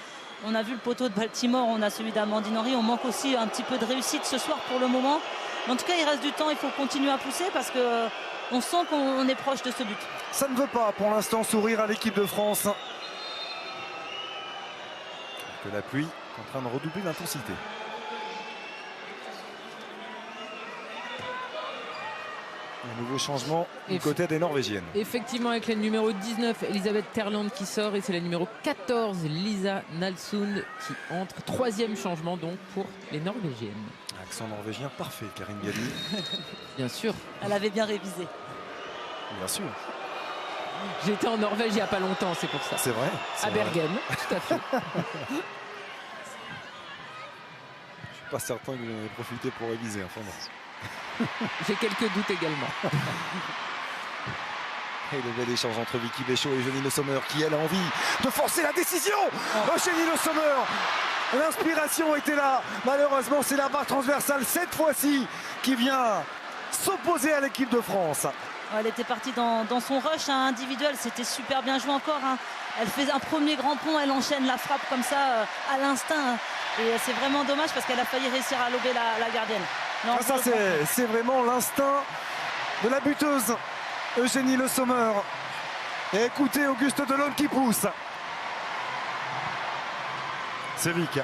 On a vu le poteau de Baltimore, on a celui d'Amandine Henry. On manque aussi un petit peu de réussite ce soir pour le moment. Mais en tout cas, il reste du temps. Il faut continuer à pousser parce qu'on sent qu'on est proche de ce but. Ça ne veut pas pour l'instant sourire à l'équipe de France. Que la pluie est en train de redoubler l'intensité. Un nouveau changement du côté des Norvégiennes. Effectivement, avec la numéro 19, Elisabeth Terland qui sort, et c'est la numéro 14, Lisa Nalsund, qui entre. 3e changement donc pour les Norvégiennes. Accent norvégien parfait, Karine Galli. Bien sûr. Elle avait bien révisé. Bien sûr. J'étais en Norvège il n'y a pas longtemps, c'est pour ça. C'est vrai. À Bergen, tout à fait. Je suis pas certain que vous en avez profité pour réviser. Enfin, bon. J'ai quelques doutes également. Et le bel échange entre Vicky Béchot et Eugénie Le Sommer, qui elle a envie de forcer la décision. Eugénie Le Sommer, l'inspiration était là. Malheureusement, c'est la barre transversale cette fois-ci qui vient s'opposer à l'équipe de France. Elle était partie dans son rush individuel, c'était super bien joué encore. Elle fait un premier grand pont, elle enchaîne la frappe comme ça à l'instinct. Et c'est vraiment dommage parce qu'elle a failli réussir à lober la gardienne. Non, ça c'est vraiment l'instinct de la buteuse Eugénie Le Sommer. Et écoutez Auguste Delon qui pousse. C'est Vic.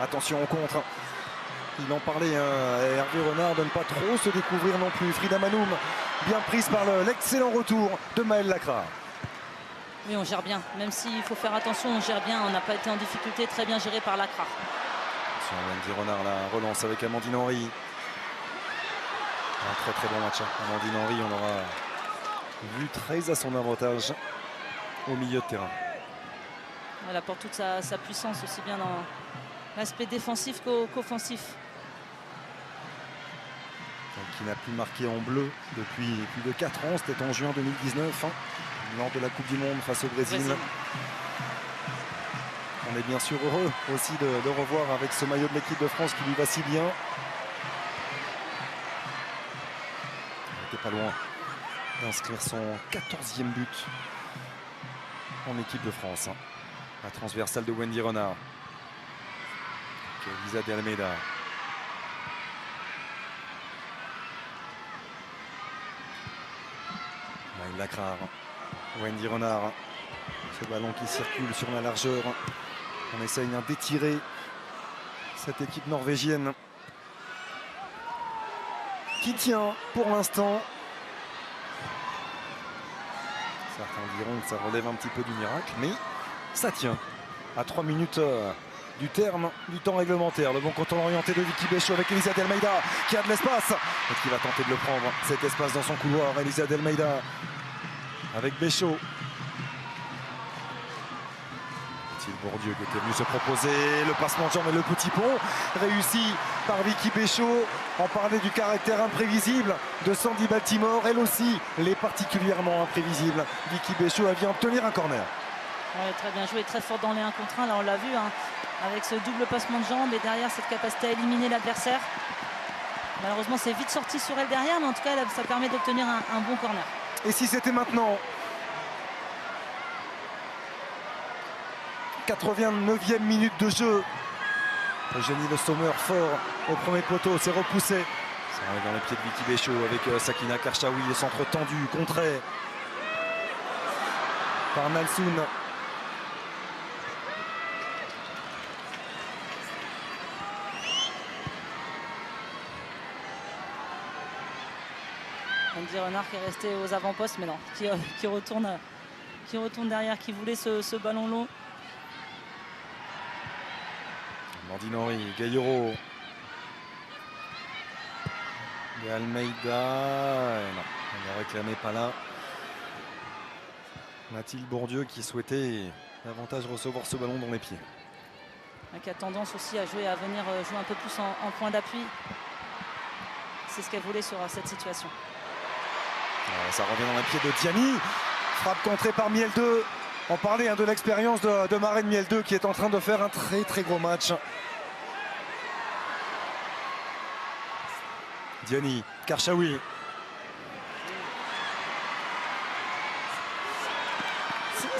Attention au contre. Il en parlait, Hervé Renard, de ne pas trop se découvrir non plus. Frida Manoum, bien prise par l'excellent retour de Maëlle Lacra. Oui, on gère bien. Même s'il faut faire attention, on gère bien. On n'a pas été en difficulté. Très bien géré par l'Accra. Sur Wendy Renard, la relance avec Amandine Henry. Un très bon match. Amandine Henry, on aura vu très à son avantage au milieu de terrain. Elle apporte toute sa puissance aussi bien dans l'aspect défensif qu'offensif. Qui n'a plus marqué en bleu depuis plus de 4 ans. C'était en juin 2019, lors de la Coupe du Monde face au Brésil. On est bien sûr heureux aussi de revoir avec ce maillot de l'équipe de France qui lui va si bien. Il n'était pas loin d'inscrire son 14e but en équipe de France. La transversale de Wendy Renard. Elisa de Almeida. Maëlle Lacrare. Wendy Renard. Ce ballon qui circule sur la largeur. On essaye d'étirer cette équipe norvégienne qui tient pour l'instant. Certains diront que ça relève un petit peu du miracle, mais ça tient. À 3 minutes du terme du temps réglementaire. Le bon contrôle orienté de Vicky Béchot avec Elisa de Almeida qui a de l'espace et qui va tenter de le prendre. Cet espace dans son couloir. Elisa de Almeida avec Béchot. Mathilde Bourdieu qui était venu se proposer. Le passement de jambe et le petit pont réussi par Vicky Béchot. On parlait du caractère imprévisible de Sandy Baltimore. Elle aussi l'est particulièrement imprévisible. Vicky Béchot vient obtenir un corner. Ouais, très bien joué, très fort dans les 1 contre 1. Là, on l'a vu, avec ce double passement de jambes et derrière cette capacité à éliminer l'adversaire. Malheureusement, c'est vite sorti sur elle derrière, mais en tout cas, ça permet d'obtenir un bon corner. Et si c'était maintenant? 89e minute de jeu. Eugénie Le Sommer fort au premier poteau, c'est repoussé. Ça arrive dans les pieds de Vicky Béchot avec Sakina Karchaoui, le centre tendu, contré par Nalsoun. Wendy Renard qui est resté aux avant-postes, mais non, qui retourne derrière, qui voulait ce ballon long. Amandine Henry, Gaillero. Et Almeida. Et non, elle ne réclamait pas là. Mathilde Bourdieu qui souhaitait davantage recevoir ce ballon dans les pieds. Qui a tendance aussi à venir jouer un peu plus en point d'appui. C'est ce qu'elle voulait sur cette situation. Ça revient dans les pieds de Diani. Frappe contrée par Miel 2. On parlait de l'expérience de Maren Miel 2 qui est en train de faire un très gros match. Diani, Karchaoui.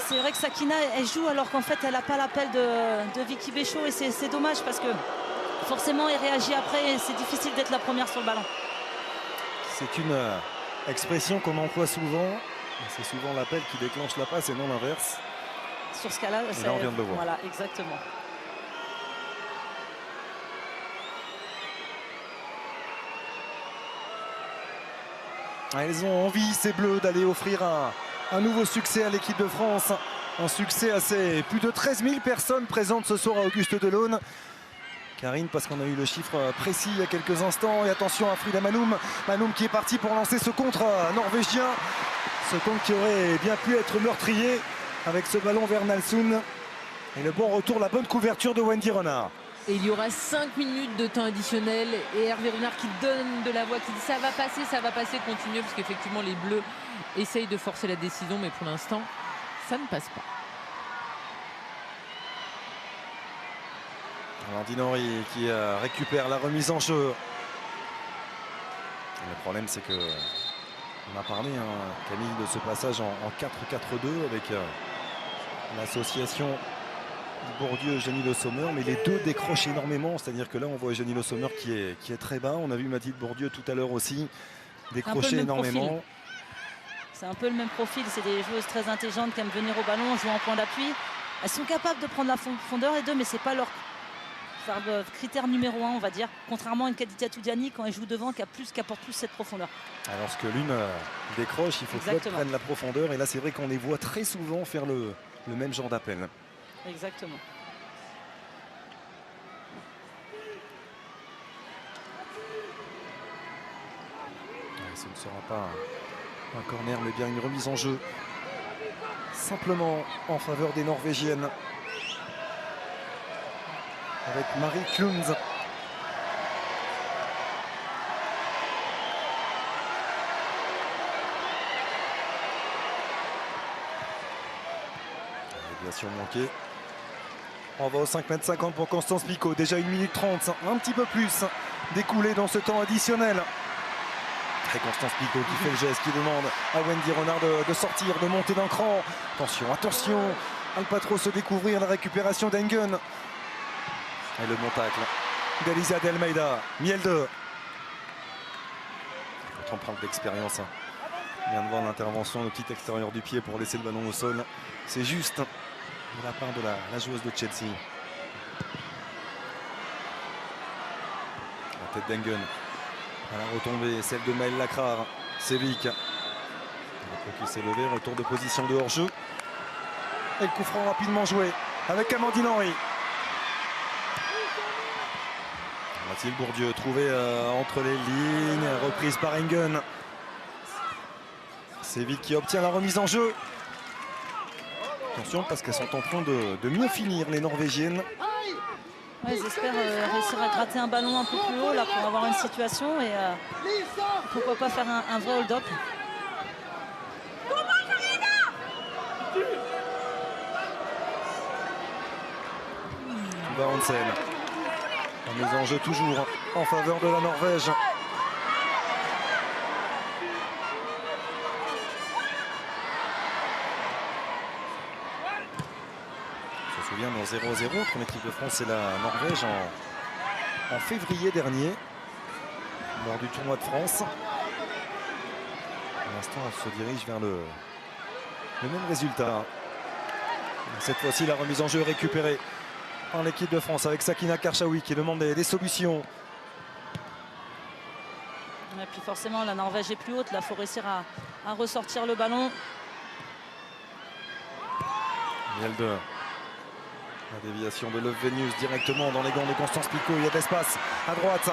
C'est vrai que Sakina, elle joue alors qu'en fait, elle n'a pas l'appel de Vicky Béchot et c'est dommage parce que forcément, elle réagit après et c'est difficile d'être la première sur le ballon. C'est une expression qu'on emploie souvent. C'est souvent l'appel qui déclenche la passe et non l'inverse. Sur ce cas-là, on vient de le voir. Voilà, exactement. Elles ont envie, ces Bleus, d'aller offrir un nouveau succès à l'équipe de France. Un succès assez... Plus de 13 000 personnes présentes ce soir à Auguste Delaune. Karine, parce qu'on a eu le chiffre précis il y a quelques instants. Et attention à Frida Manoum. Manoum qui est parti pour lancer ce contre norvégien. Ce contre qui aurait bien pu être meurtrier avec ce ballon vers Nalsoun. Et le bon retour, la bonne couverture de Wendy Renard. Et il y aura 5 minutes de temps additionnel. Et Hervé Renard qui donne de la voix, qui dit ça va passer, continuez. Parce qu'effectivement, les Bleus essayent de forcer la décision. Mais pour l'instant, ça ne passe pas. Amandine Henry qui récupère la remise en jeu. Et le problème, c'est que on a parlé, Camille, de ce passage en 4-4-2 avec l'association Bourdieu et Eugénie Le Sommer, mais les deux décrochent énormément. C'est-à-dire que là, on voit Eugénie Le Sommer qui est très bas. On a vu Mathilde Bourdieu tout à l'heure aussi décrocher énormément. C'est un peu le même profil. C'est des joueuses très intelligentes qui aiment venir au ballon, jouer en point d'appui. Elles sont capables de prendre la fondeur, les deux, mais c'est pas leur faire le critère numéro 1, on va dire, contrairement à une Khadija Toudiani quand elle joue devant, qui apporte plus cette profondeur. Alors lorsque l'une décroche, il faut que l'autre prenne la profondeur. Et là, c'est vrai qu'on les voit très souvent faire le même genre d'appel. Exactement. Ce ne sera pas un corner, mais bien une remise en jeu. Simplement en faveur des Norvégiennes. Avec Marie Klunz. Déviation manquée. On va au 5,50 m pour Constance Picot. Déjà 1 minute 30, un petit peu plus d'écoulé dans ce temps additionnel. Et Constance Picot qui fait le geste, qui demande à Wendy Renard de sortir, de monter d'un cran. Attention, attention, elle ne pas trop se découvrir, la récupération d'Engen. Et le bon tacle d'Elisa Delmeida. Miel 2. Quand on parle d'expérience, on vient de voir l'intervention au petit extérieur du pied pour laisser le ballon au sol. C'est juste de la part de la joueuse de Chelsea. La tête d'Engen. À la retombée, celle de Maëlle Lacrare. Sévic. Qui s'est levé, retour de position de hors-jeu. Et le coup franc rapidement joué avec Amandine Henry. Mathilde Bourdieu trouvée entre les lignes, reprise par Engen. Sévic qui obtient la remise en jeu. Attention parce qu'elles sont en train de mieux finir, les Norvégiennes. Ouais, j'espère réussir à gratter un ballon un peu plus haut là, pour avoir une situation et pourquoi pas faire un vrai hold-up. Tuva Hansen. La mise en jeu toujours en faveur de la Norvège. On se souvient d'un 0-0 entre l'équipe de France et la Norvège en février dernier, lors du tournoi de France. Pour l'instant, on se dirige vers le même résultat. Cette fois-ci, la remise en jeu est récupérée par l'équipe de France avec Sakina Karchaoui qui demande des solutions. Et puis forcément, la Norvège est plus haute. Là, il faut réussir à ressortir le ballon. Miel 2. La déviation de Love Venus directement dans les gants de Constance Picot. Il y a de l'espace à droite.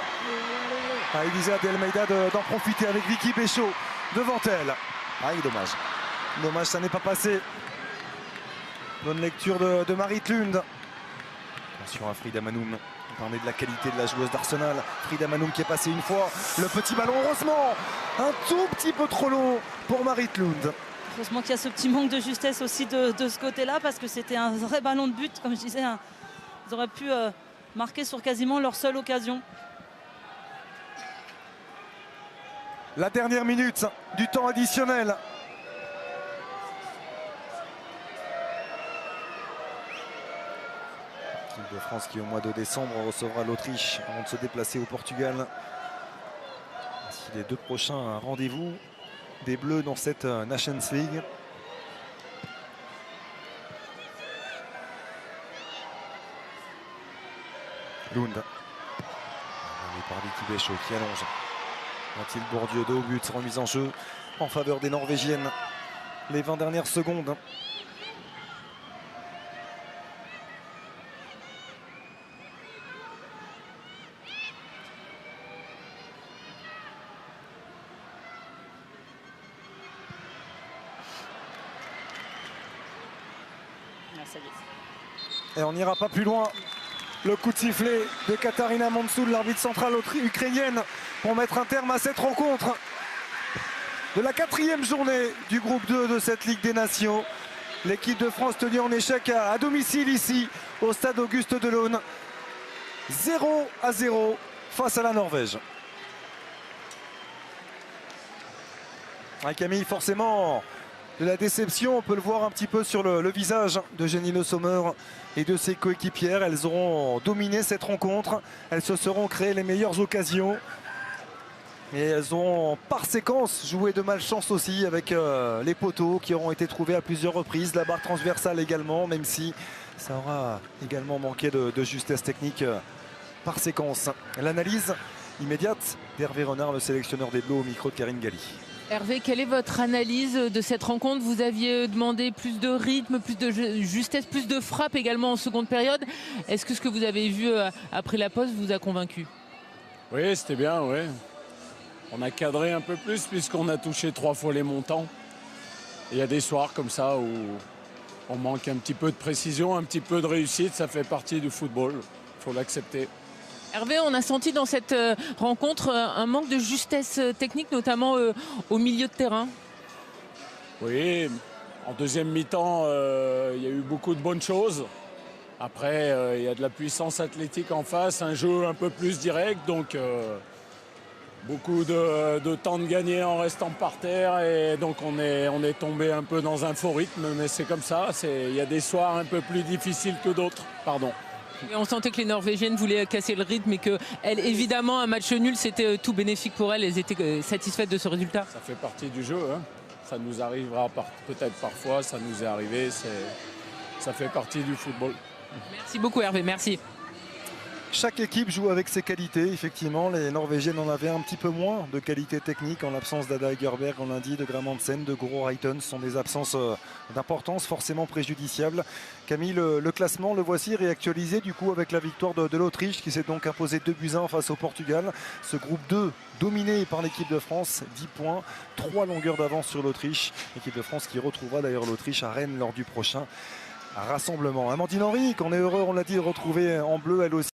À Elisa Delmeida d'en profiter avec Vicky Béchaud devant elle. Ah, dommage. Dommage, ça n'est pas passé. Bonne lecture de Marie Klund. Attention à Frida Manoum. On parlait de la qualité de la joueuse d'Arsenal. Frida Manoum qui est passée une fois. Le petit ballon, heureusement, un tout petit peu trop long pour Marie Klund. Heureusement qu'il y a ce petit manque de justesse aussi de ce côté-là, parce que c'était un vrai ballon de but. Comme je disais, ils auraient pu marquer sur quasiment leur seule occasion. La dernière minute du temps additionnel. L'équipe de France qui au mois de décembre recevra l'Autriche avant de se déplacer au Portugal. Voici les deux prochains rendez-vous des Bleus dans cette Nations League. Lund. Par Vicky Béchaud qui allonge. Mathilde Bourdieu de haut but, remise en jeu en faveur des Norvégiennes. Les 20 dernières secondes. Et on n'ira pas plus loin. Le coup de sifflet de Katarina Mansoul, l'arbitre centrale ukrainienne, pour mettre un terme à cette rencontre de la 4e journée du groupe 2 de cette Ligue des Nations. L'équipe de France tenue en échec à domicile ici au stade Auguste Delaune. 0-0 face à la Norvège. Camille, forcément de la déception, on peut le voir un petit peu sur le visage de Jenny Le Sommer et de ses coéquipières. Elles auront dominé cette rencontre, elles se seront créées les meilleures occasions et elles ont par séquence joué de malchance aussi avec les poteaux qui auront été trouvés à plusieurs reprises, la barre transversale également, même si ça aura également manqué de justesse technique par séquence. L'analyse immédiate d'Hervé Renard, le sélectionneur des Bleus, au micro de Karine Galli. Hervé, quelle est votre analyse de cette rencontre? Vous aviez demandé plus de rythme, plus de justesse, plus de frappe également en seconde période. Est-ce que ce que vous avez vu après la pause vous a convaincu? Oui, c'était bien, oui. On a cadré un peu plus puisqu'on a touché 3 fois les montants. Il y a des soirs comme ça où on manque un petit peu de précision, un petit peu de réussite. Ça fait partie du football, il faut l'accepter. Hervé, on a senti dans cette rencontre un manque de justesse technique, notamment au milieu de terrain. Oui, en deuxième mi-temps, il y a eu beaucoup de bonnes choses. Après, il y a de la puissance athlétique en face, un jeu un peu plus direct, donc beaucoup de temps de gagner en restant par terre. Et donc on est tombé un peu dans un faux rythme, mais c'est comme ça. Il y a des soirs un peu plus difficiles que d'autres. Pardon. Et on sentait que les Norvégiennes voulaient casser le rythme et qu'elles, évidemment, un match nul, c'était tout bénéfique pour elles. Elles étaient satisfaites de ce résultat. Ça fait partie du jeu. Hein. Ça nous arrivera peut-être parfois, ça nous est arrivé. Ça fait partie du football. Merci beaucoup Hervé, merci. Chaque équipe joue avec ses qualités. Effectivement, les Norvégiennes en avaient un petit peu moins de qualité technique en l'absence d'Ada Egerberg, on l'a dit, de Graham Hansen, de Gro Reiten. Ce sont des absences d'importance forcément préjudiciables. Camille, le classement, le voici réactualisé du coup avec la victoire de l'Autriche qui s'est donc imposé 2-1 face au Portugal. Ce groupe 2 dominé par l'équipe de France, 10 points, 3 longueurs d'avance sur l'Autriche. L'équipe de France qui retrouvera d'ailleurs l'Autriche à Rennes lors du prochain rassemblement. Amandine Henry, qu'on est heureux, on l'a dit, de retrouver en bleu elle aussi.